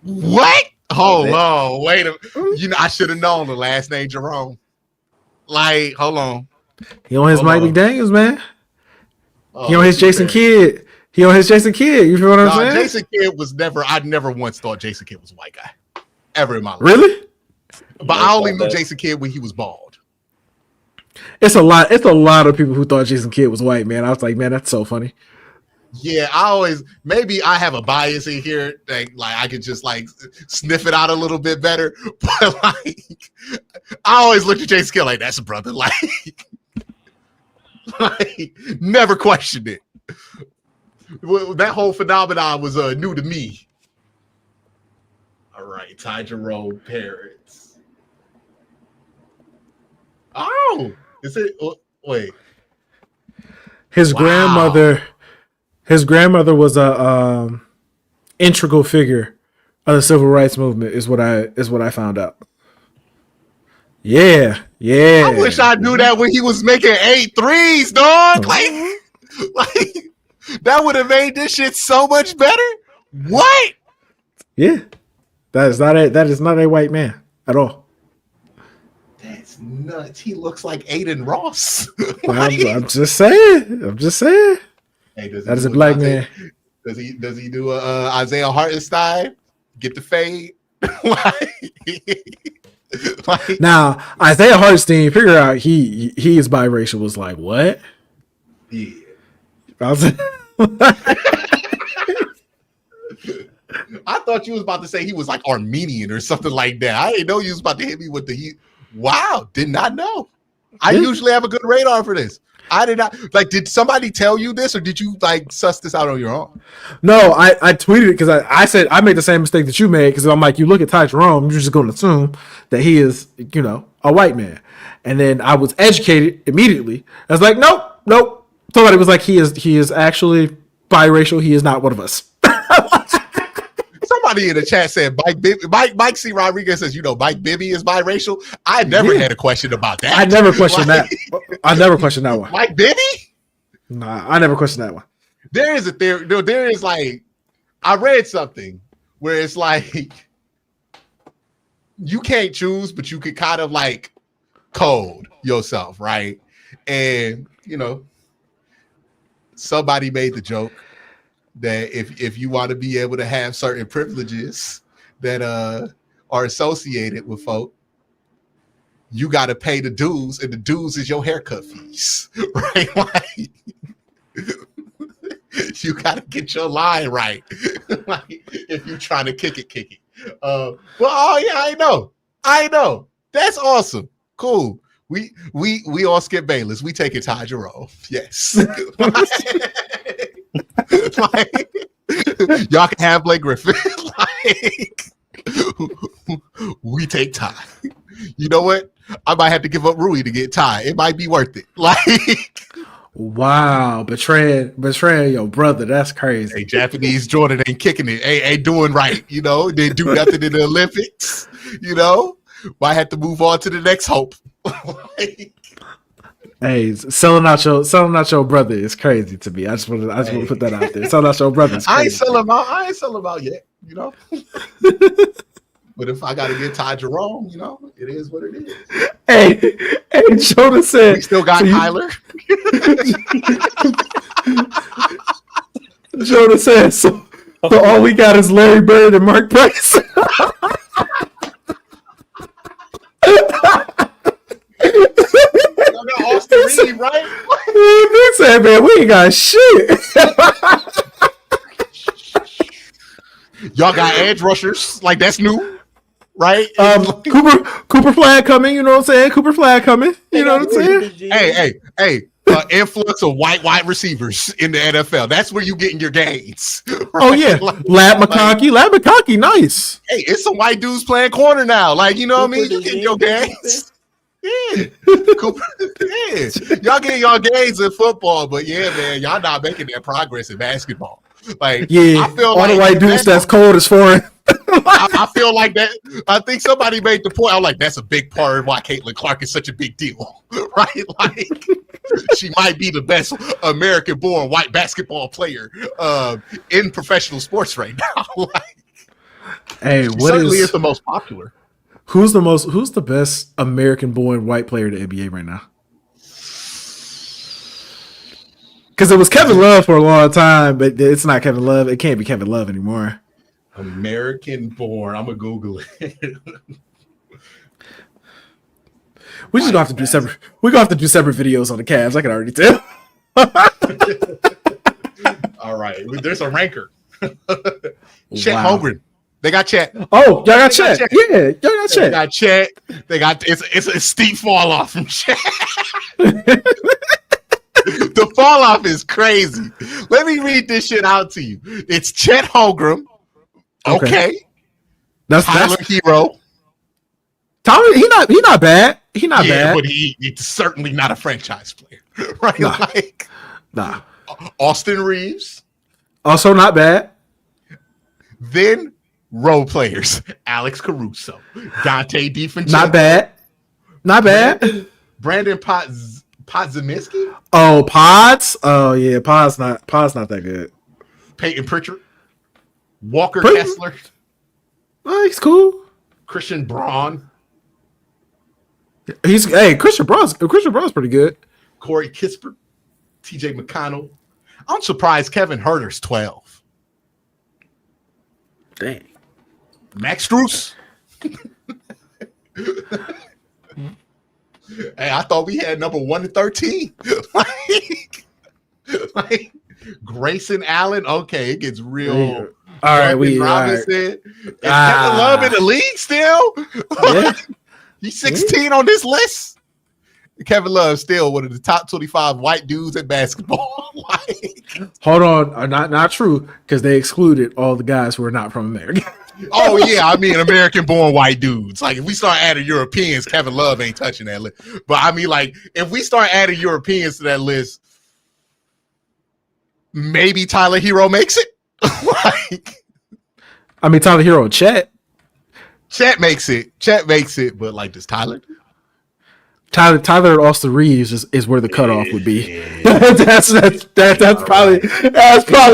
What? Hold on, wait a minute. You know, I should have known the last name Jerome. Like, hold on. He on his Mike McDaniels, man. Oh, he on his Jason Kidd. He on his Jason Kidd. You feel what I'm saying? Jason Kidd was never. I never once thought Jason Kidd was a white guy, ever in my life. Really? But I only knew Jason Kidd when he was bald. It's a lot. It's a lot of people who thought Jason Kidd was white, man. I was like, man, that's so funny. Yeah, maybe I have a bias in here that like I could just like sniff it out a little bit better. But like, I always looked at Jason Kidd like that's a brother. Like never questioned it. That whole phenomenon was new to me. All right, Ty Jerome parents. Oh, is it? Wait. His grandmother was a integral figure of the civil rights movement. Is what I found out. Yeah. I wish I knew that when he was making 8 threes, dog. Like that would have made this shit so much better. What? Yeah, that is not a white man at all. That's nuts. He looks like Aiden Ross. I'm just saying. Hey, that is a black man. Does he do a Isaiah Hartenstein? Get the fade? like, now Isaiah Hartenstein, figure out he is biracial. Was like what? Yeah. I was I thought you was about to say he was like Armenian or something like that. I didn't know you was about to hit me with the Wow, did not know. I usually have a good radar for this. I did not. Like, did somebody tell you this, or did you like suss this out on your own? No, I tweeted it because I said I made the same mistake that you made, because I'm like, you look at Ty Jerome, you're just going to assume that he is, a white man, and then I was educated immediately. I was like, nope. Somebody was like, he is actually biracial. He is not one of us. Somebody in the chat said Mike C. Rodriguez says, Mike Bibby is biracial. I never had a question about that. I never questioned that. I never questioned that one. Mike Bibby? Nah, I never questioned that one. There is a theory. There is like, I read something where it's like, you can't choose, but you could kind of like code yourself, right? And, somebody made the joke that if you want to be able to have certain privileges that are associated with folk, you got to pay the dues, and the dues is your haircut fees, right? Like, you got to get your line right, like, if you're trying to kick it. Well, I know. That's awesome. Cool. We all skip Bayless. We take it Ty Jerome. Yes. Like, y'all can have Blake Griffin. Like, we take Ty. You know what? I might have to give up Rui to get Ty. It might be worth it. Like, wow, betraying your brother. That's crazy. Hey, Japanese Jordan ain't kicking it. Ain't doing right. They do nothing in the Olympics. Might have to move on to the next hope. Like, hey, selling out your brother is crazy to me. I just want to put that out there. Selling out your brother is crazy. I ain't selling him out yet. But if I got to get Ty Jerome, it is what it is. Hey, Jonah said we still got Kyler. Jonah said so all we got is Larry Bird and Mark Price. Got Austin Reed, right? He said, man, we ain't got shit. Y'all got edge rushers. Like, that's new, right? Cooper Flag coming, you know what I'm saying? Cooper Flag coming, you know what I'm saying? Hey. Influx of white receivers in the NFL. That's where you getting your gains. Right? Oh, yeah. Lab McConkey, nice. Hey, it's some white dudes playing corner now. Like, you know what I mean? You getting your gains. Yeah. Cooper, yeah. Y'all getting y'all gains in football, but yeah, man, y'all not making that progress in basketball. Like, yeah, I feel all like the white dudes that's cold as foreign. I feel like that. I think somebody made the point. I'm like, that's a big part of why Caitlin Clark is such a big deal, right? Like, she might be the best American-born white basketball player in professional sports right now. Like, hey, she certainly is the most popular. Who's the best American-born white player in the NBA right now? Because it was Kevin Love for a long time, but it's not Kevin Love. It can't be Kevin Love anymore. American-born. I'm gonna Google it. We just gonna have to do separate. We're gonna have to do separate videos on the Cavs. I can already tell. All right, there's a ranker. Chet Holmgren. They got Chet. Oh, y'all got Chet. Yeah, y'all got Chet. They got Chet. They got it's a steep fall off from Chet. The fall off is crazy. Let me read this shit out to you. It's Chet Holmgren. Okay. That's Tyler Hero. Tyler, he not bad. He not bad. But he's certainly not a franchise player. Right? Nah. Austin Reeves. Also not bad. Then role players. Alex Caruso. Dante DiFrancesco. Not bad. Brandon Podziemski. Oh, Pods. Oh yeah, Pods not that good. Peyton Pritchard. Walker Kessler. Oh, he's cool. Christian Braun. Christian Braun's pretty good. Corey Kispert. TJ McConnell. I'm surprised Kevin Herter's 12. Dang. Max Strus. Hey, I thought we had number 1 to 13. like Grayson Allen. Okay, it gets real. All right, Robinson. Is Kevin Love in the league still? Yeah. He's 16 on this list. Kevin Love still one of the top 25 white dudes at basketball. Hold on, not true, because they excluded all the guys who are not from America. Oh yeah, I mean American-born white dudes. Like if we start adding Europeans, Kevin Love ain't touching that list. But I mean, like if we start adding Europeans to that list, maybe Tyler Hero makes it. I mean, Tyler Hero and Chet makes it. But like, does Tyler? Tyler and Austin Reeves is where the cutoff would be. that's probably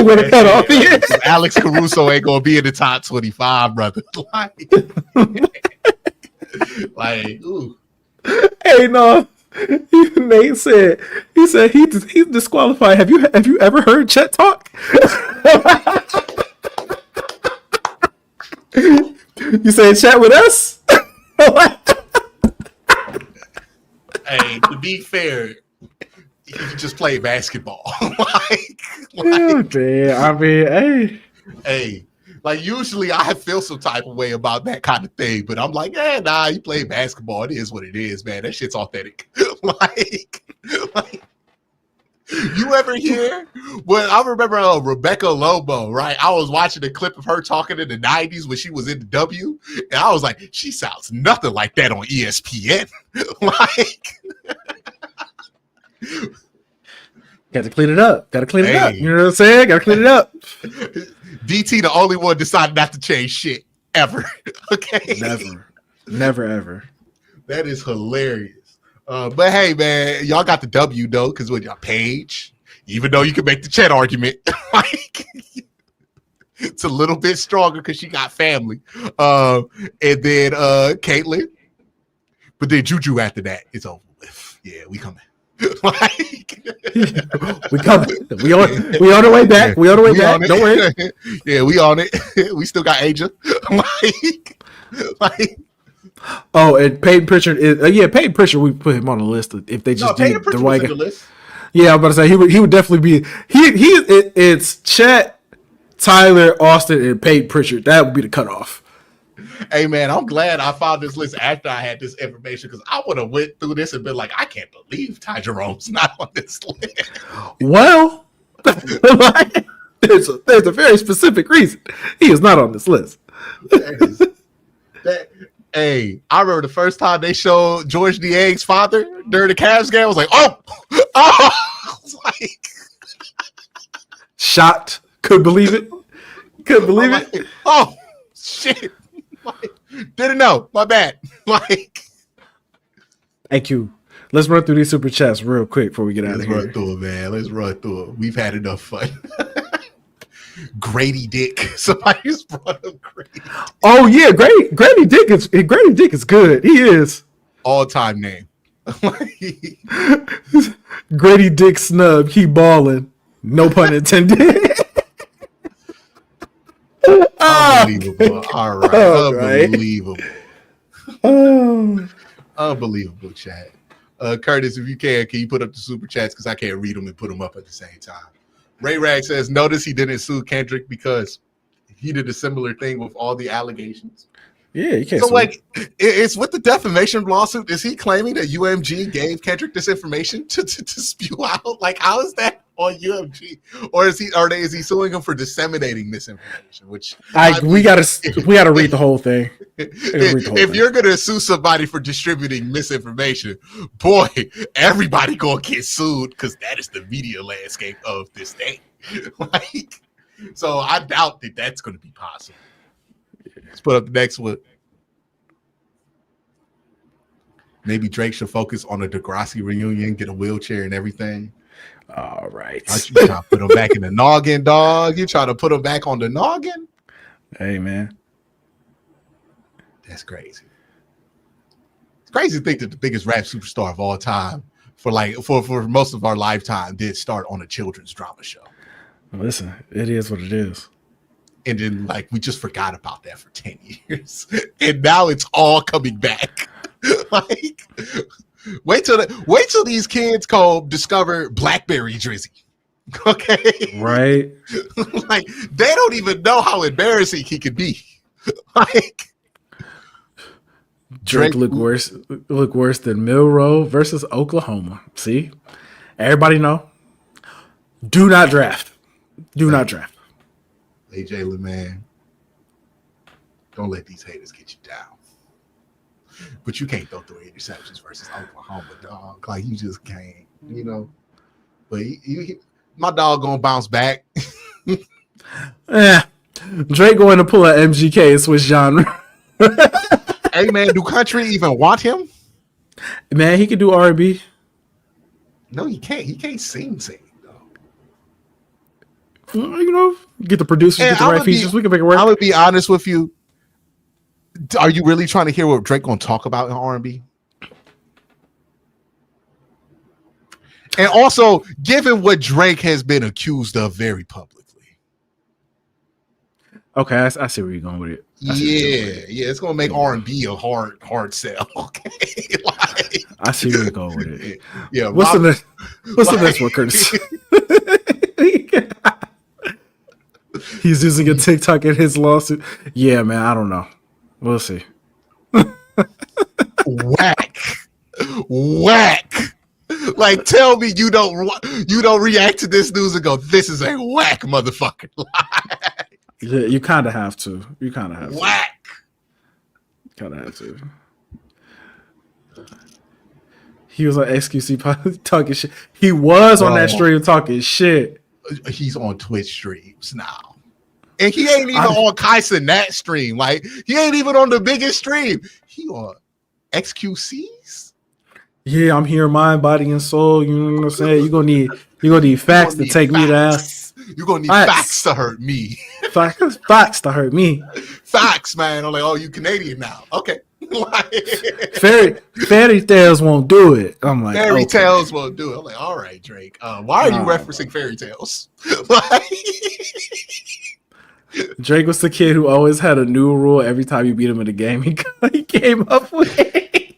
where the cutoff is. Alex Caruso ain't gonna be in the top 25, brother. Ooh. Hey, no. Nate said he's disqualified. Have you ever heard Chet talk? You saying Chet with us? Hey, to be fair, he just played basketball. Yeah, man. I mean, hey, like usually I feel some type of way about that kind of thing, but I'm like, nah, he played basketball. It is what it is, man. That shit's authentic. like you ever hear? Well, I remember Rebecca Lobo, right? I was watching a clip of her talking in the 90s when she was in the W, and I was like, she sounds nothing like that on ESPN. got to clean it up. You know what I'm saying? Got to clean it up. DT, the only one decided not to change shit ever. Okay, never ever. That is hilarious. But hey, man, y'all got the W though, because with your Paige, even though you can make the Chet argument, it's a little bit stronger because she got family. And then Caitlyn, but then Juju after that, it's over with. Yeah, we coming. We coming. We on the way back. We on the way back. Don't worry. Yeah, we on it. We still got Asia. Oh, and Peyton Pritchard is Peyton Pritchard. We put him on the list if they just did the right guy. List. Yeah, I'm about to say he would definitely be. It's Chet, Tyler, Austin, and Peyton Pritchard. That would be the cutoff. Hey man, I'm glad I found this list after I had this information because I would have went through this and been like, I can't believe Ty Jerome's not on this list. Well, there's a very specific reason he is not on this list. Hey, I remember the first time they showed George Niang's father during the Cavs game. I was like, oh, I was like, shocked, couldn't believe it. Oh shit. Didn't know. My bad. Thank you. Let's run through these super chats real quick before we get out of here. Let's run through it, man. Let's run through it. We've had enough fun. Grady Dick. Somebody just brought up Grady Dick. Oh yeah, Grady Dick is good. He is all-time name. Grady Dick snub. He balling. No pun intended. Unbelievable. All right. Unbelievable. Unbelievable chat. Curtis, if you can you put up the super chats because I can't read them and put them up at the same time. Ray Rag says, notice he didn't sue Kendrick because he did a similar thing with all the allegations. Yeah, you can't So sue. like, it's with the defamation lawsuit. Is he claiming that UMG gave Kendrick this information to spew out? Like, how is that on UMG? Or is he suing him for disseminating this information? Which we gotta read the whole thing. If you're gonna sue somebody for distributing misinformation, boy, everybody gonna get sued because that is the media landscape of this day. Like, so I doubt that that's gonna be possible. Let's put up the next one. Maybe Drake should focus on a Degrassi reunion, get a wheelchair and everything. All right. Aren't you trying to put him back in the noggin, dog? You trying to put him back on the noggin? Hey, man. That's crazy. It's crazy to think that the biggest rap superstar of all time for most of our lifetime did start on a children's drama show. Listen, it is what it is. And then like we just forgot about that for 10 years. And now it's all coming back. Like wait till these kids discover Blackberry Drizzy. Okay. Right. Like they don't even know how embarrassing he could be. Like Drake look worse than Milroe versus Oklahoma. See? Everybody know. Do not draft. Do not draft. Hey Jalen, man. Don't let these haters get you down. But you can't throw 3 interceptions versus Oklahoma, dog. Like you just can't, you know. But my dog gonna bounce back. Drake going to pull an MGK and switch genre. Hey man, do country even want him? Man, he can do R&B. No, he can't. He can't sing though. You know, get the producers, get the right features. We can make it work. I'm gonna be honest with you. Are you really trying to hear what Drake gonna talk about in R&B? And also, given what Drake has been accused of very publicly. Okay, I see where you're going with it. Yeah, it's gonna make R&B a hard sell. Okay, like, I see where you're going with it. Yeah, what's the next one, Curtis? He's using a TikTok in his lawsuit. Yeah, man, I don't know. We'll see. Whack. Like, tell me you don't react to this news and go, "This is a whack, motherfucker." Yeah, you kind of have to. Whack. Kind of have to. He was on XQC talking shit. He was on that stream talking shit. He's on Twitch streams now. And he ain't even on Kaisa Nat stream. Like, he ain't even on the biggest stream. He on XQC's? Yeah, I'm here, mind, body, and soul. You know what I'm saying? You're gonna need facts to take me down. You're gonna need facts to hurt me. Facts to hurt me. Facts, man. I'm like, oh, you Canadian now. Okay. Fairy tales won't do it. I'm like, fairy tales won't do it. I'm like, all right, Drake. Why are you referencing fairy tales? Drake was the kid who always had a new rule every time you beat him in a game. He came up with it.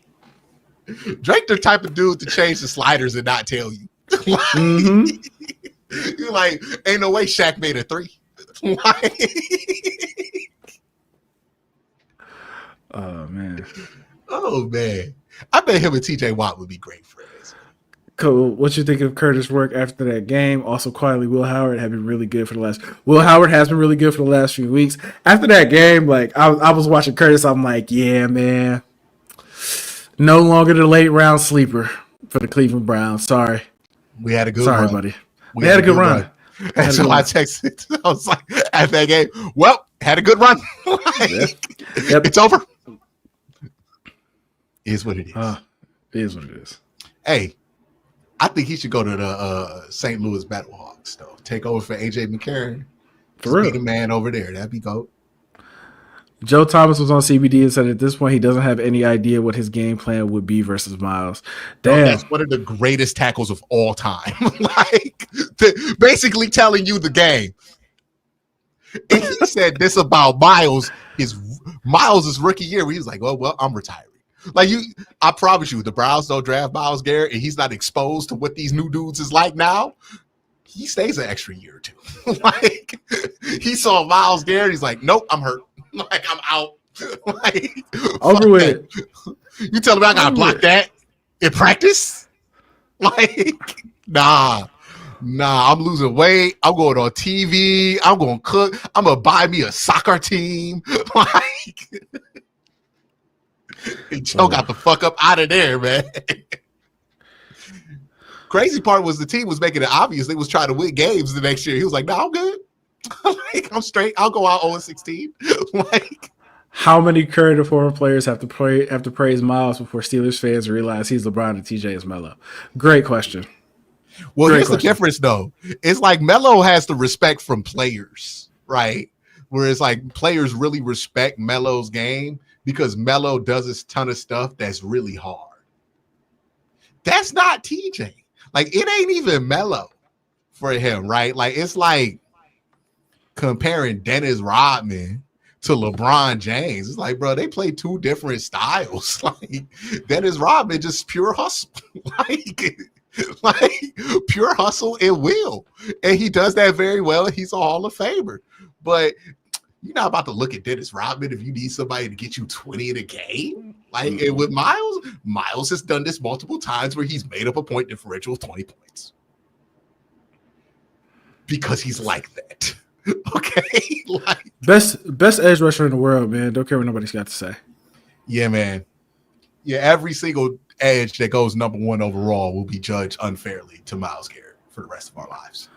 Drake, the type of dude to change the sliders and not tell you. You're like, ain't no way Shaq made a 3. Oh man. I bet him and TJ Watt would be great friends. Cool. What you think of Curtis' work after that game? Also, quietly, Will Howard has been really good for the last few weeks. After that game, like I was watching Curtis, I'm like, yeah, man. No longer the late round sleeper for the Cleveland Browns. Sorry. We had a good run. Buddy. We had a good run. And so I texted. I was like, after that game, well, had a good run. Yep. It's over. Is what it is. It is what it is. Hey, I think he should go to the St. Louis Battlehawks, though. Take over for AJ McCarron. For real. Be the man over there. That'd be goat. Joe Thomas was on CBD and said at this point he doesn't have any idea what his game plan would be ver's Miles. Damn. Bro, that's one of the greatest tackles of all time. Like, basically telling you the game. And he said this about Miles' rookie year where he was like, well, I'm retiring. Like, I promise you, the Browns don't draft Myles Garrett and he's not exposed to what these new dudes is like now. He stays an extra year or two. Like, he saw Myles Garrett. He's like, nope, I'm hurt. Like, I'm out. Like, Over fuck with that. it. You telling me I gotta Over block it. that in practice? Like, nah. I'm losing weight. I'm going on TV. I'm going to cook. I'm going to buy me a soccer team. Like, Joe got the fuck up out of there, man. Crazy part was the team was making it obvious they was trying to win games the next year. He was like, "No, I'm good. Like, I'm straight. I'll go out 0-16." Like, How many current and former players have to praise Miles before Steelers fans realize he's LeBron and TJ is Melo? Great question. well, Great here's question. the difference, though. It's like Melo has the respect from players, right? Whereas like players really respect Melo's game because Melo does a ton of stuff that's really hard. That's not TJ. Like, it ain't even Melo for him, right? Like, it's like comparing Dennis Rodman to LeBron James. It's like, bro, they play two different styles. Like, Dennis Rodman just pure hustle. like pure hustle and will. And he does that very well. He's a Hall of Famer. But you're not about to look at Dennis Rodman if you need somebody to get you 20 in a game. Like, and with Miles has done this multiple times where he's made up a point differential of 20 points. Because he's like that. Okay? Like, Best edge rusher in the world, man. Don't care what nobody's got to say. yeah, man. Yeah, every single edge that goes number one overall will be judged unfairly to Myles Garrett for the rest of our lives.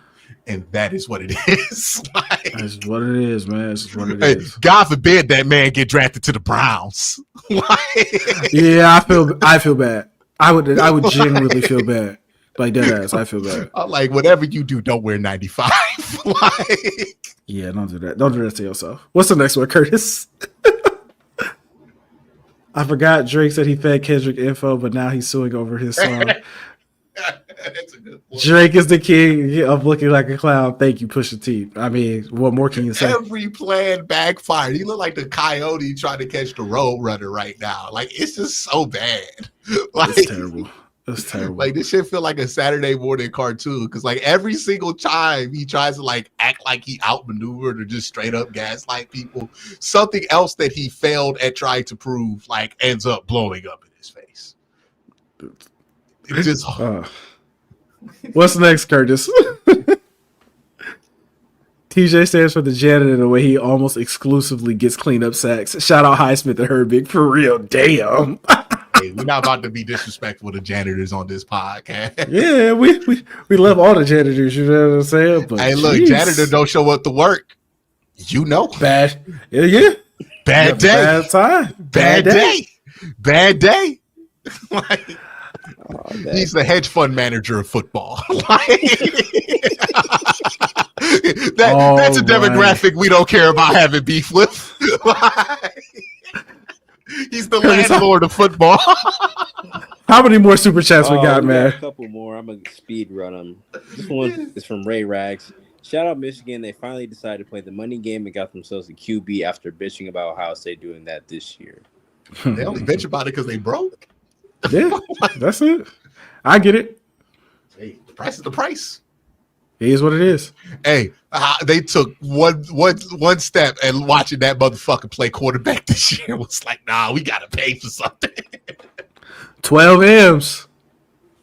And that is what it is. Like, That's what it is, man. That's what it is. God forbid that man get drafted to the Browns. Like, Yeah, I feel bad. I would genuinely feel bad. Like, dead ass, I feel bad. I'm like, whatever you do, don't wear 95. Like, Yeah, don't do that. Don't do that to yourself. What's the next one, Curtis? I forgot Drake said he fed Kendrick info, but now he's suing over his song. that's a good point. Drake is the king of looking like a clown. Thank you, Pusha T. I mean, what more can you say? Every plan backfired. He looked like the coyote trying to catch the road runner right now. Like, it's just so bad. Like, It's terrible. It's terrible. Like, this shit feel like a Saturday morning cartoon because like every single time he tries to like act like he outmaneuvered or just straight up gaslight people, something else that he failed at trying to prove like ends up blowing up in his face. It's just What's next, Curtis? TJ stands for the janitor the way he almost exclusively gets cleanup sacks. Shout out Highsmith and Herbig for real. Damn. hey, we're not about to be disrespectful to janitors on this podcast. Yeah, we love all the janitors, you know what I'm saying? But hey, look, janitor don't show up to work. You know. Bad. Yeah. Bad day. Bad time. Bad day. Bad day. Like, he's the hedge fund manager of football. That's a demographic we don't care about having beef with. He's the landlord of football. How many more super chats we got, man? A couple more. I'm gonna speed run them. This one is from Ray Rags. Shout out Michigan. They finally decided to play the money game and got themselves a QB after bitching about Ohio State doing that this year. They only bitch about it because they broke. Yeah, that's it. I get it. Hey, the price is the price. It is what it is. Hey, they took one step and watching that motherfucker play quarterback this year was like, nah, we gotta pay for something. 12 M's.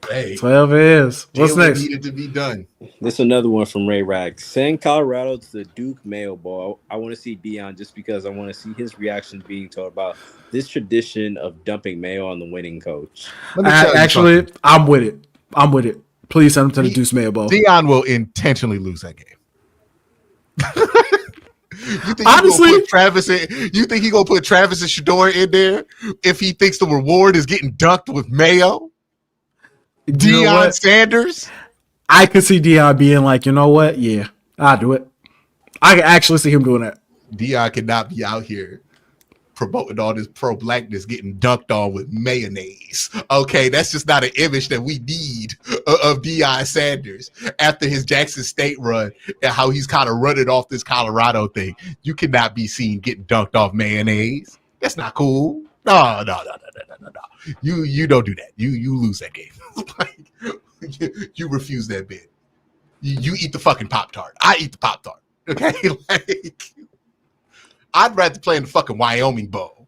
Hey, 12 M's. What's next? Needed to be done. This is another one from Ray Rags. Send Colorado to the Duke Mayo Bowl. I want to see Deion just because I want to see his reaction being told about this tradition of dumping mayo on the winning coach. Actually, I'm with it. Please send him to the Deuce Mayo Bowl. Deion will intentionally lose that game. Honestly, you think he gonna put Travis and Shador in there if he thinks the reward is getting dunked with mayo? Deion Sanders? I could see Deion being like, you know what? Yeah, I'll do it. I can actually see him doing that. Deion cannot be out here promoting all this pro-blackness getting dunked on with mayonnaise. Okay, that's just not an image that we need of Deion Sanders after his Jackson State run and how he's kind of running off this Colorado thing. You cannot be seen getting dunked off mayonnaise. That's not cool. No. You don't do that. You lose that game. You refuse that bid. You eat the fucking Pop-Tart. I eat the Pop-Tart. Okay? I'd rather play in the fucking Wyoming Bowl.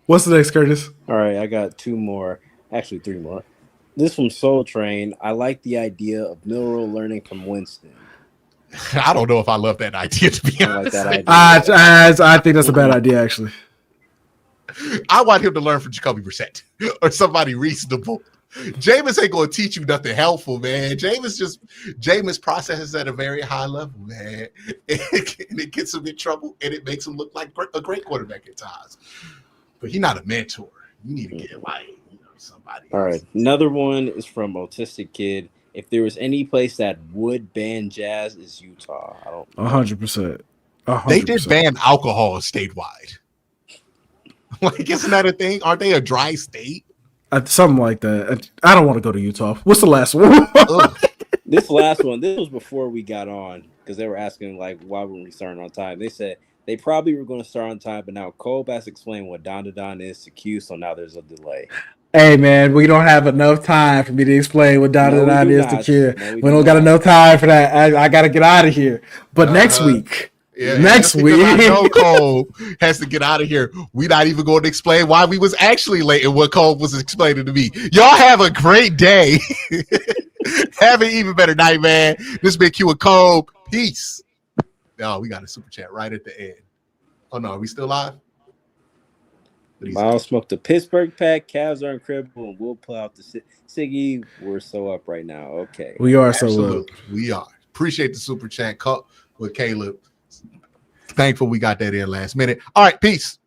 What's the next, Curtis? All right, I got 2 more. Actually, 3 more. This from Soul Train. I like the idea of Milrow learning from Winston. I don't know if I love that idea, to be I like honest. that idea. I think that's a bad idea, actually. I want him to learn from Jacoby Brissett or somebody reasonable. Jameis ain't gonna teach you nothing helpful, man. Jameis processes at a very high level, man. And it gets him in trouble, and it makes him look like a great quarterback at times. But he's not a mentor. You need to get like somebody. All right, another one is from Autistic Kid. If there was any place that would ban jazz, is Utah. I don't. 100%. They did ban alcohol statewide. Like, isn't that a thing? Aren't they a dry state? Something like that. I don't want to go to Utah. What's the last one? This last one, this was before we got on because they were asking like why weren't we starting on time. They said they probably were going to start on time, but now Colb has explained what Don is to Q, so now there's a delay. Hey man, we don't have enough time for me to explain what Don is to Q. No, we don't got enough time for that. I got to get out of here. But next week. Yeah, next week, I know Cole has to get out of here. We're not even going to explain why we was actually late and what Cole was explaining to me. Y'all have a great day. Have an even better night, man. This been Q and Cole. Peace. Oh, we got a super chat right at the end. Oh no, are we still live? Miles smoked the Pittsburgh pack. Cavs are incredible, and we'll pull out the Siggy. We're so up right now. Okay, we are absolutely. So up. We are. Appreciate the super chat with Caleb. Thankful we got that in last minute. All right, peace.